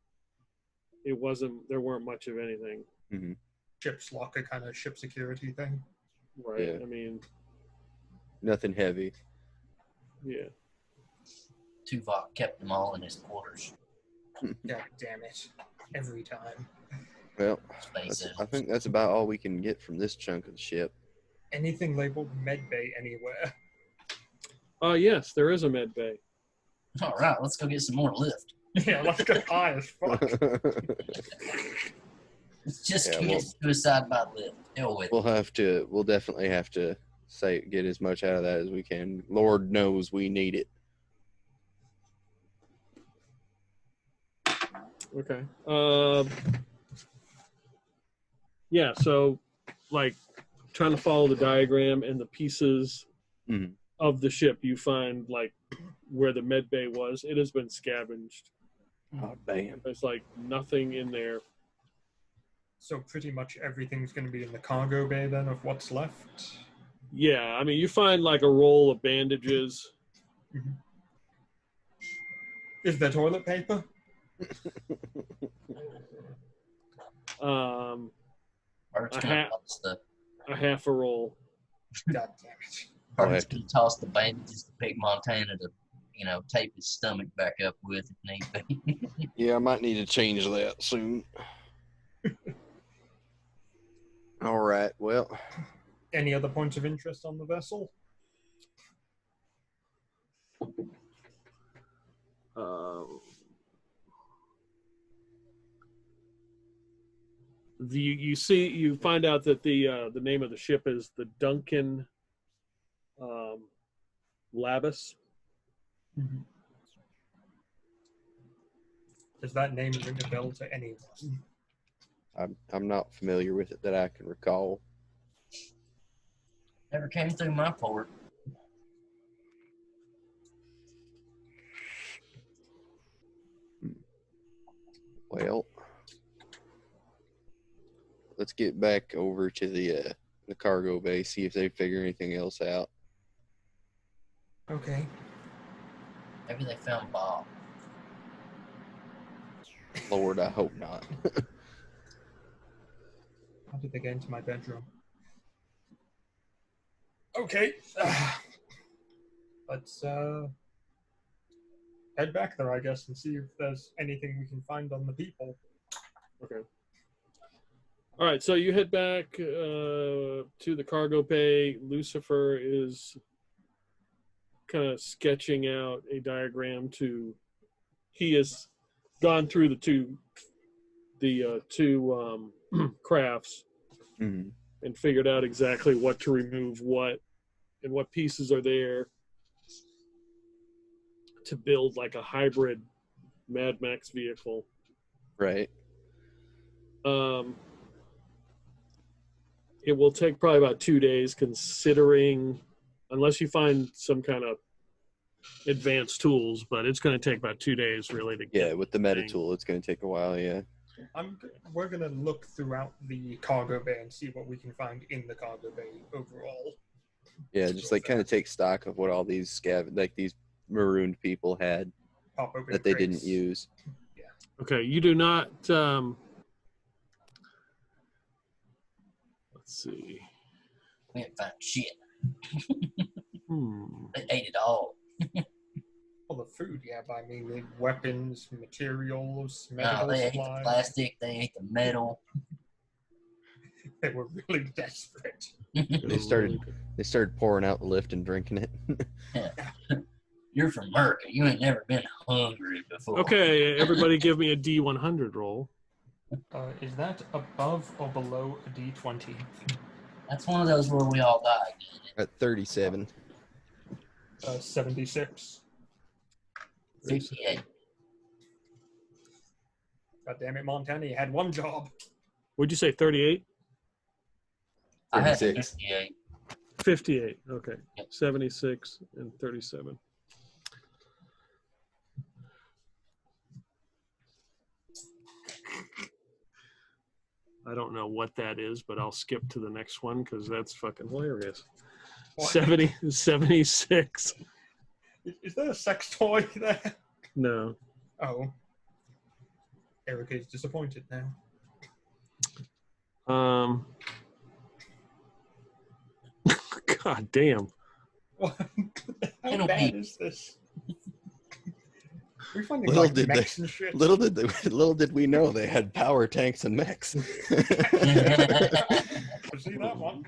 there weren't much of anything. Mm-hmm. Ship's locker kind of ship security thing. Right. Yeah. I mean, Nothing heavy. yeah. Tuvok kept them all in his quarters. God damn it. Every time. Well, Space I think that's about all we can get from this chunk of the ship. Anything labeled medbay anywhere? Yes, there is a med bay. All right, let's go get some more lift. Yeah, let's get high as fuck. Just Yeah, commit suicide by lift. Hell with it. We'll definitely have to get as much out of that as we can. Lord knows we need it. Okay. Yeah, so like trying to follow the diagram and the pieces of the ship, you find like where the med bay was. It has been scavenged. Oh, damn. There's like nothing in there. So pretty much everything's going to be in the cargo bay then of what's left? Yeah, I mean, you find like a roll of bandages. Mm-hmm. Is there toilet paper? Bart's gonna toss a half a roll. God damn it. Bart's gonna toss the bandages to Big Montana to, tape his stomach back up with if need be. Yeah, I might need to change that soon. All right, well. Any other points of interest on the vessel? You find out that the name of the ship is the Duncan Labus. Mm-hmm. Does that name ring a bell to anyone? I'm not familiar with it that I can recall. Never came through my port. Well, let's get back over to the cargo bay, see if they figure anything else out. Okay. Maybe they found Bob. Lord, I hope not. How did they get into my bedroom? Okay. Let's head back there, I guess, and see if there's anything we can find on the people. Okay. All right, so you head back to the cargo bay. Lucifer is kind of sketching out a diagram he has gone through the two crafts Mm-hmm. and figured out exactly what to remove what and what pieces are there to build like a hybrid Mad Max vehicle. Right. It will take probably about 2 days, considering, unless you find some kind of advanced tools, but it's going to take about 2 days really to get. Yeah, with the meta tool, it's going to take a while. Yeah. We're gonna look throughout the cargo bay and see what we can find in the cargo bay overall. Yeah, just like kind of take stock of what all these these marooned people had that they didn't use. Yeah. Okay, you do not. Let's see. We didn't find shit. Hmm. They ate it all. Well, the food, yeah, but I mean, the weapons, materials, No, medical they ate the supplies. plastic. They ate the metal. They were really desperate. They started pouring out the lift and drinking it. Yeah. You're from America. You ain't never been hungry before. Okay, everybody give me a D100 roll. Is that above or below a D20? That's one of those where we all died. At 37. 76. 58. God damn it, Montana, you had one job. Would you say 38? I had 36. 58. 58. Okay. Yep. 76 and 37. I don't know what that is, but I'll skip to the next one because that's fucking hilarious. What? 76. Is there a sex toy there? No. Oh. Erica is disappointed now. God damn. What? How It'll bad be- is this? We're finding Little like did mechs and shit. Little did we know they had power tanks and mechs. I've seen that one.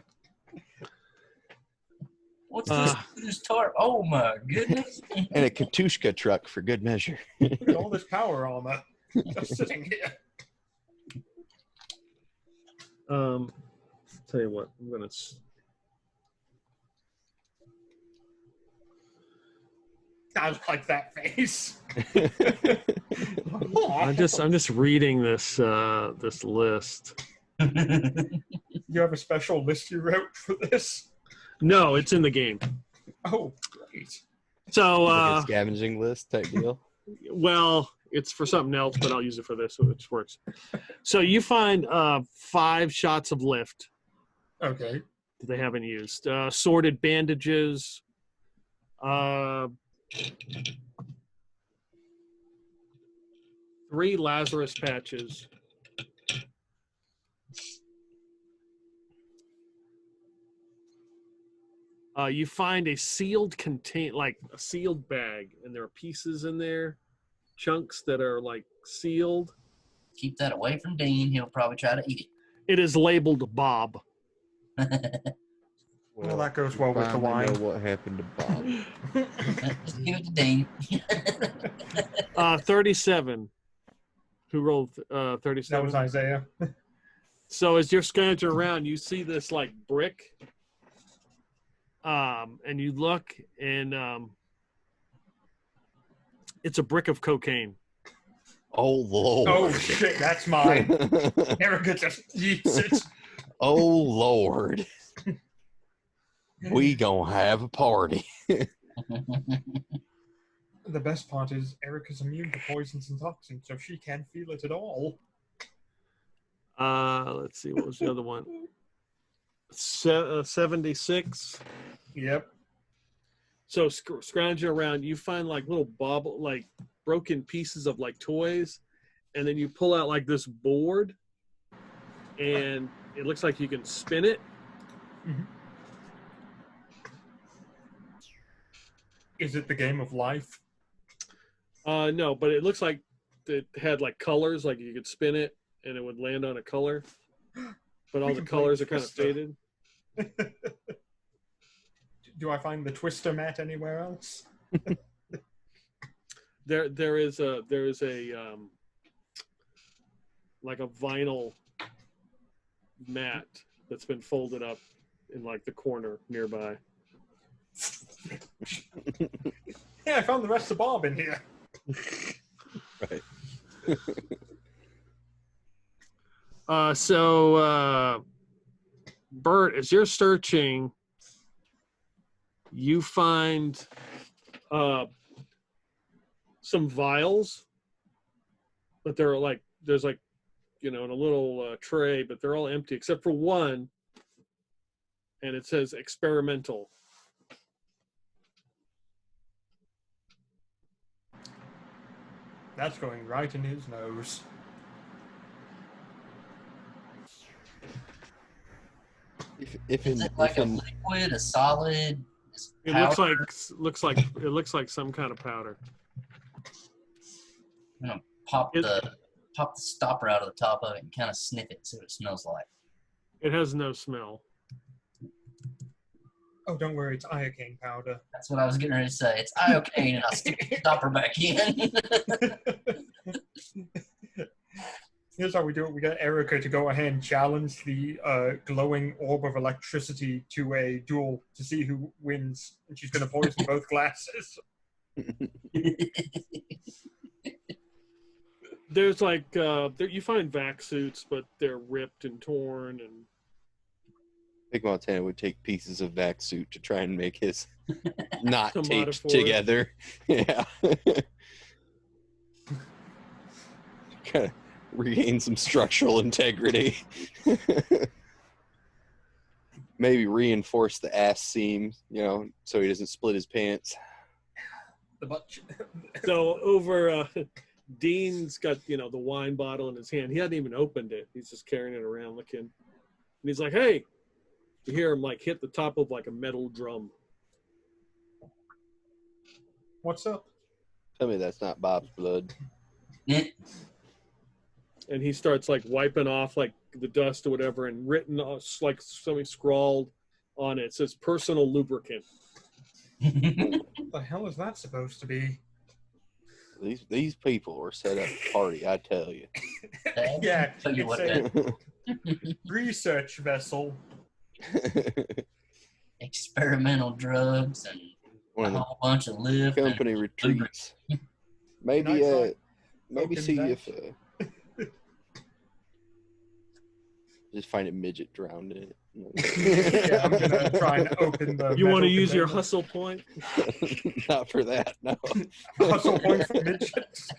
What's this tarp? Oh my goodness. And a Katushka truck for good measure. Look at all this power armor just sitting here. Tell you what, I'm gonna. I like that face. I'm just reading this list. You have a special list you wrote for this? No, it's in the game. Oh, great. So, Like a scavenging list type deal. well, it's for something else, but I'll use it for this, which works. So you find 5 shots of lift Okay. that they haven't used. Sorted bandages. 3 Lazarus patches. You find a sealed a sealed bag, and there are pieces in there, chunks that are like sealed. Keep that away from Dean. He'll probably try to eat It is labeled Bob. it. Well, that goes well with the Finally wine. know what happened to Bob. Just give it to Dean. 37. Who rolled 37? That was Isaiah. So as you're scrounging around, you see this like brick, and you look, and it's a brick of cocaine. Oh Lord. Oh shit, that's mine. Erica just eats it. Oh Lord. We gonna have a party. The best part is Erica's immune to poisons and toxins, so she can't feel it at all. Let's see, what was the other one? 76. Yep. So scrounging around, you find like little like broken pieces of like toys, and then you pull out like this board, and it looks like you can spin it. Mm-hmm. Is it the game of life? No, but it looks like it had like colors, like you could spin it and it would land on a color, but all the colors are kind of faded. Do I find the twister mat anywhere else? There is a like a vinyl mat that's been folded up in like the corner nearby. Yeah, I found the rest of Bob in here. Right. So Bert, as you're searching, you find some vials, but they're like, there's like, in a little tray, but they're all empty except for one, and it says experimental. That's going right in his nose. Is it like a liquid, a solid? It looks like some kind of powder. I'm gonna pop the stopper out of the top of it and kind of sniff it, see what it smells like. It has no smell. Oh, don't worry, it's iocane powder. That's what I was getting ready to say. It's iocane, and I'll stick the stopper back in. Here's how we do it. We get Erica to go ahead and challenge the glowing orb of electricity to a duel to see who wins. And she's going to poison both glasses. There's like, you find vac suits, but they're ripped and torn. And Big Montana would take pieces of vac suit to try and make his not taped Somatophore. together. Yeah. Kind of regain some structural integrity. Maybe reinforce the ass seam, so he doesn't split his pants. So over, Dean's got, the wine bottle in his hand. He hadn't even opened it. He's just carrying it around looking. And he's like, hey, you hear him like hit the top of like a metal drum. What's up? Tell me that's not Bob's blood. And he starts like wiping off like the dust or whatever, and written like something scrawled on it. It says personal lubricant. What the hell is that supposed to be? These people were set up to party, I tell you. Yeah, Tell you what, Research vessel. Experimental drugs and One a of the whole bunch of lift. company retreats. Maybe, Can I try maybe open see that? if just find a midget drowned in it. Yeah, I'm gonna try and open the. You want to metal use your container. hustle point? Not for that, no. Hustle point for midgets.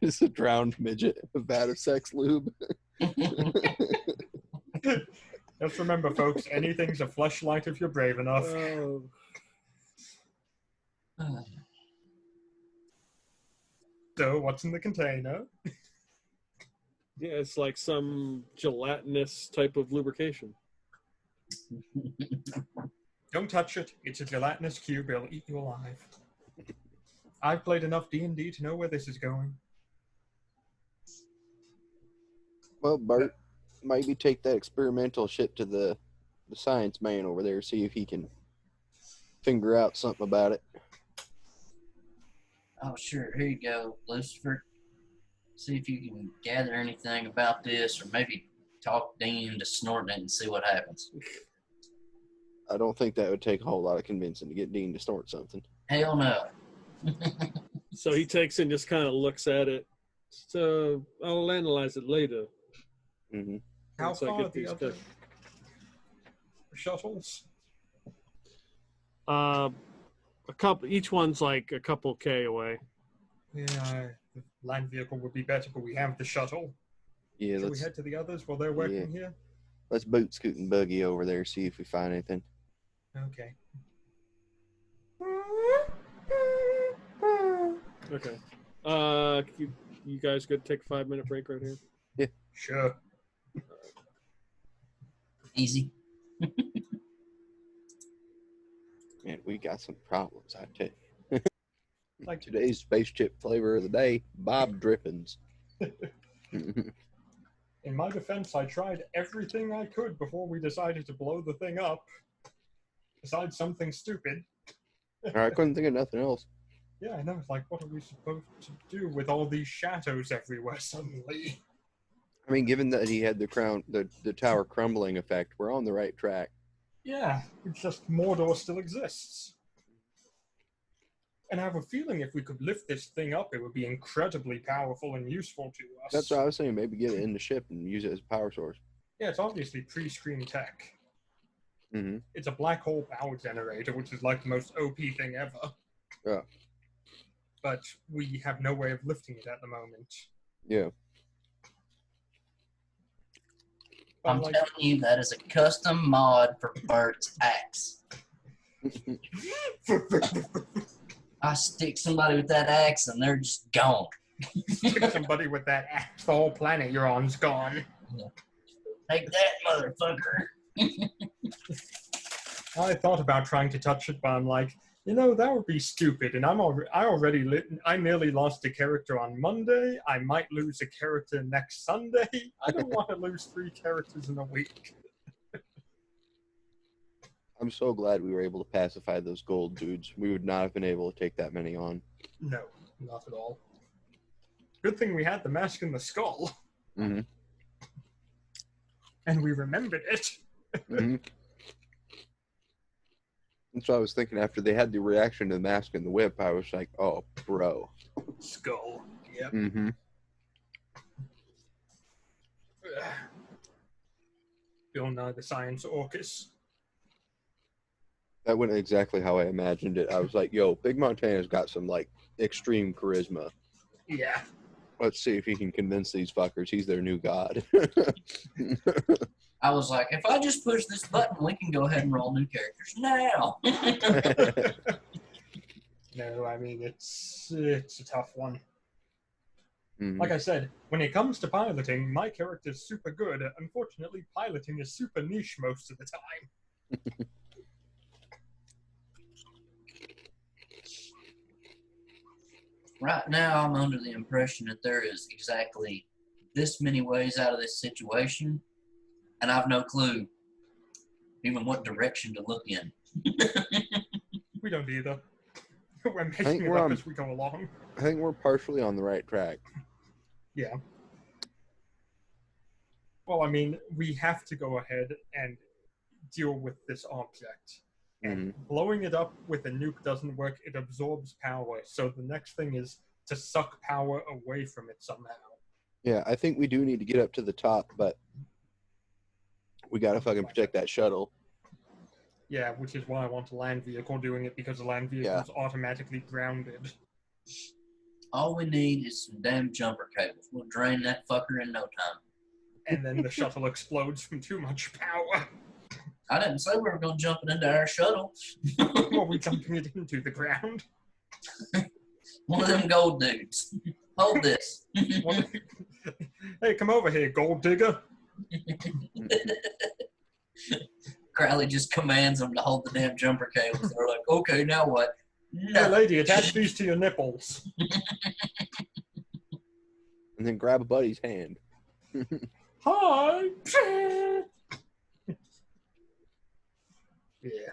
It's a drowned midget, a vat of sex lube. Just remember, folks, anything's a fleshlight if you're brave enough. So, what's in the container? Yeah, it's like some gelatinous type of lubrication. Don't touch it. It's a gelatinous cube. It'll eat you alive. I've played enough D&D to know where this is going. Well, Bart, maybe take that experimental shit to the science man over there, see if he can figure out something about it. Oh, sure. Here you go, Lucifer. See if you can gather anything about this, or maybe talk Dean into snorting it and see what happens. I don't think that would take a whole lot of convincing to get Dean to snort something. Hell no. So he takes it and just kind of looks at it. So I'll analyze it later. Mm-hmm. How Once I far get are the these other shuttles? A couple. Each one's like a couple K away. Yeah, the land vehicle would be better, but we have the shuttle. Yeah, Should we let's head to the others while they're working here? boot scoot and buggy over there, see if we find anything. Okay. Okay. You guys good to take a 5-minute break right here? Sure. Easy. Man, we got some problems, I tell you. Like Today's spaceship flavor of the day, Bob Drippins. in my defense, I tried everything I could before we decided to blow the thing up. Besides something stupid. I couldn't think of nothing else. Yeah, I know. It's like, what are we supposed to do with all these shadows everywhere suddenly? I mean, given that he had the tower crumbling effect, we're on the right track. Yeah, it's just Mordor still exists. And I have a feeling if we could lift this thing up, it would be incredibly powerful and useful to us. That's what I was saying. Maybe get it in the ship and use it as a power source. Yeah, it's obviously pre-screen tech. Mm-hmm. It's a black hole power generator, which is like the most OP thing ever. Yeah. But we have no way of lifting it at the moment. Yeah. But I'm telling you, that is a custom mod for Bert's axe. I stick somebody with that axe and they're just gone. Stick somebody with that axe, the whole planet you're on's gone. Take that, motherfucker. I thought about trying to touch it, but I'm like, that would be stupid. And I nearly lost a character on Monday. I might lose a character next Sunday. I don't want to lose 3 characters in a week. I'm so glad we were able to pacify those gold dudes. We would not have been able to take that many on. No, not at all. Good thing we had the mask and the skull. Mm-hmm. And we remembered it. Mm-hmm. That's what I was thinking after they had the reaction to the mask and the whip. I was like, oh, bro. Skull. Yep. Mm-hmm. Bill Nye the Science Orcus. That went exactly how I imagined it. I was like, yo, Big Montana's got some, extreme charisma. Yeah. Let's see if he can convince these fuckers he's their new god. I was like, if I just push this button, we can go ahead and roll new characters now. No, I mean, it's a tough one. Mm-hmm. Like I said, when it comes to piloting, my character's super good. Unfortunately, piloting is super niche most of the time. Right now, I'm under the impression that there is exactly this many ways out of this situation, and I've no clue even what direction to look in. We don't either. We're making it up as we go along. I think we're partially on the right track. Yeah. Well, I mean, we have to go ahead and deal with this object. And blowing it up with a nuke doesn't work. It absorbs power. So the next thing is to suck power away from it somehow. Yeah, I think we do need to get up to the top, but we gotta fucking protect that shuttle. Yeah, which is why I want a land vehicle doing it, because the land vehicle is automatically grounded. All we need is some damn jumper cables. We'll drain that fucker in no time. And then the shuttle explodes from too much power. I didn't say we were going to jump it into our shuttle. Well, we're jumping it into the ground. One of them gold dudes. Hold this. Hey, come over here, gold digger. Crowley just commands them to hold the damn jumper cables. They're like, okay, now what? No. Hey, lady, attach these to your nipples. And then grab a buddy's hand. Hi! Yeah.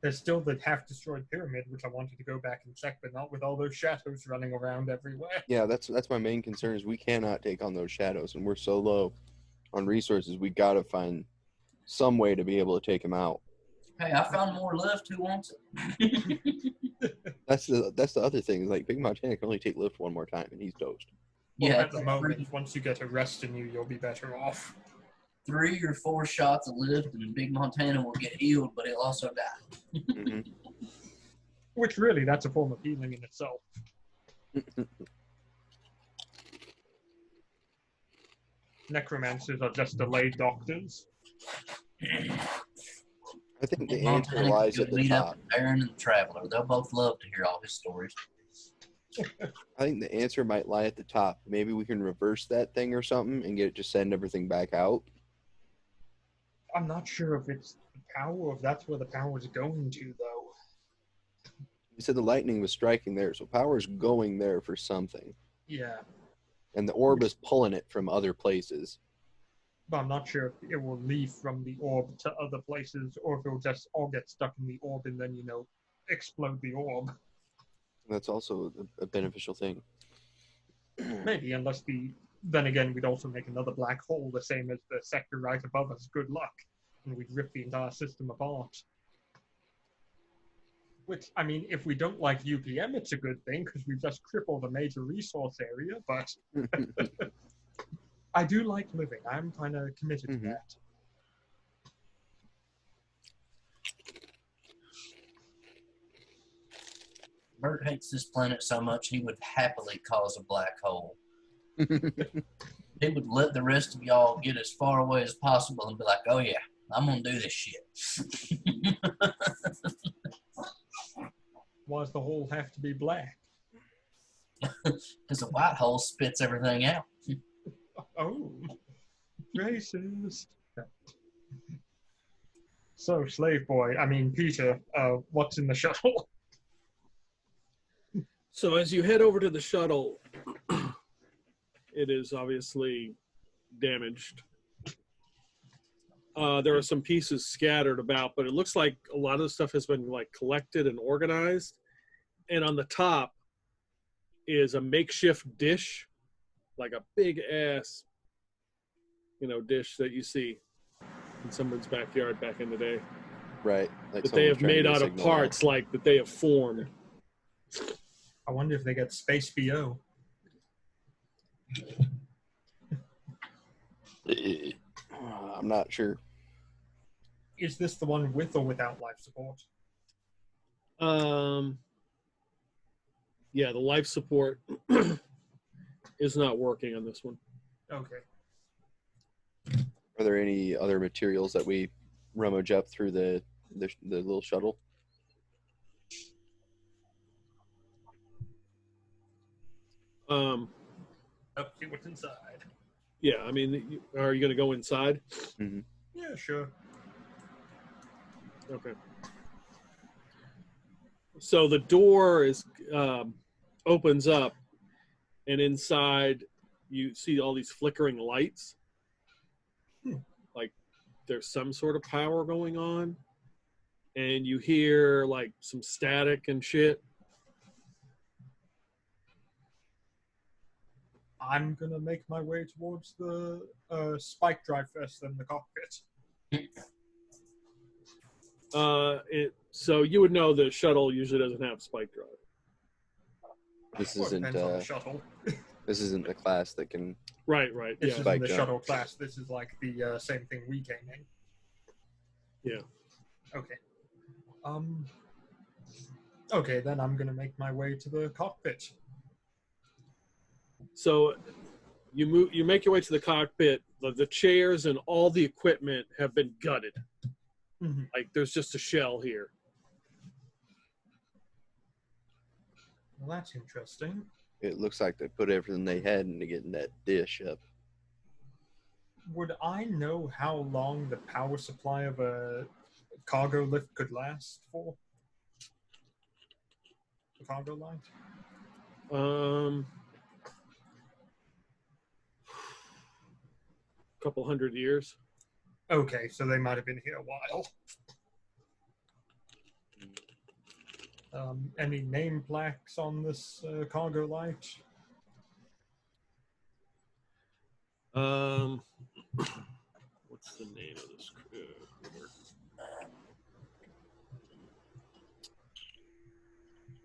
There's still the half-destroyed pyramid, which I wanted to go back and check, but not with all those shadows running around everywhere. Yeah, that's my main concern is we cannot take on those shadows, and we're so low on resources. We gotta find some way to be able to take them out. Hey, I found more left. Who wants it? That's the other thing. Is like Big Montana can only take lift one more time, and he's toast. Well, Yeah, at the moment, once you get a rest in you, you'll be better off. 3 or 4 shots of lift, and Big Montana will get healed, but he'll also die. Which really, that's a form of healing in itself. Necromancers are just delayed doctors. I think the Montana answer can lies go at the meet up top. with Aaron and the Traveler. They'll both love to hear all his stories. I think the answer might lie at the top. Maybe we can reverse that thing or something and get it to send everything back out. I'm not sure if it's the power, if that's where the power is going to, though. You said the lightning was striking there, so power's going there for something. Yeah, And the orb is pulling it from other places. but I'm not sure if it will leave from the orb to other places, or if it'll just all get stuck in the orb and then, explode the orb. That's also a beneficial thing. Maybe, unless then again, we'd also make another black hole, the same as the sector right above us. Good luck. And we'd rip the entire system apart. Which, I mean, if we don't like UPM, it's a good thing, because we've just crippled a major resource area, but I do like living. I'm kind of committed to that. Bert hates this planet so much he would happily cause a black hole. He would let the rest of y'all get as far away as possible and be like, oh yeah, I'm going to do this shit. Why does the hole have to be black? Because a white hole spits everything out. Oh, racist. So, Peter, what's in the shuttle? So as you head over to the shuttle, it is obviously damaged. There are some pieces scattered about, but it looks like a lot of the stuff has been collected and organized. And on the top is a makeshift dish, like a big ass, dish that you see in someone's backyard back in the day. Right. Like that they have made out of parts that they have formed. I wonder if they get Space BO. I'm not sure. Is this the one with or without life support? Yeah, the life support is not working on this one. Okay. Are there any other materials that we rummage up through the little shuttle? See what's inside. Yeah, I mean, are you going to go inside? Mm-hmm. Yeah, sure. Okay. So the door opens up, and inside you see all these flickering lights. Like there's some sort of power going on, and you hear some static and shit. I'm gonna make my way towards the spike drive first, then the cockpit. So you would know the shuttle usually doesn't have spike drive. This Well, it isn't depends on the shuttle. this isn't the class that can. Right. This Yeah. isn't Spike the jump. shuttle class. This is like the same thing we came in. Yeah. Okay. Okay, then I'm gonna make my way to the cockpit. So you make your way to the cockpit. The chairs and all the equipment have been gutted. Mm-hmm. Like there's just a shell here. Well, that's interesting. It looks like they put everything they had into getting that dish up. Would I know how long the power supply of a cargo lift could last for? The cargo light? Couple hundred years. Okay, so they might have been here a while. Any name plaques on this cargo light? What's the name of this crew?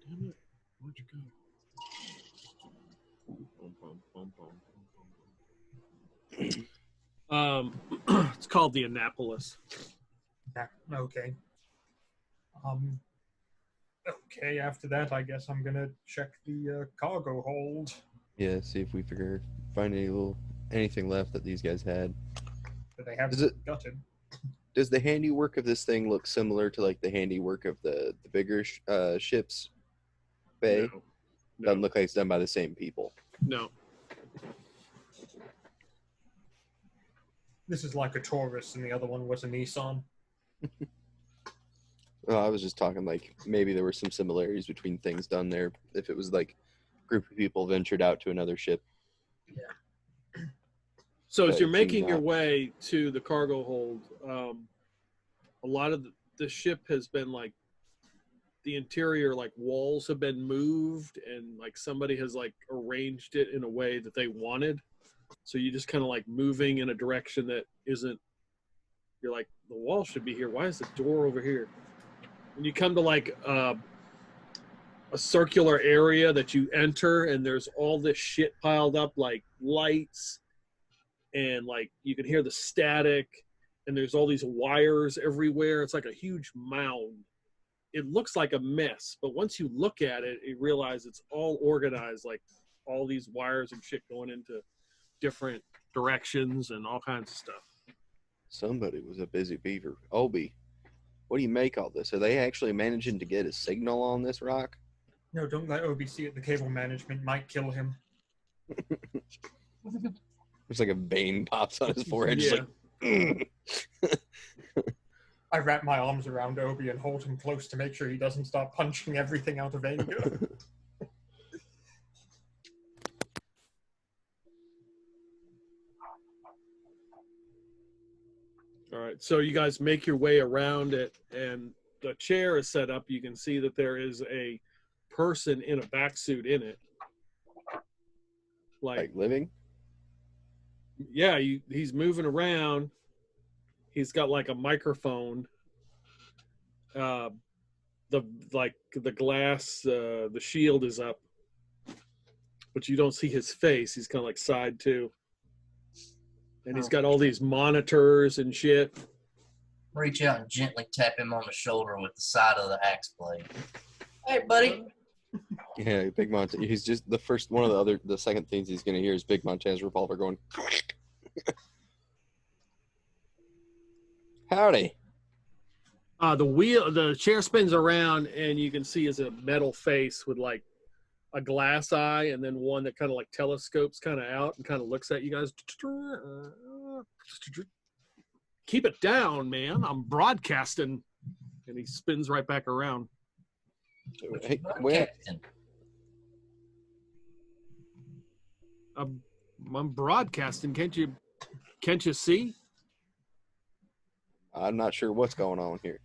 Damn it! Where'd you go? It's called the Annapolis. Yeah, okay. Okay, after that, I guess I'm gonna check the cargo hold. Yeah, see if we find anything left that these guys had. But they haven't Is it- gutted. Does the handiwork of this thing look similar to like the handiwork of the bigger ships? Bay? No. Doesn't look like it's done by the same people. No. This is like a Taurus, and the other one was a Nissan. Oh, I was just talking like maybe there were some similarities between things done there. If it was like a group of people ventured out to another ship. So as But you're it making seems your not. way to the cargo hold, a lot of the ship has been like the interior like walls have been moved and like somebody has like arranged it in a way that they wanted. So you just kind of like moving in a direction that isn't. You're like the wall should be here. Why is the door over here? When you come to like a circular area that you enter and there's all this shit piled up like lights and like you can hear the static and there's all these wires everywhere. It's like a huge mound. It looks like a mess, but once you look at it, you realize it's all organized, like all these wires and shit going into different directions and all kinds of stuff. Somebody was a busy beaver. Obi, what do you make all this? Are they actually managing to get a signal on this rock? No, don't let Obi see it. The cable management might kill him. It's like a vein pops on his forehead. Just like, I wrap my arms around Obi and hold him close to make sure he doesn't start punching everything out of anger. All right, so you guys make your way around it, and the chair is set up. You can see that there is a person in a back suit in it. like living? Yeah, he's moving around. He's got like a microphone. The glass, the shield is up, but you don't see his face. He's kind of like side too, and he's got all these monitors and shit. Reach out and gently tap him on the shoulder with the side of the axe blade. Hey, buddy. Yeah, Big Montana. He's just the second things he's gonna hear is Big Montana's revolver going. Howdy. The chair spins around, and you can see is a metal face with like a glass eye, and then one that kind of like telescopes kind of out and kind of looks at you guys. Keep it down, man. I'm broadcasting, and he spins right back around. Hey, where? Captain. I'm broadcasting. Can't you see? I'm not sure what's going on here.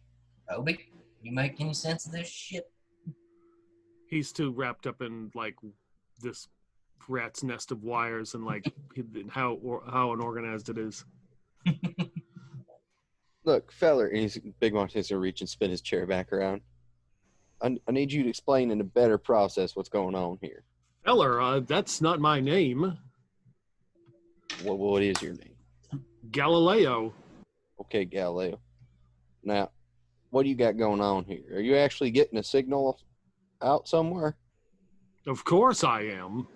Obi, you make any sense of this shit? He's too wrapped up in like this rat's nest of wires and like how unorganized it is. Look, feller, and Big Montena's gonna reach and spin his chair back around. I need you to explain in a better process what's going on here. Feller, that's not my name. What is your name? Galileo. Okay, Galileo. Now, what do you got going on here? Are you actually getting a signal out somewhere? Of course I am.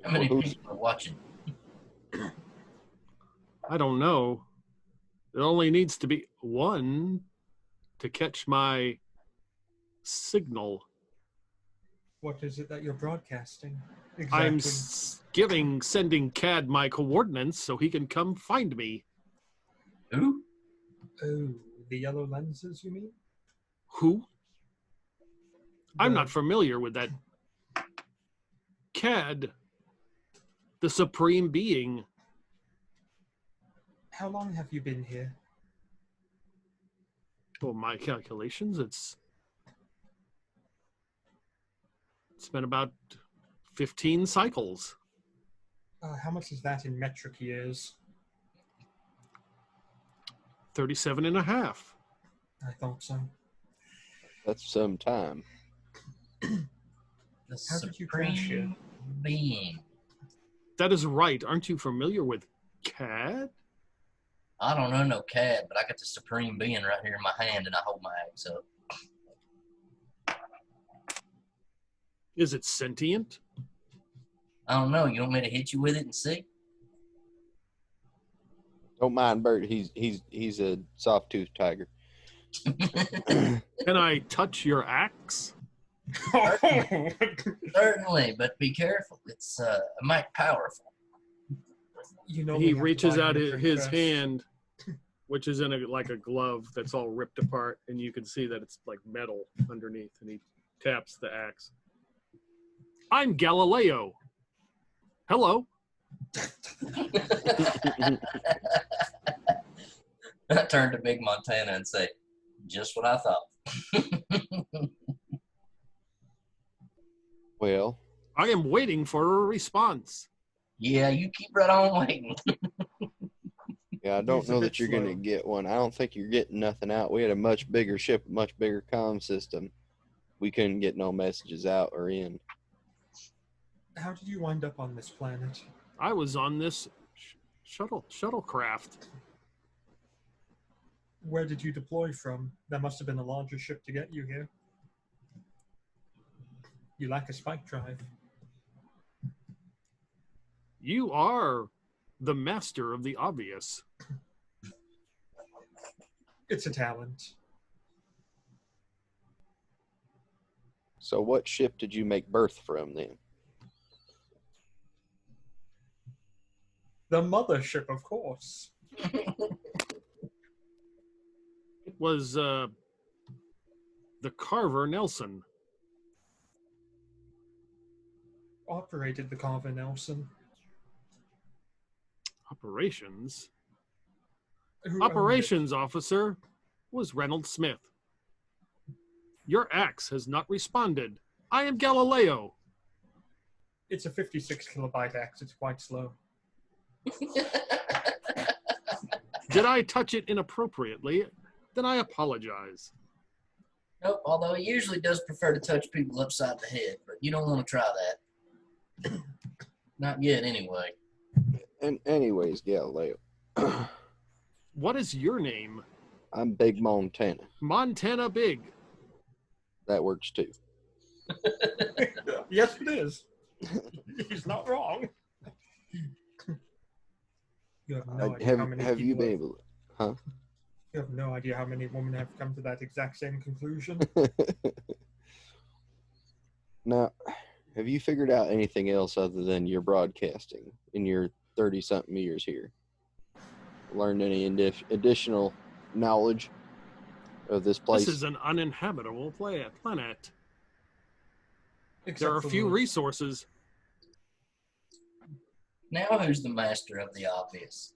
How many people are watching? I don't know. It only needs to be one to catch my signal. What is it that you're broadcasting? I'm Exactly. sending Cad my coordinates so he can come find me. Who? Oh, the yellow lenses, you mean? Who? I'm The- not familiar with that. Cad, the supreme being. How long have you been here? Well, my calculations, it's been about 15 cycles. How much is that in metric years? 37 and a half. I thought so. That's some time. The How did you crash here? supreme being. That is right. Aren't you familiar with Cad? I don't know no CAD, but I got the supreme being right here in my hand, and I hold my axe up. Is it sentient? I don't know. You want me to hit you with it and see? Don't mind Bert. He's a soft-toothed tiger. Can I touch your axe? Certainly, but be careful. It's mighty powerful. You know He we have to reaches buy out you a drink his first. hand, which is in like a glove that's all ripped apart, and you can see that it's like metal underneath, and he taps the axe. I'm Galileo. Hello. I turn to Big Montana and say, just what I thought. Well, I am waiting for a response. Yeah, you keep right on waiting. yeah, I don't He's a know bit that you're going to slow. get one. I don't think you're getting nothing out. We had a much bigger ship, much bigger comm system. We couldn't get no messages out or in. How did you wind up on this planet? I was on this shuttlecraft. Where did you deploy from? There must have been a larger ship to get you here. You lack a spike drive. You are the master of the obvious. It's a talent. So what ship did you make birth from then? The mothership, of course. It was the Carver Nelson. Operated the Carver Nelson. Operations. Who owned it? Operations officer was Reynolds Smith. Your axe has not responded. I am Galileo. It's a 56 kilobyte axe. It's quite slow. Did I touch it inappropriately? Then I apologize. Nope, although he usually does prefer to touch people upside the head, but you don't want to try that. Not yet, anyway. And anyways, Galileo, What is your name? I'm Big Montana. Montana Big. That works too. Yes, it is. He's not wrong. You have no idea how many Have you people been able to, huh? You have no idea how many women have come to that exact same conclusion. Now, have you figured out anything else other than your broadcasting in your 30-something years here? Learned any additional knowledge of this place? This is an uninhabitable planet. Except There are for few the- resources. Now who's the master of the obvious?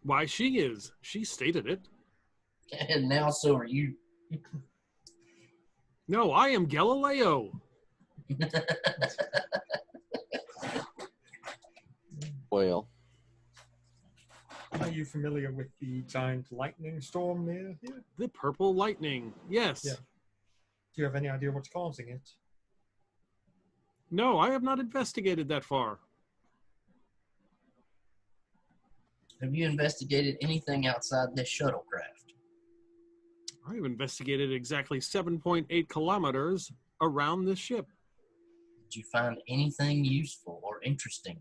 Why, she is. She stated it. And now so are you. No, I am Galileo. Well, Are you familiar with the giant lightning storm near here? The purple lightning. Yes. Yeah. Do you have any idea what's causing it? No, I have not investigated that far. Have you investigated anything outside this shuttlecraft? I've investigated exactly 7.8 kilometers around this ship. Did you find anything useful or interesting?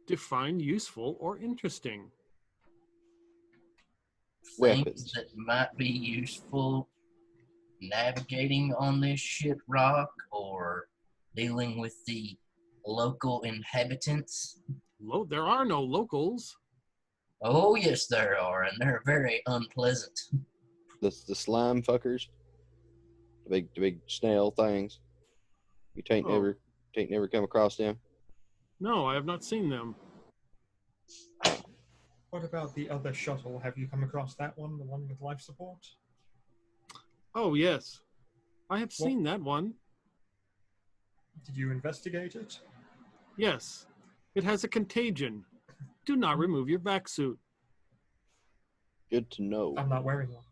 Define useful or interesting. Things Weapons. that might be useful navigating on this shiprock or dealing with the local inhabitants? There are no locals. Oh, yes, there are, and they're very unpleasant. The slime fuckers, the big snail things. You ain't never come across them. No, I have not seen them. What about the other shuttle? Have you come across that one, the one with life support? Oh, yes. I have seen that one. Did you investigate it? Yes. It has a contagion. Do not remove your vac suit. Good to know. I'm not wearing one.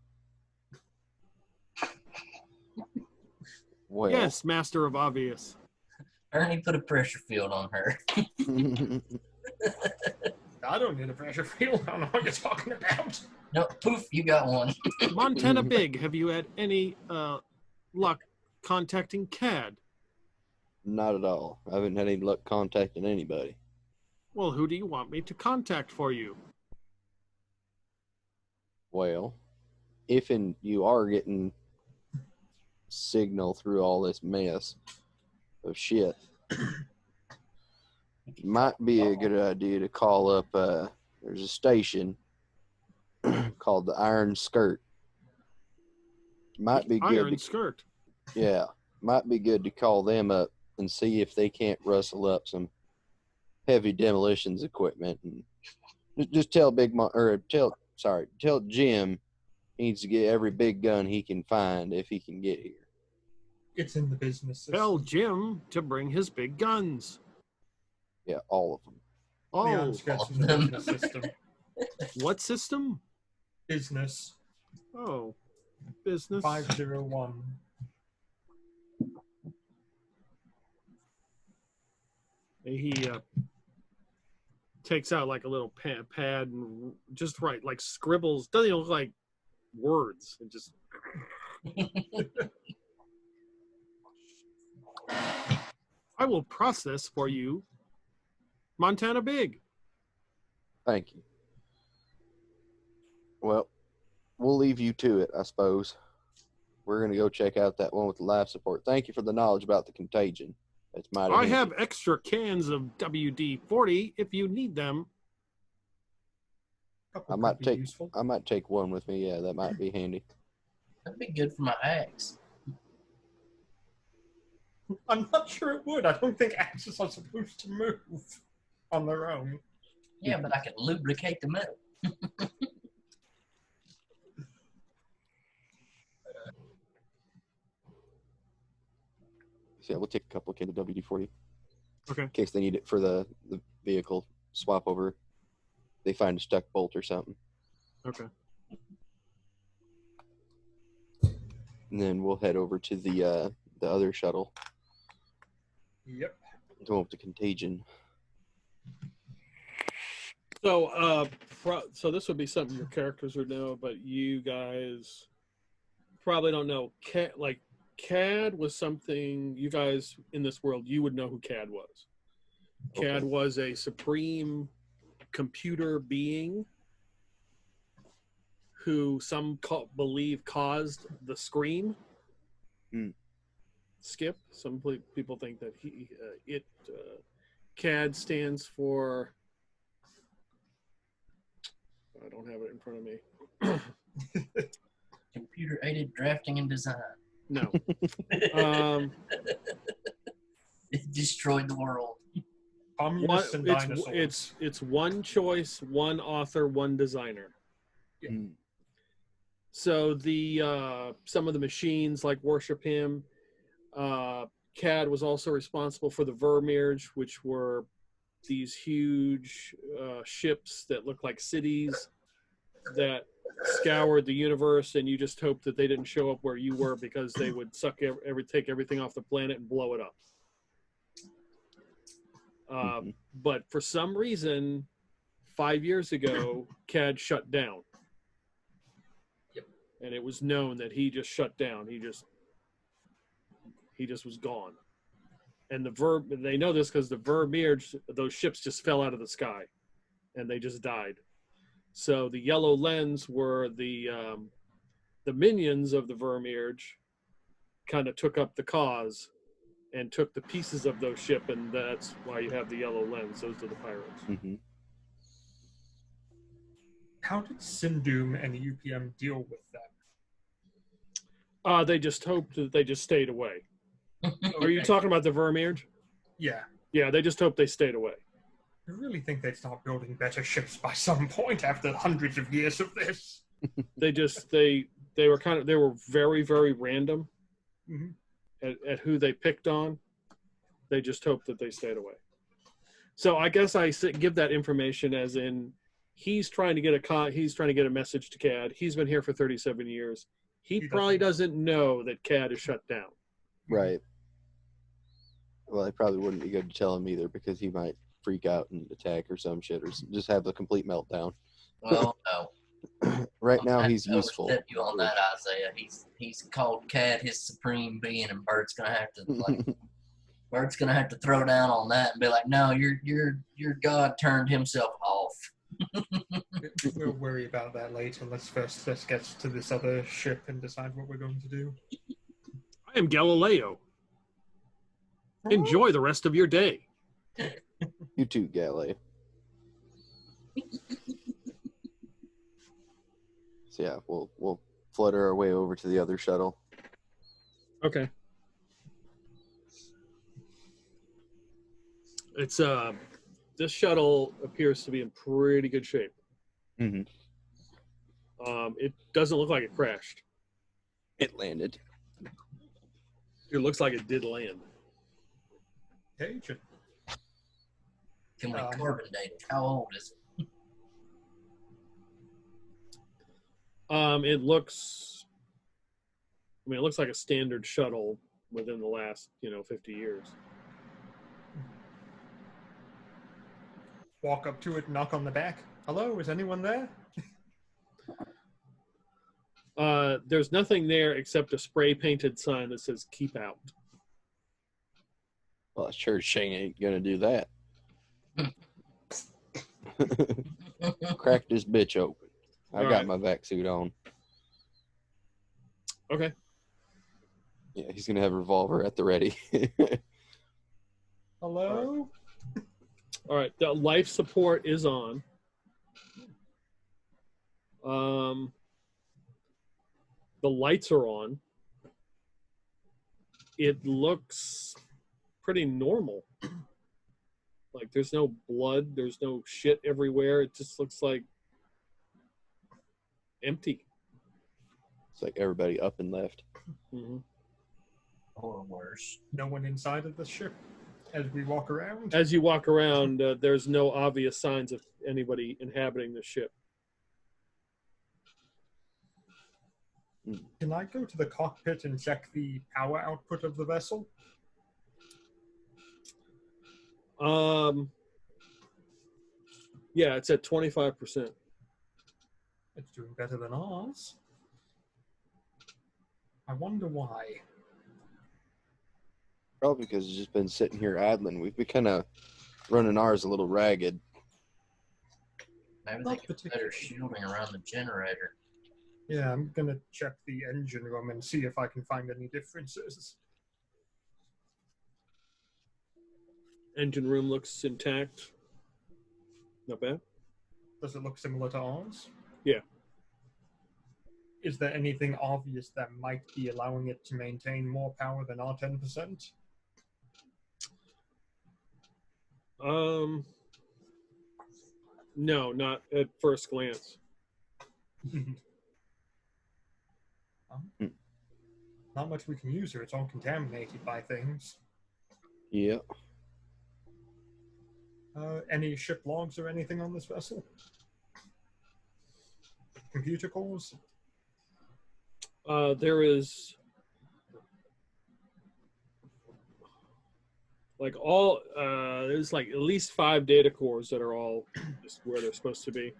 Well, Yes, Master of Obvious. Ernie put a pressure field on her. I don't need a pressure field. I don't know what you're talking about. No, poof, you got one. Montana Big, have you had any luck contacting CAD? not at all. I haven't had any luck contacting anybody. Well, who do you want me to contact for you? Well, if you are getting signal through all this mess of shit, it might be a good idea to call up, there's a station called the Iron Skirt. Might be good. Iron Skirt. Yeah, might be good to call them up and see if they can't rustle up some heavy demolitions equipment, and just tell tell Jim he needs to get every big gun he can find if he can get here. It's in the business system. Tell Jim to bring his big guns. Yeah, all of them. The Oh, outskirts of the business system. what system? Business Oh, business. 501. He takes out like a little pad and just write like scribbles. Doesn't even look like words. It just. I will process for you, Montana Big. Thank you. Well, we'll leave you to it, I suppose. We're going to go check out that one with the life support. Thank you for the knowledge about the contagion. It's mighty I handy. have extra cans of WD-40 if you need them. Couple I might could be take useful. I might take one with me. Yeah, that might be handy. That'd be good for my axe. I'm not sure it would. I don't think axes are supposed to move on their own. Yeah, but I could lubricate the metal. So yeah, we'll take a couple of cans of WD-40 Okay. in case they need it for the vehicle swap over. They find a stuck bolt or something. Okay. And then we'll head over to the other shuttle, Yep. the one with the contagion. So, so this would be something your characters would know, but you guys probably don't know. CAD was something you guys in this world, you would know who CAD was. Okay. CAD was a supreme computer being who some believe caused the Scream. Skip. Some people think that CAD stands for. I don't have it in front of me. Computer-aided drafting and design. No. It destroyed the world. Communists and dinosaurs. It's one choice, one author, one designer. Yeah. Mm. So some of the machines like worship him. CAD was also responsible for the Vermeerge, which were these huge ships that looked like cities that scoured the universe, and you just hoped that they didn't show up where you were because they would take everything off the planet and blow it up. But for some reason, 5 years ago, CAD shut down. Yep. And it was known that he just shut down. He just was gone. And they know this because the Vermeerge, those ships just fell out of the sky, and they just died. So the yellow lens were the minions of the Vermeerge, kind of took up the cause and took the pieces of those ship, and that's why you have the yellow lens. Those are the pirates. Mm-hmm. How did Sindoom and the UPM deal with that? They just hoped that they just stayed away. Are you talking about the Vermeerge? Yeah. Yeah, they just hoped they stayed away. I really think they'd start building better ships by some point after hundreds of years of this. They were very, very random at who they picked on. They just hoped that they stayed away. So I guess I give that information as in he's trying to get a message to CAD. He's been here for 37 years. He probably doesn't know that CAD is shut down. Right. Well, it probably wouldn't be good to tell him either, because he might freak out and attack or some shit, or just have a complete meltdown. Well, no. Right now, he's useful. Step you on that, Isaiah. He's called CAD his supreme being, and Bert's gonna have to throw down on that and be like, "No, your God turned himself off." We'll worry about that later. Let's get to this other ship and decide what we're going to do. I am Galileo. Enjoy the rest of your day. You too, Galileo. So yeah, we'll flutter our way over to the other shuttle. Okay. It's this shuttle appears to be in pretty good shape. Mm-hmm. It doesn't look like it crashed. It landed. It looks like it did land. Agent. Can we carbon date it? How old is it? It looks like a standard shuttle within the last, 50 years. Walk up to it, knock on the back. Hello, is anyone there? There's nothing there except a spray painted sign that says "Keep Out." Well, sure, Shane ain't gonna do that. Crack this bitch open. I got my vac suit on. Okay. Yeah, he's gonna have a revolver at the ready. Hello? All right. The life support is on. The lights are on. It looks pretty normal. Like there's no blood, there's no shit everywhere. It just looks like empty. It's like everybody up and left. Mm-hmm. Or worse. No one inside of the ship as we walk around? As you walk around, there's no obvious signs of anybody inhabiting the ship. Can I go to the cockpit and check the power output of the vessel? Yeah, it's at 25%. It's doing better than ours. I wonder why. Probably because it's just been sitting here idling. We've been kind of running ours a little ragged. Maybe they get better shielding around the generator. Yeah, I'm gonna check the engine room and see if I can find any differences. Engine room looks intact. Not bad. Does it look similar to ours? Yeah. Is there anything obvious that might be allowing it to maintain more power than our 10%? No, not at first glance. Not much we can use here. It's all contaminated by things. Yep. Any ship logs or anything on this vessel? Computer cores? There is like all there's like at least 5 data cores that are all just where they're supposed to be.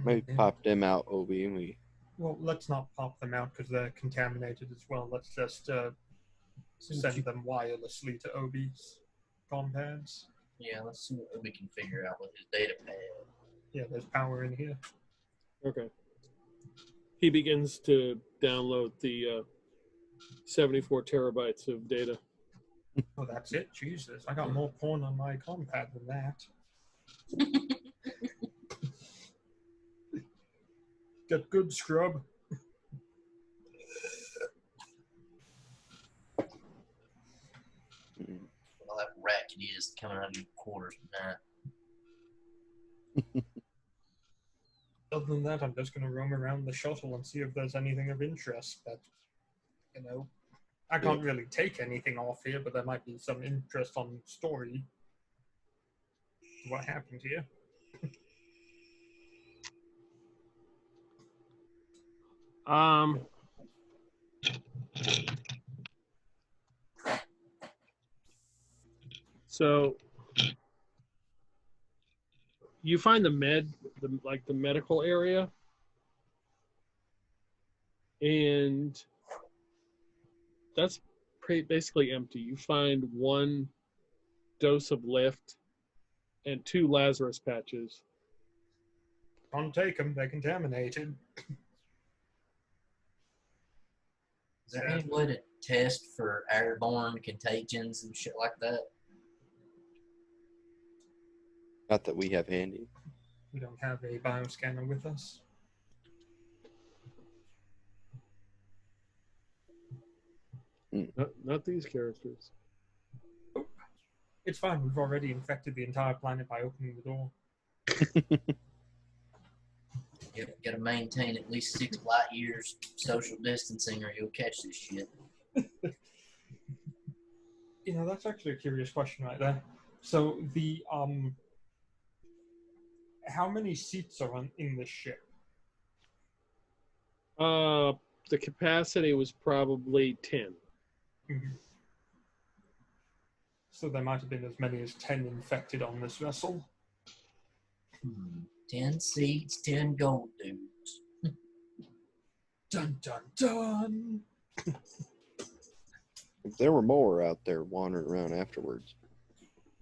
Maybe pop them out, Obi, and we. Well, let's not pop them out because they're contaminated as well. Let's just send them wirelessly to Obi's pads. Yeah, let's see what we can figure out with his data pad. Yeah, there's power in here. Okay. He begins to download the 74 terabytes of data. Oh, that's it? Jesus, I got more porn on my pad than that. Get good, scrub. All that racket is coming out of your quarters tonight. Other than that, I'm just going to roam around the shuttle and see if there's anything of interest. But, you know, I can't really take anything off here, but there might be some interest on story. What happened here? So you find the medical area, and that's basically empty. You find 1 dose of lift and 2 Lazarus patches. Can't take them. They're contaminated. Is there any way to test for airborne contagions and shit like that? Not that we have handy. We don't have a bioscanner with us. Not these characters. It's fine. We've already infected the entire planet by opening the door. You got to maintain at least 6 light years social distancing, or you'll catch this shit. You know, that's actually a curious question right there. So the how many seats are in this ship? The capacity was probably 10. Mm-hmm. So there might have been as many as 10 infected on this vessel. 10 seats, 10 gold dudes. Dun dun dun! If there were more out there wandering around afterwards.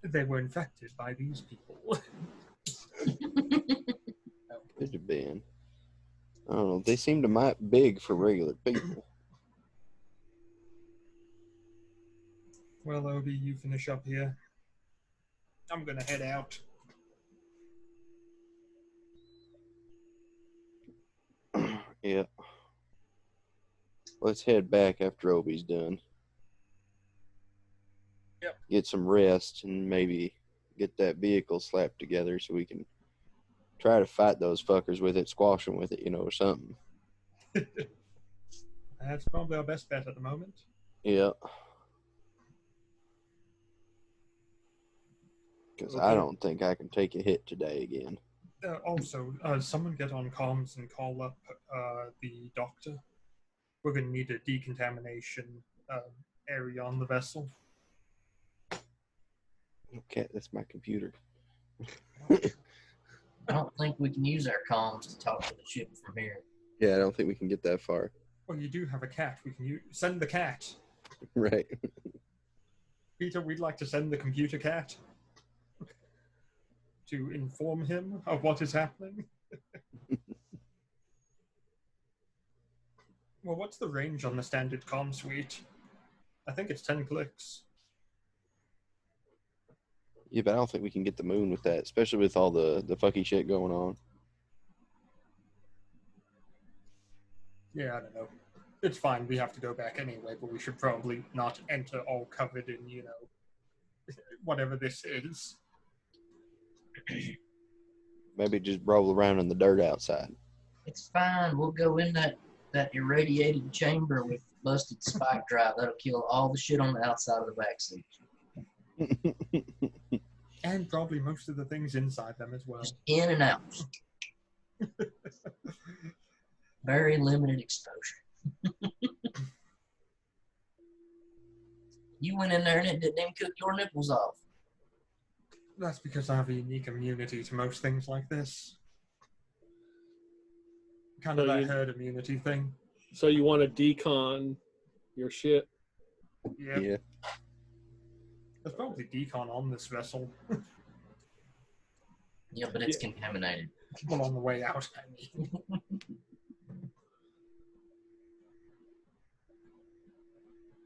They were infected by these people. Could have been. I don't know. They seemed might big for regular people. Well, Obi, you finish up here. I'm gonna head out. Yeah. Let's head back after Obi's done. Yep. Get some rest and maybe get that vehicle slapped together so we can try to fight those fuckers with it, squash them with it, or something. That's probably our best bet at the moment. Yeah. Because I don't think I can take a hit today again. Also, someone get on comms and call up the doctor. We're going to need a decontamination area on the vessel. Okay, that's my computer. I don't think we can use our comms to talk to the ship from here. Yeah, I don't think we can get that far. Well, you do have a cat. We can send the cat. Right. Peter, we'd like to send the computer cat to inform him of what is happening. Well, what's the range on the standard comm suite? I think it's 10 clicks. Yeah, but I don't think we can get the moon with that, especially with all the fucky shit going on. Yeah, I don't know. It's fine. We have to go back anyway, but we should probably not enter all covered in, whatever this is. Maybe just roll around in the dirt outside. It's fine. We'll go in that that irradiated chamber with busted spike drive. That'll kill all the shit on the outside of the back seat. And probably most of the things inside them as well. Just in and out. Very limited exposure. You went in there and it didn't even cook your nipples off. That's because I have a unique immunity to most things like this. Kind of that herd immunity thing. So you want to decon your shit? Yep. Yeah. There's probably decon on this vessel. Yeah, but it's contaminated. Well, on the way out, I mean.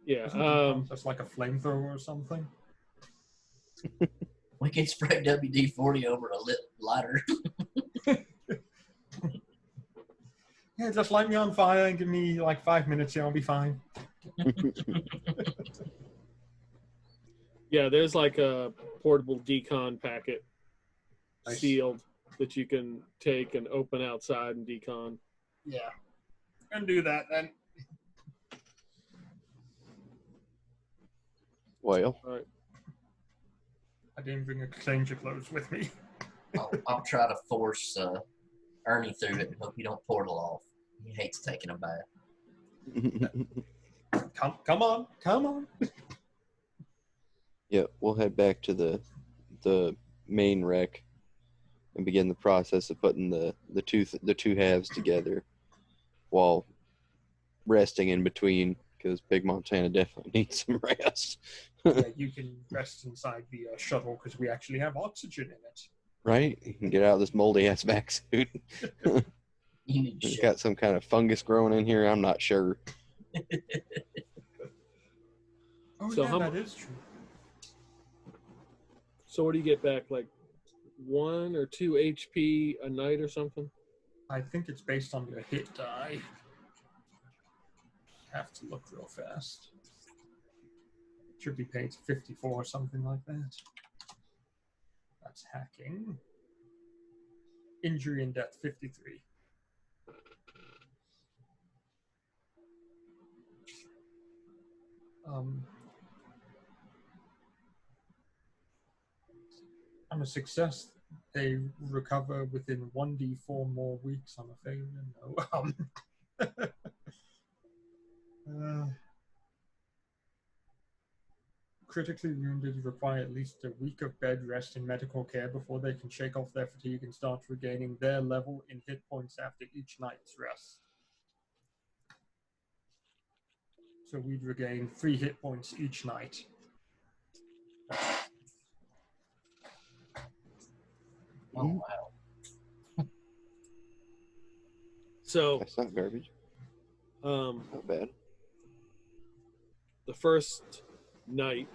Yeah. Just like a flamethrower or something. We can spray WD-40 over a lit lighter. Yeah, just light me on fire and give me like 5 minutes here, I'll be fine. Yeah, there's like a portable decon packet Nice. sealed that you can take and open outside and decon. Yeah. And do that then. Well, All right. I didn't bring a change of clothes with me. I'll try to force Ernie through it and hope you don't portal off. He hates taking a bath. Come on. yeah, we'll head back to the main wreck and begin the process of putting the two halves together while resting in between, because Big Montana definitely needs some rest. Yeah, you can rest inside the shuttle because we actually have oxygen in it. Right? You can get out of this moldy ass back suit. You need It's shit. got some kind of fungus growing in here. I'm not sure. Oh, So yeah, how that is true. So what do you get back? Like 1 or 2 HP a night or something? I think it's based on your hit die. Have to look real fast. Should be paid 54 or something like that. That's hacking. Injury and death 53. On a success, they recover within 1d4 more weeks. On a failure, no. Critically wounded require at least a week of bed rest and medical care before they can shake off their fatigue and start regaining their level in hit points after each night's rest. So we'd regain 3 hit points each night. Oh, wow. So That's not garbage. Not bad. the first night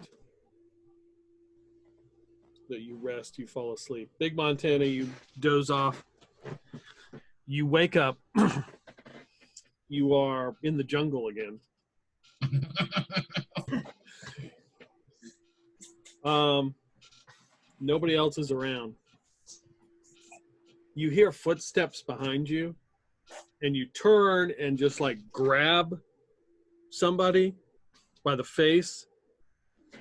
that you rest, you fall asleep. Big Montana, you doze off. You wake up. You are in the jungle again. Nobody else is around. You hear footsteps behind you, and you turn and just like grab somebody by the face,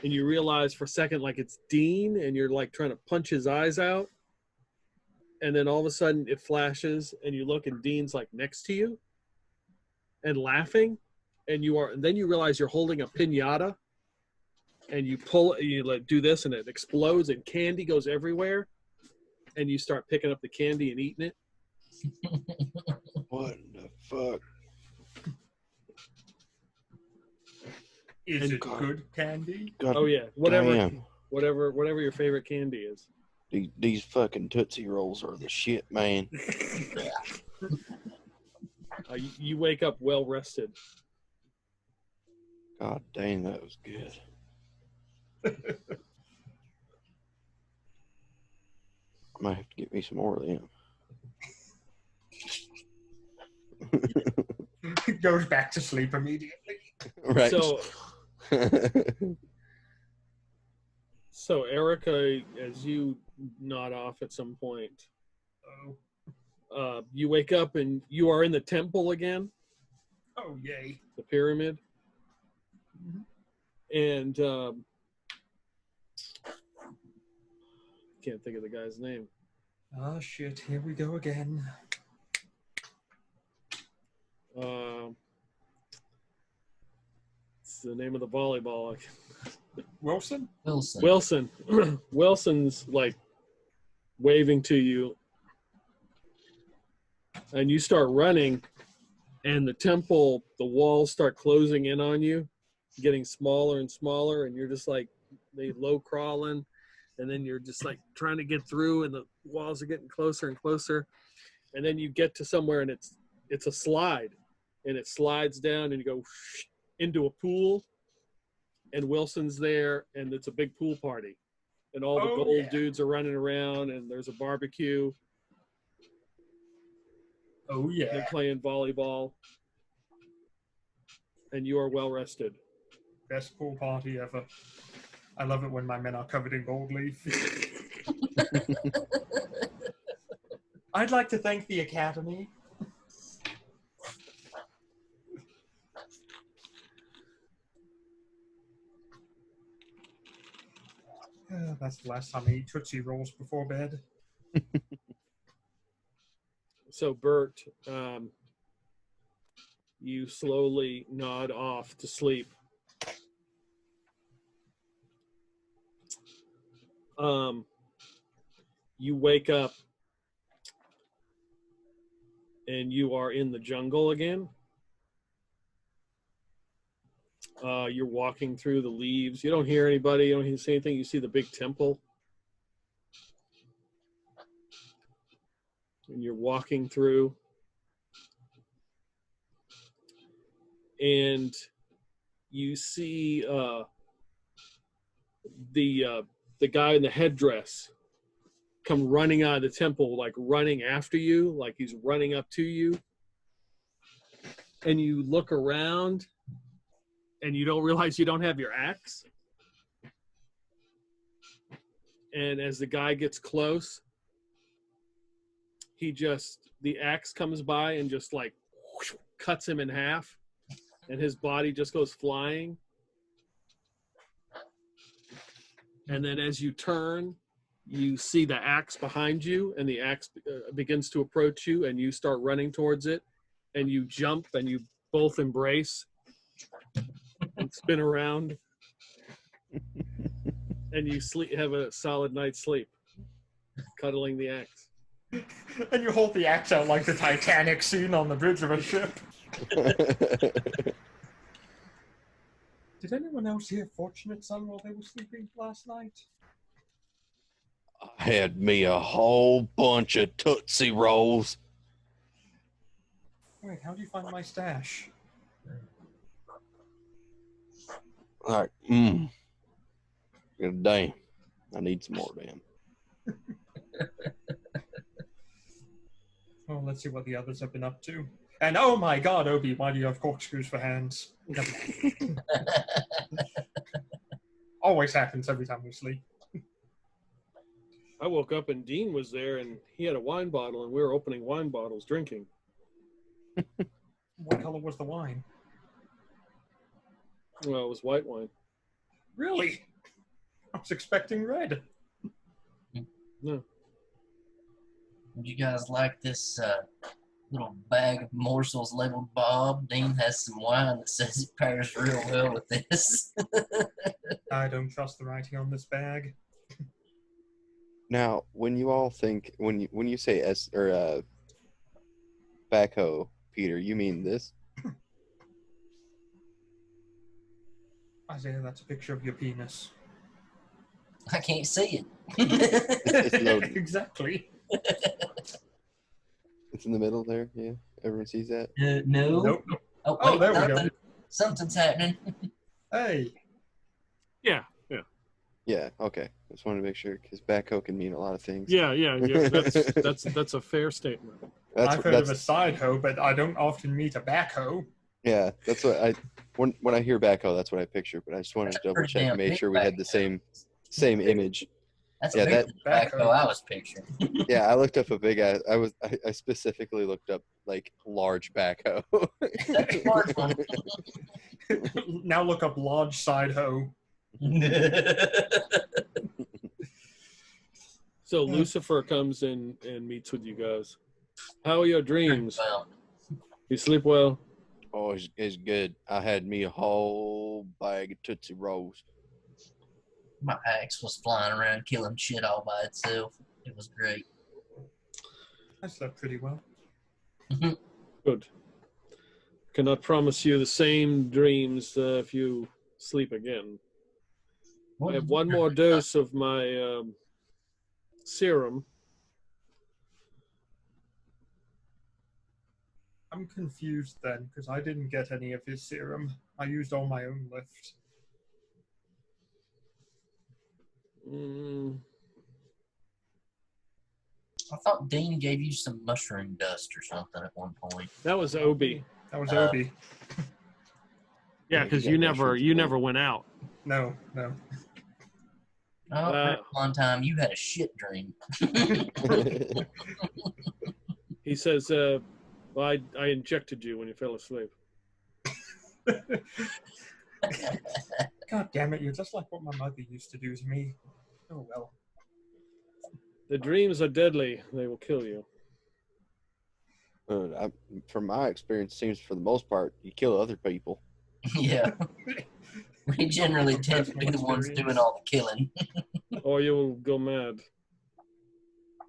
and you realize for a second like it's Dean, and you're like trying to punch his eyes out, and then all of a sudden it flashes and you look and Dean's like next to you and laughing, and then you realize you're holding a piñata, and you pull, you like do this and it explodes and candy goes everywhere, and you start picking up the candy and eating it. What the fuck? Is it God. good candy? God Oh yeah, whatever damn. whatever your favorite candy is. These fucking Tootsie Rolls are the shit, man. You wake up well rested. God dang, that was good. I might have to get me some more of them. Goes back to sleep immediately. Right. So Erica, as you nod off at some point, Oh. you wake up and you are in the temple again. Oh, yay. The pyramid. Mhm. And can't think of the guy's name. Oh, shit. Here we go again. It's the name of the volleyball. Wilson? Wilson. Wilson's like waving to you, and you start running, and the temple, the walls start closing in on you, getting smaller and smaller, and you're just like they low crawling, and then you're just like trying to get through, and the walls are getting closer and closer, and then you get to somewhere, and it's a slide, and it slides down, and you go into a pool, and Wilson's there, and it's a big pool party, and all the gold dudes are running around, and there's a barbecue. Oh, yeah. They're playing volleyball, and you are well rested. Best pool party ever. I love it when my men are covered in gold leaf. I'd like to thank the Academy. That's the last time I eat Tootsie Rolls before bed. So, Bert, you slowly nod off to sleep. You wake up, and you are in the jungle again. You're walking through the leaves. You don't hear anybody. You don't see anything. You see the big temple. And you're walking through. And you see the guy in the headdress come running out of the temple, like running after you, like he's running up to you. And you look around, and you don't realize you don't have your axe. And as the guy gets close, the axe comes by and just like whoosh, cuts him in half, and his body just goes flying. And then as you turn, you see the axe behind you, and the axe begins to approach you, and you start running towards it, and you jump, and you both embrace and spin around, and you have a solid night's sleep, cuddling the axe. And you hold the axe out like the Titanic scene on the bridge of a ship. Did anyone else hear Fortunate Son while they were sleeping last night? I had me a whole bunch of Tootsie Rolls. Wait, how do you find my stash? All right. Damn. I need some more, damn. Well, let's see what the others have been up to. And oh my god, Obi, why do you have corkscrews for hands? Always happens every time we sleep. I woke up and Dean was there, and he had a wine bottle, and we were opening wine bottles, drinking. What color was the wine? Well, it was white wine. Really? I was expecting red. No. Would you guys like this little bag of morsels labeled Bob? Dean has some wine that says it pairs real well with this. I don't trust the writing on this bag. Now, when you all think, when you say backhoe, Peter, you mean this? Isaiah, that's a picture of your penis. I can't see it. It's loaded. Exactly. It's in the middle there, yeah. Everyone sees that? No. Nope. Oh, Oh, wait, there we go. Something's happening. Hey. Yeah. Yeah, okay. Just wanted to make sure, because backhoe can mean a lot of things. Yeah. That's a fair statement. I've heard of a side hoe, but I don't often meet a backhoe. Yeah, that's what when I hear backhoe, that's what I picture. But I just wanted to double check and make sure we had the same image. That's Yeah, a big that- backhoe I was picturing. Yeah, I looked up a big ass. I specifically looked up like large backhoe. That's a large one. Now look up large side hoe. So Lucifer comes in and meets with you guys. How are your dreams? Well, You sleep well? Oh, it's good. I had me a whole bag of Tootsie Rolls. my axe was flying around killing shit all by itself. It was great. I slept pretty well. Good. Cannot promise you the same dreams if you sleep again. I have one more dose of my serum. I'm confused then, because I didn't get any of his serum. I used all my own left. I thought Dean gave you some mushroom dust or something at one point. That was Obi. That was Obi. Yeah, Yeah, because you you got never mushrooms, never went out. No. Oh, one time you had a shit dream. He says, well, I injected you when you fell asleep. God damn it, you're just like what my mother used to do to me. Oh well. The dreams are deadly. They will kill you. From my experience, it seems for the most part, you kill other people. Yeah. We generally tend to be the ones doing all the killing. Or you will go mad.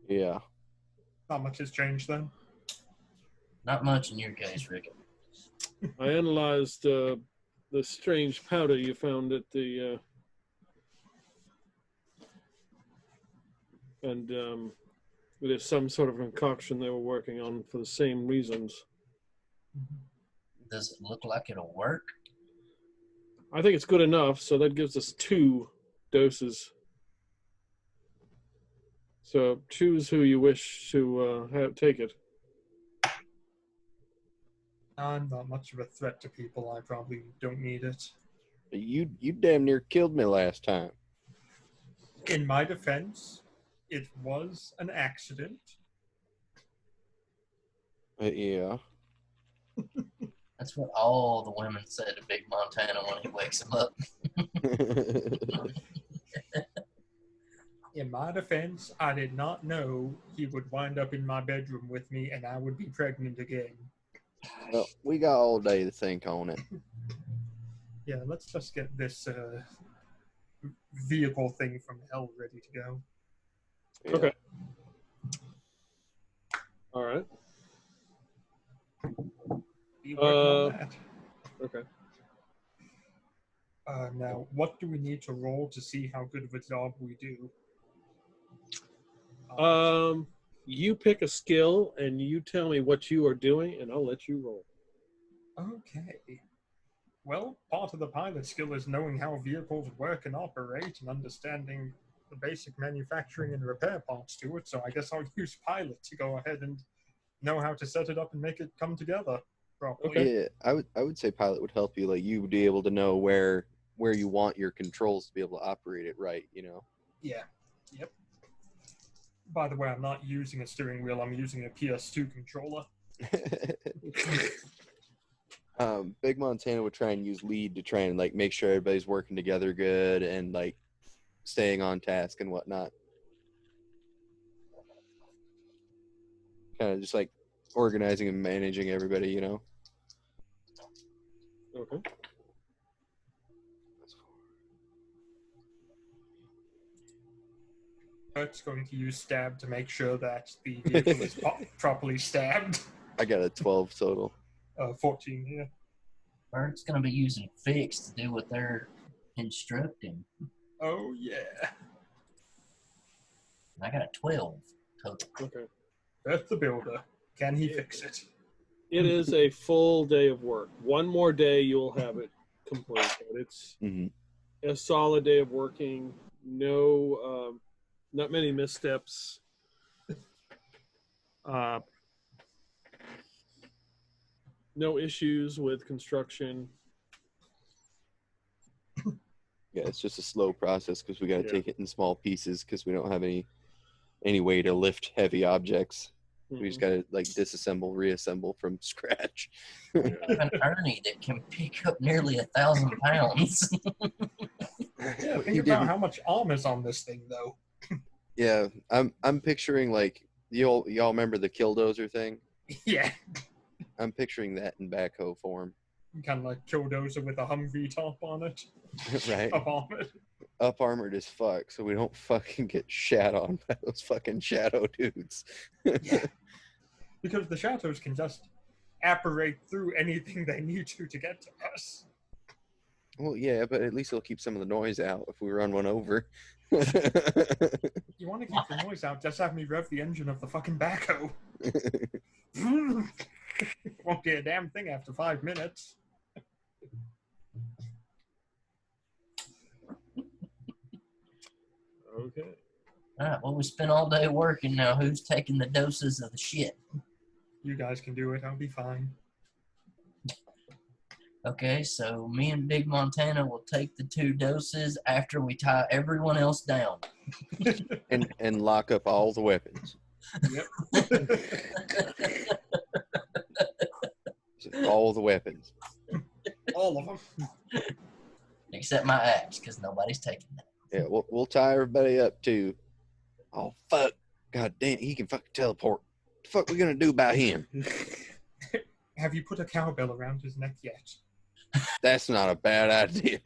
Yeah. Not much has changed then. Not much in your case, Rick. I analyzed the strange powder you found at the... and it is some sort of concoction they were working on for the same reasons. Does it look like it'll work? I think it's good enough, so that gives us 2 doses. So choose who you wish to take it. I'm not much of a threat to people. I probably don't need it. You damn near killed me last time. In my defense, it was an accident. Yeah. That's what all the women said to Big Montana when he wakes him up. In my defense, I did not know he would wind up in my bedroom with me and I would be pregnant again. Well, we got all day to think on it. Yeah, let's just get this vehicle thing from hell ready to go. Yeah. Okay. All right. Be working on that. Okay. Now, what do we need to roll to see how good of a job we do? You pick a skill and you tell me what you are doing, and I'll let you roll. Okay. Well, part of the pilot skill is knowing how vehicles work and operate and understanding the basic manufacturing and repair parts to it, so I guess I'll use pilot to go ahead and know how to set it up and make it come together properly. Okay. Yeah, I would say pilot would help you. Like, you would be able to know where you want your controls to be able to operate it right, you know? Yeah. Yep. By the way, I'm not using a steering wheel. I'm using a PS2 controller. Big Montana would try and use lead to try and like make sure everybody's working together good and like staying on task and whatnot. Kind of just like organizing and managing everybody, you know. Okay. Kurt's going to use stab to make sure that the vehicle is properly stabbed. I got a 12 total. 14, yeah. Bert's going to be using fix to do what they're instructing. Oh, yeah. I got a 12 total. Okay. Bert the Builder. Can he fix it? It is a full day of work. One more day, you'll have it complete. But it's a solid day of working. No, not many missteps. No issues with construction. Yeah, it's just a slow process because we got to Yeah. take it in small pieces because we don't have any way to lift heavy objects. We just got to like disassemble, reassemble from scratch. I have an Ernie that can pick up nearly 1,000 pounds. Yeah, He think about didn't- how much armor's on this thing, though. Yeah, I'm picturing like y'all remember the Killdozer thing? Yeah, I'm picturing that in backhoe form. kind of like Killdozer with a Humvee top on it. Right? Up armored. Up armored as fuck, so we don't fucking get shat on by those fucking shadow dudes. Yeah. Because the shadows can just apparate through anything they need to get to us. Well, yeah, but at least it'll keep some of the noise out if we run one over. You want to keep the noise out, just have me rev the engine of the fucking backhoe. Won't do a damn thing after 5 minutes. Okay. All right, well, we spent all day working. Now, who's taking the doses of the shit? You guys can do it, I'll be fine. Okay, so me and Big Montana will take the 2 doses after we tie everyone else down. and lock up all the weapons. Yep. All the weapons. All of them. Except my axe, because nobody's taking that. Yeah, we'll tie everybody up too. Oh fuck! God damn, he can fucking teleport. What the fuck we gonna do about him? Have you put a cowbell around his neck yet? That's not a bad idea.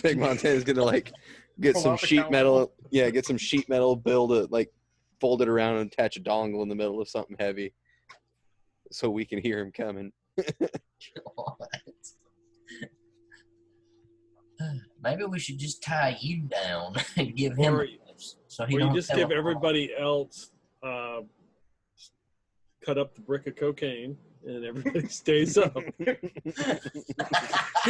Big Montana's gonna like get Pull some out the sheet cowbell. metal. Yeah, get some sheet metal, build it, like fold it around and attach a dongle in the middle of something heavy, so we can hear him coming. Maybe we should just tie you down and give him Or- a dose, so he Or you don't just give teleport. everybody else cut up the brick of cocaine and everybody stays up. You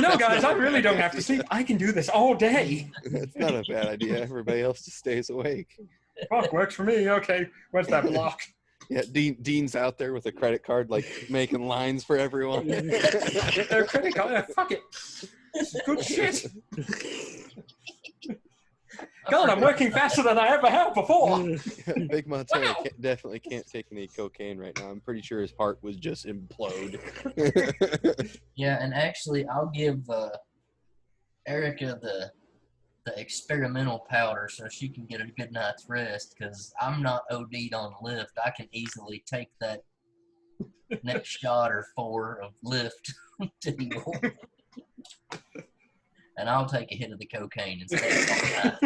know, guys, I really don't have to sleep. I can do this all day. That's not a bad idea. Everybody else just stays awake. Fuck, works for me. Okay, where's that block? Yeah, Dean's out there with a credit card, like making lines for everyone. Their credit card. Fuck it. This is good shit. God, I'm working faster than I ever have before. Big Montana Wow. definitely can't take any cocaine right now. I'm pretty sure his heart was just implode. Yeah, and actually, I'll give Erica the experimental powder so she can get a good night's rest, because I'm not OD'd on lift. I can easily take that next shot or 4 of lift to heal. And I'll take a hit of the cocaine instead.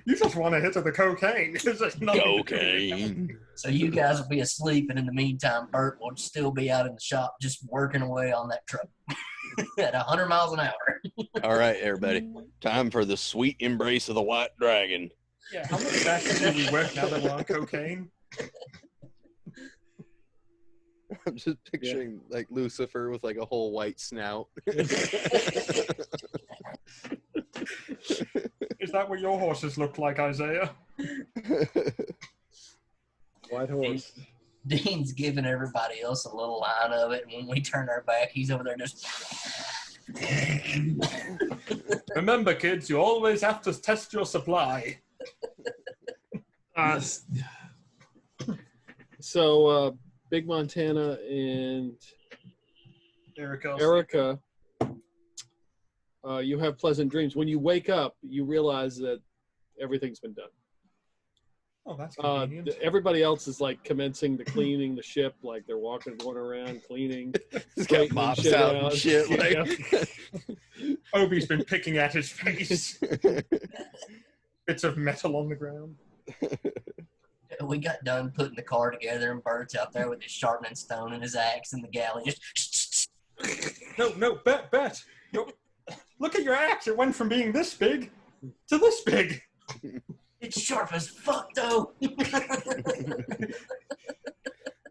You just want a hit of the cocaine. There's just nothing to do with it. Cocaine. So you guys will be asleep, and in the meantime, Bert will still be out in the shop just working away on that truck at 100 miles an hour. All right, everybody. Time for the sweet embrace of the white dragon. Yeah, how much faster do we work now that we're on cocaine? I'm just picturing like Lucifer with like a whole white snout. Is that what your horses look like, Isaiah? White horse. Dean's giving everybody else a little line of it, and when we turn our back, he's over there just. Remember, kids, you always have to test your supply. So Big Montana and Erica, you have pleasant dreams. When you wake up, you realize that everything's been done. Oh, that's convenient. Everybody else is like commencing the cleaning the ship, like they're going around cleaning. He's got straightening mops shit out and shit. Like, Obi's been picking at his face. Bits of metal on the ground. We got done putting the car together, and Bert's out there with his sharpening stone and his axe in the galley. Just. No, Bet. Look at your axe. It went from being this big to this big. It's sharp as fuck, though.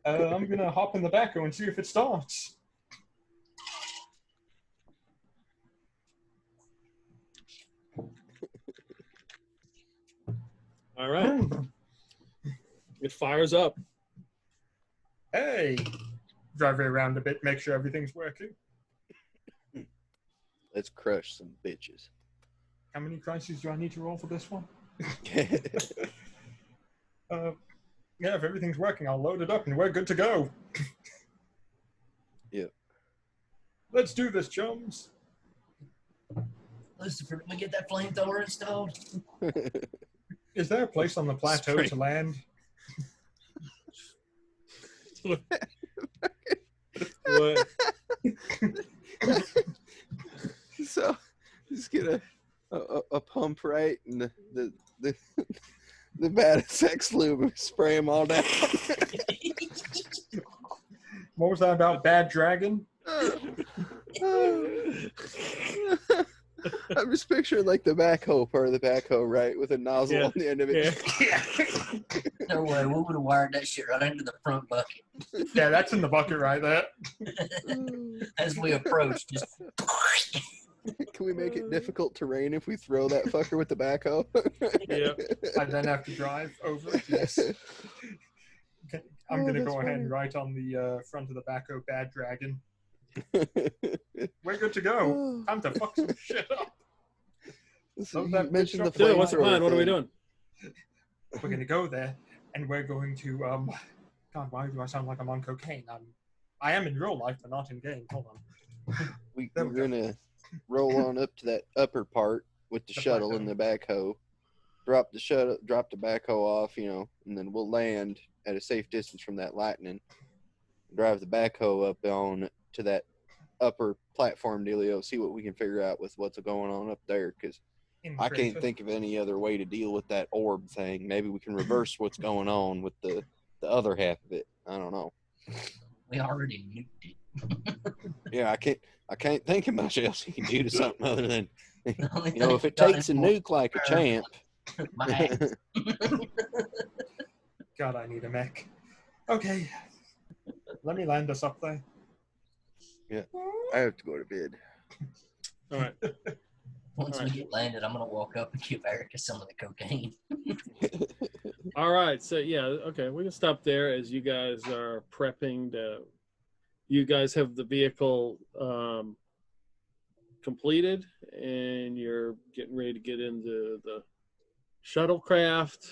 I'm going to hop in the backhoe and see if it starts. All right. It fires up. Hey. Drive it around a bit, make sure everything's working. let's crush some bitches. How many crises do I need to roll for this one? Yeah, if everything's working, I'll load it up and we're good to go. Yep. Let's do this, chums. Lucifer, did we get that flamethrower installed? Is there a place on the plateau Spring. to land? What? So just get a pump right and the bad sex lube and spray them all down. What was that about Bad Dragon? I'm just picturing like the backhoe part of the backhoe, right, with a nozzle Yeah. on the end of it. No way, we would have wired that shit right into the front bucket. Yeah, that's in the bucket right there. As we approach, just Can we make it difficult terrain if we throw that fucker with the backhoe? Yeah. I then have to drive over it. Yes. Okay, I'm going to that's go ahead funny. and write on the front of the backhoe Bad Dragon. We're good to go. Time to fuck some shit up. So Love you that good mentioned the stuff. Dude, what's the flamethrower plan? What are we thing. doing? We're going to go there, and we're going to God, why do I sound like I'm on cocaine? I am in real life, but not in game. Hold on. We're There we go. gonna roll on up to that upper part with the The shuttle and the backhoe. Drop the backhoe off, and then we'll land at a safe distance from that lightning. Drive the backhoe up on to that upper platform dealio. See what we can figure out with what's going on up there, because I can't think of any other way to deal with that orb thing. Maybe we can reverse what's going on with the other half of it. I don't know. we already nuked it. Yeah, I can't think of much else you can do to something other than, The only if thing it we got takes a is nuke like a champ. my axe. God, I need a mech. Okay. Let me land us up there. I have to go to bed. All right. Once we Alright. get landed, I'm gonna walk up and give Erica some of the cocaine. All right. So yeah, okay, we can stop there as you guys are prepping to. You guys have the vehicle completed, and you're getting ready to get into the shuttlecraft.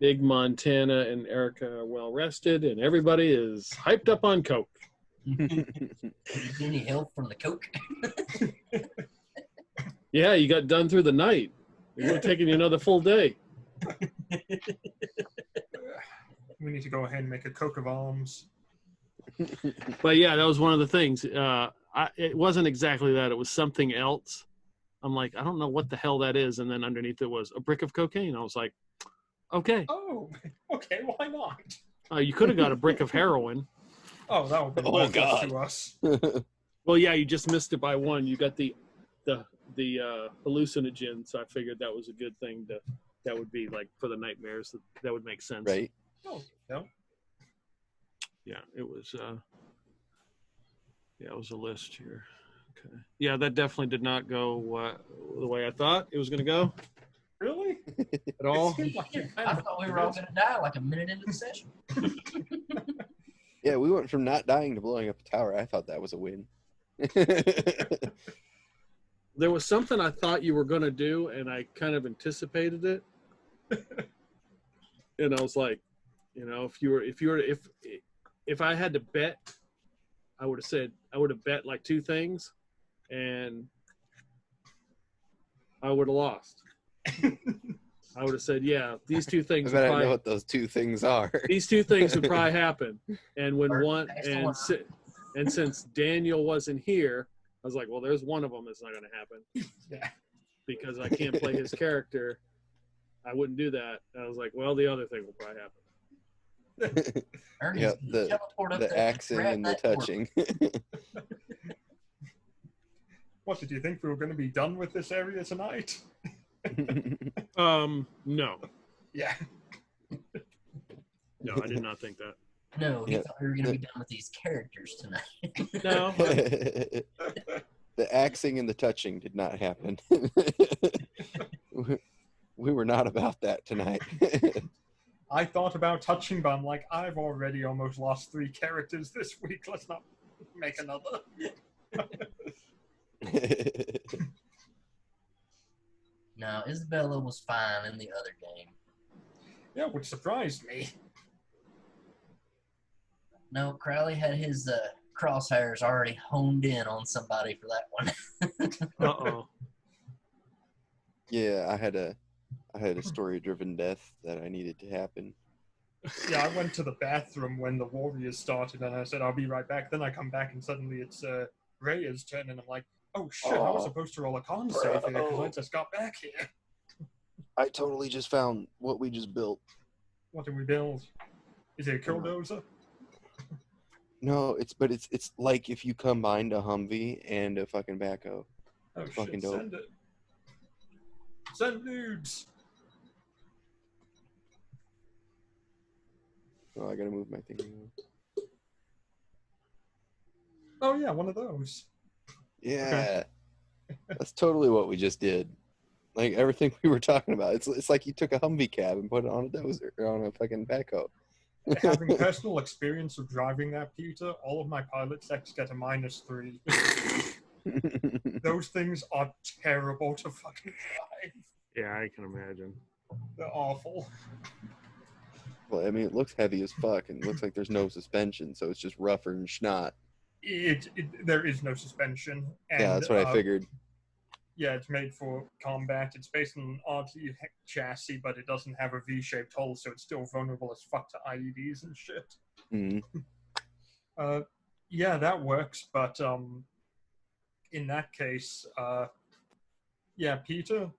Big Montana and Erica are well rested, and everybody is hyped up on coke. Did you get any help from the coke? Yeah, you got done through the night. It would have taken you another full day. We need to go ahead and make a coke of arms. But yeah, that was one of the things. It wasn't exactly that. It was something else. I'm like, I don't know what the hell that is. And then underneath it was a brick of cocaine. I was like, okay. Oh, okay, why not? You could have got a brick of heroin. Oh, that would be Oh, worthless God. to us. Well, yeah, you just missed it by one. You got the hallucinogen. So I figured that was a good thing that would be like for the nightmares. That would make sense. Right? Oh, no. Yeah, it was. Yeah, it was a list here. Okay. Yeah, that definitely did not go the way I thought it was going to go Really? at all. It seemed like you kind I of- thought we were all gonna die like a minute into the session. Yeah, we went from not dying to blowing up a tower. I thought that was a win. There was something I thought you were going to do, and I kind of anticipated it. And I was like, if I had to bet, I would have bet like two things, and I would have lost. I would have said, yeah, these two I things. bet I know what those two things are. These two things would probably happen. And when Or one next and one. and since Daniel wasn't here, I was like, well, there's one of them that's not going to happen Yeah. because I can't play his character. I wouldn't do that. I was like, well, the other thing will probably happen. Ernie's Yep, gonna teleport up The there, axing grab and the that orb. touching. What, did you think we were going to be done with this area tonight? No, Yeah. no, I did not think that. No, he Yeah. thought we were gonna be done with these characters tonight. No, The axing and the touching did not happen. We were not about that tonight. I thought about touching, but I'm like, I've already almost lost 3 characters this week. Let's not make another. No, Isabella was fine in the other game. Yeah, which surprised me. No, Crowley had his crosshairs already honed in on somebody for that one. Uh-oh. Yeah, I had a story-driven death that I needed to happen. Yeah, I went to the bathroom when the Warriors started, and I said, I'll be right back. Then I come back, and suddenly it's Rhea's turn, and I'm like, oh, shit, I was supposed to roll a con save here, because I just got back here. I totally just found what we just built. What did we build? Is it a killdozer? No, it's like if you combined a Humvee and a fucking backhoe. Oh, fucking shit, dope. send it. Send nudes. Oh, I gotta move my thing. Oh, yeah, one of those. Yeah, that's totally what we just did. Like everything we were talking about. It's like you took a Humvee cab and put it on a dozer or on a fucking backhoe. Having personal experience of driving that, Peter, all of my pilot checks get a -3. Those things are terrible to fucking drive. Yeah, I can imagine. They're awful. Well, I mean, it looks heavy as fuck, and it looks like there's no suspension, so it's just rougher than schnot. There is no suspension. And, Yeah, that's what I figured. Yeah, it's made for combat. It's based on an RT chassis, but it doesn't have a V-shaped hull, so it's still vulnerable as fuck to IEDs and shit. Mm-hmm. Yeah, that works, but in that case, yeah, Peter,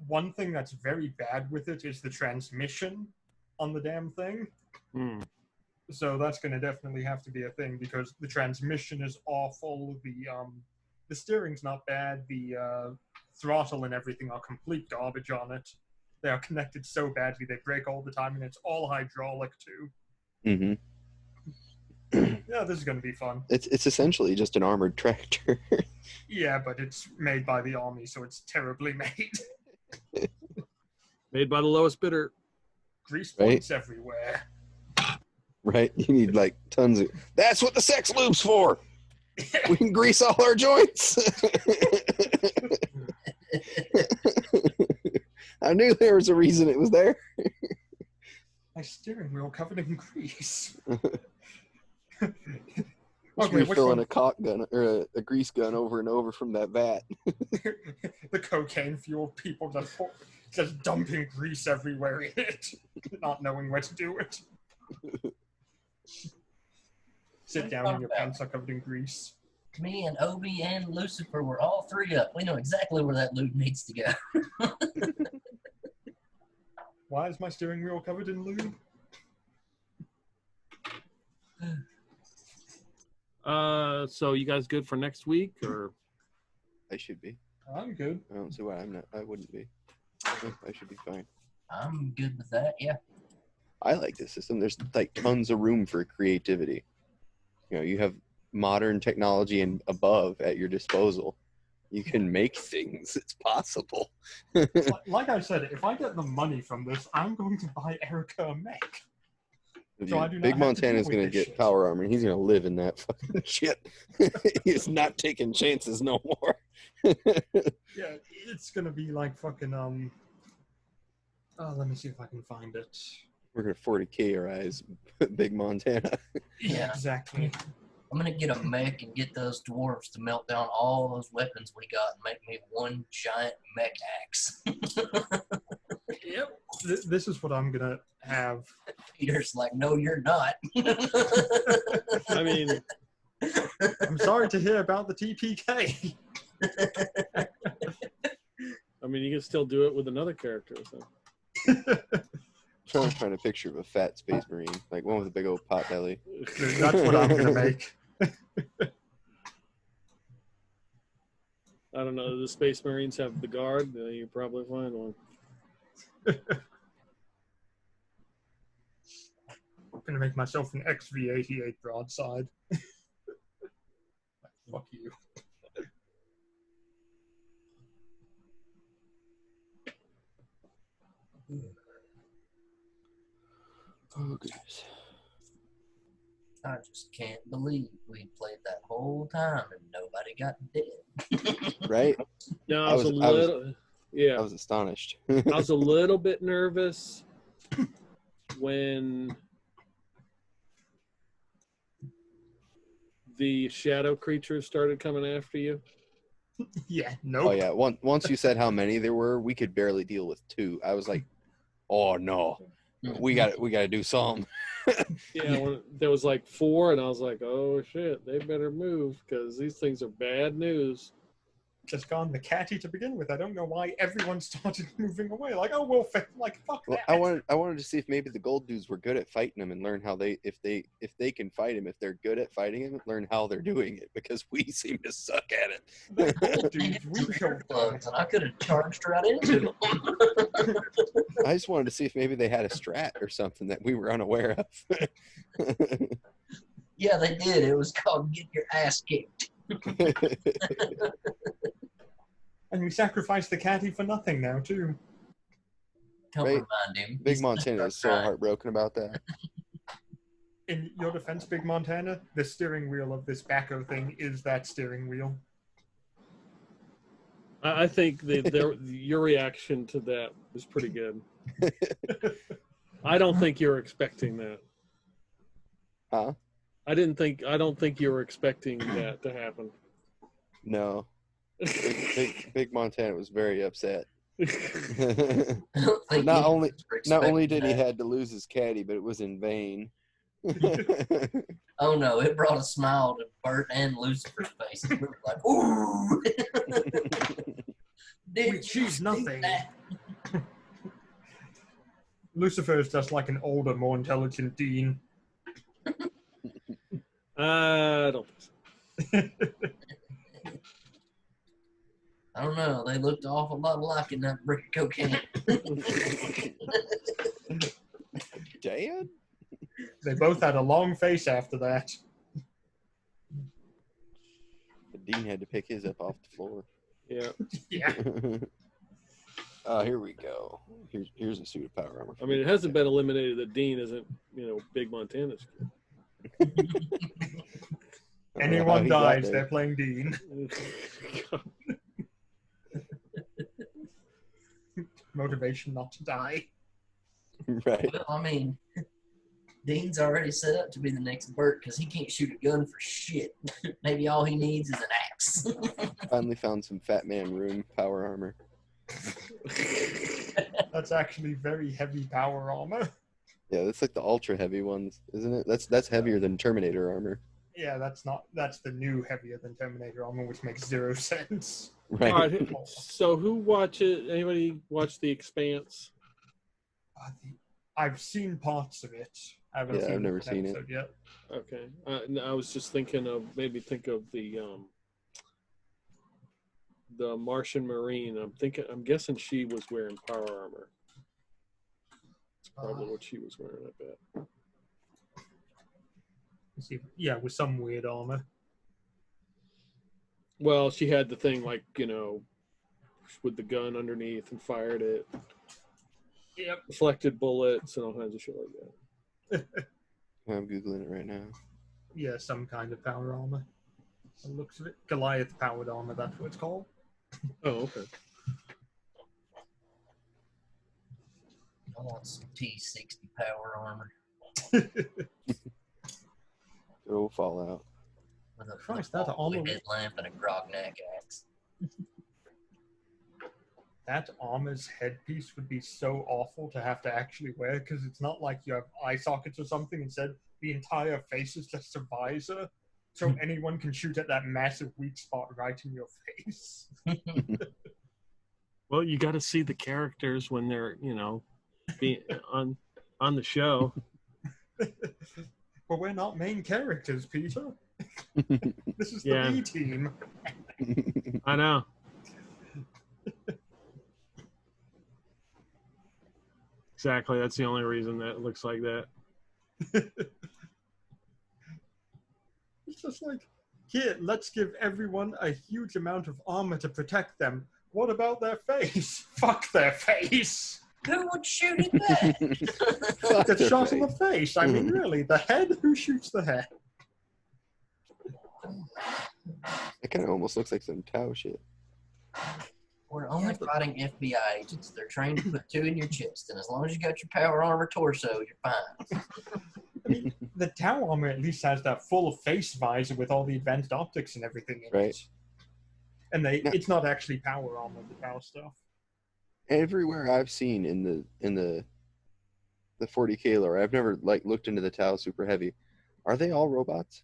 one thing that's very bad with it is the transmission on the damn thing. So that's going to definitely have to be a thing, because the transmission is awful. The steering's not bad. The throttle and everything are complete garbage on it. They are connected so badly. They break all the time, and it's all hydraulic, too. Mm-hmm. Yeah, this is going to be fun. It's essentially just an armored tractor. Yeah, but it's made by the army, so it's terribly made. Made by the lowest bidder. Grease points everywhere. Right? You need like tons of... That's what the sex lube's for! We can grease all our joints! I knew there was a reason it was there. My steering wheel covered in grease. Just refilling a caulk gun or a grease gun over and over from that vat. The cocaine fuel people just dumping grease everywhere in it, not knowing where to do it. Sit down and your pants are covered in grease. Me and Obi and Lucifer were all three up. We know exactly where that lube needs to go. Why is my steering wheel covered in lube? So you guys good for next week, or? I should be. I'm good. I don't see why I'm not. I wouldn't be. I should be fine. I'm good with that, yeah. I like this system. There's like tons of room for creativity. You know, you have modern technology and above at your disposal. You can make things. It's possible. Like I said, if I get the money from this, I'm going to buy Erica a mech. So I do not Big have to Montana's deal with going to this get shit. power armor, and he's going to live in that fucking shit. He's not taking chances no more. Yeah, it's going to be like fucking, oh, let me see if I can find it. We're going to 40K-erize Big Montana. Yeah. Exactly. I'm gonna get a mech and get those dwarves to melt down all those weapons we got and make me one giant mech axe. Yep. This is what I'm going to have. Peter's like, no, you're not. I mean, I'm sorry to hear about the TPK. I mean, you can still do it with another character. So. I'm trying to picture of a fat space marine, like one with a big old pot belly. Dude, that's what I'm going to make. I don't know. The Space Marines have the guard. You probably find one. I'm going to make myself an XV-88 broadside. Fuck you. Oh, goodness. I just can't believe we played that whole time and nobody got dead. Right? No, I was Yeah. I was astonished. I was a little bit nervous when the shadow creatures started coming after you. Yeah, nope. Oh yeah. Once you said how many there were, we could barely deal with 2. I was like, oh no, we got to do something. Yeah, when there was like 4, and I was like, oh shit, they better move because these things are bad news. Just gone the catty to begin with. I don't know why everyone started moving away. Like, oh, we'll like fuck Well, that. I wanted to see if maybe the gold dudes were good at fighting him and learn how if they can fight him, if they're good at fighting him, learn how they're doing it, because we seem to suck at it. The gold dudes, we killed them. Plugs, and I could have charged right into them. I just wanted to see if maybe they had a strat or something that we were unaware of. Yeah, they did. It was called "Get Your Ass Kicked." And we sacrificed the catty for nothing now, too. Don't Right. remind him. Big He's Montana is so right. heartbroken about that. In your defense, Big Montana, the steering wheel of this backhoe thing is that steering wheel. I think your reaction to that was pretty good. I don't think you were expecting that. Huh? I don't think you were expecting that to happen. No. Big Montana was very upset. I don't think Not any only of us were not only expecting did he that. had to lose his caddy, but it was in vain. Oh no, it brought a smile to Bert and Lucifer's faces. We were like, ooh! Did We you choose see nothing. that? Lucifer is just like an older, more intelligent Dean. I don't think so. I don't know. They looked an awful lot alike in that brick of cocaine. Dad? They both had a long face after that. The Dean had to pick his up off the floor. Yeah. Yeah. Oh, here we go. Here's a suit of power armor. I mean, it hasn't been eliminated that Dean isn't, Big Montana's kid. I don't know how Anyone he got dies, there. they're playing Dean. Motivation not to die. Right. Well, I mean, Dean's already set up to be the next Bert because he can't shoot a gun for shit. Maybe all he needs is an axe. Finally found some Fat Man Room power armor. That's actually very heavy power armor. Yeah, that's like the ultra heavy ones, isn't it? That's heavier than Terminator armor. Yeah, that's the new heavier than Terminator armor, which makes 0 sense. Right. All right. So who watches? Anybody watch The Expanse? I've seen parts of it. I haven't Yeah, seen I've never an seen it. episode yet. Okay. I was just thinking of think of the Martian Marine. I'm guessing she was wearing power armor. That's probably what she was wearing, I bet. Let's see. Yeah, with some weird armor. Well, she had the thing like, with the gun underneath and fired it. Yep. Deflected bullets and all kinds of shit like that. I'm Googling it right now. Yeah, some kind of power armor. It looks of it. Goliath powered armor, that's what it's called. Oh, okay. I want some T60 power armor. It'll fall out. With a Christ, flip that armor- headlamp and a grognak axe. That armor's headpiece would be so awful to have to actually wear, because it's not like you have eye sockets or something. Instead, the entire face is just a visor, so anyone can shoot at that massive weak spot right in your face. Well, you got to see the characters when they're, being on the show. But we're not main characters, Peter. This is the Yeah. B team. I know. Exactly. That's the only reason that it looks like that. It's just like, here, let's give everyone a huge amount of armor to protect them. What about their face? Fuck their face. Who would shoot at that? Fuck Get their shot in the face. face. I mean, really, the head? Who shoots the head? It kind of almost looks like some Tau shit. We're only fighting FBI agents. They're trained to put 2 in your chest, and as long as you got your power armor torso, you're fine. I mean, the Tau armor at least has that full face visor with all the advanced optics and everything in Right. it. And it's not actually power armor, the Tau stuff. Everywhere I've seen in the 40K lore, I've never looked into the Tau super heavy. Are they all robots?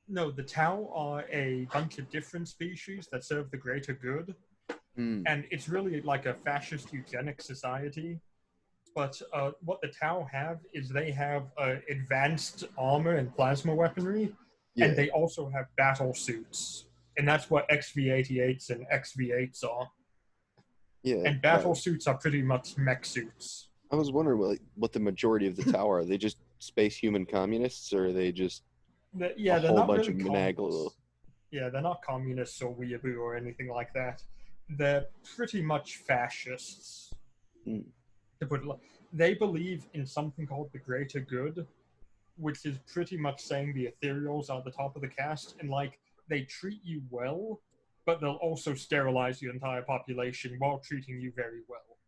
No, the Tau are a bunch of different species that serve the greater good. And it's really like a fascist eugenics society. But what the Tau have is they have advanced armor and plasma weaponry, and they also have battle suits. And that's what XV-88s and XV-8s are. Yeah. And battle suits are pretty much mech suits. I was wondering what the majority of the Tau are. Are they just space human communists, or are they just They're whole not bunch really of communists. Yeah, they're not communists or weeaboo or anything like that. They're pretty much fascists. To put it they believe in something called the greater good, which is pretty much saying the ethereals are the top of the caste, and they treat you well, but they'll also sterilize the entire population while treating you very well.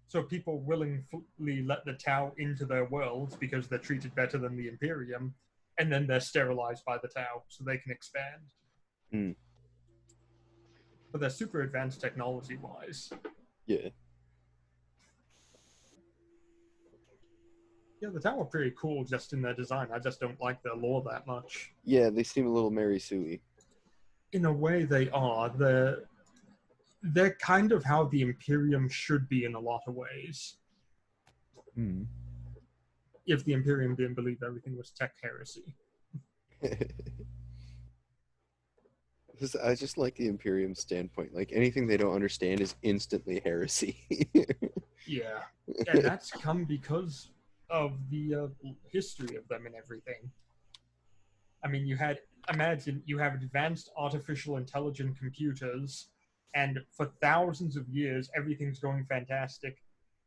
So people willingly let the Tau into their worlds because they're treated better than the Imperium, and then they're sterilized by the Tau so they can expand. But they're super advanced technology-wise. Yeah. Yeah, the Tau are pretty cool just in their design. I just don't like their lore that much. Yeah, they seem a little Mary Sue-y. In a way, they are. They're kind of how the Imperium should be in a lot of ways. If the Imperium didn't believe everything was tech heresy. I just like the Imperium standpoint. Anything they don't understand is instantly heresy. Yeah. And that's come because of the history of them and everything. I mean, imagine you have advanced artificial intelligent computers, and for thousands of years, everything's going fantastic,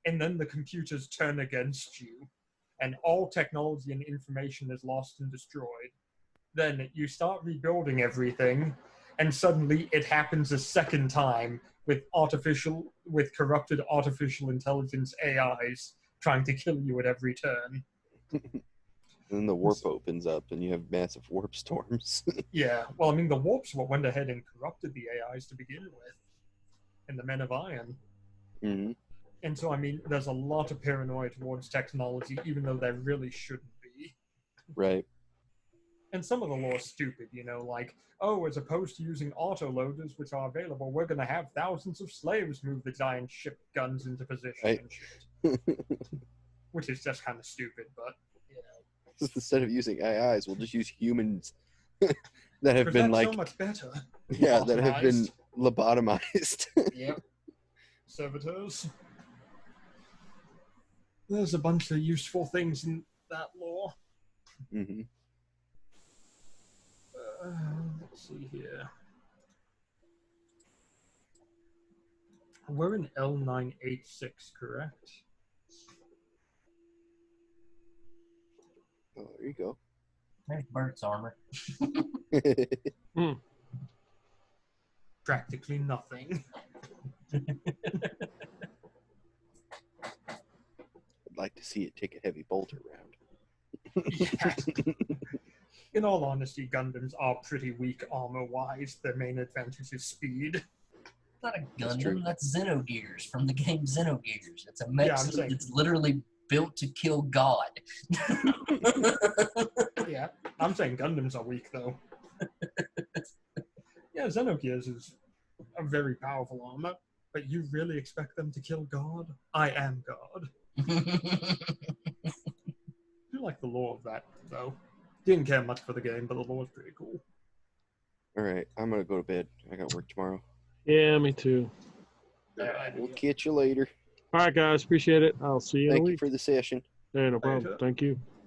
and then the computers turn against you, and all technology and information is lost and destroyed. Then you start rebuilding everything, and suddenly it happens a second time with corrupted artificial intelligence AIs trying to kill you at every turn. And then the warp opens up, and you have massive warp storms. Yeah, well, I mean, the warps what went ahead and corrupted the AIs to begin with, and the Men of Iron. And so, I mean, there's a lot of paranoia towards technology, even though there really shouldn't be. Right. And some of the lore is stupid, as opposed to using autoloaders, which are available, we're going to have thousands of slaves move the giant ship guns into position and shit. Which is just kind of stupid, but, Instead of using AIs, we'll just use humans that have been so much better. Yeah, that have been lobotomized. Yep. Servitors. There's a bunch of useful things in that lore. Let's see here. We're in L986, correct? Oh, there you go. There's Bert's armor. Practically nothing. I'd like to see it take a heavy bolter round. Yeah. In all honesty, Gundams are pretty weak armor-wise. Their main advantage is speed. Not a Gundam, that's Xenogears from the game Xenogears. It's a mech suit that's literally built to kill God. Yeah, I'm saying Gundams are weak, though. Yeah, Xenogears is a very powerful armor, but you really expect them to kill God? I am God. I do like the lore of that, though. Didn't care much for the game, but the lore is pretty cool. All right, I'm going to go to bed. I got work tomorrow. Yeah, me too. We'll catch you later. All right, guys. Appreciate it. I'll see you in a Thank week. you for the session. Yeah, no problem. Thank you.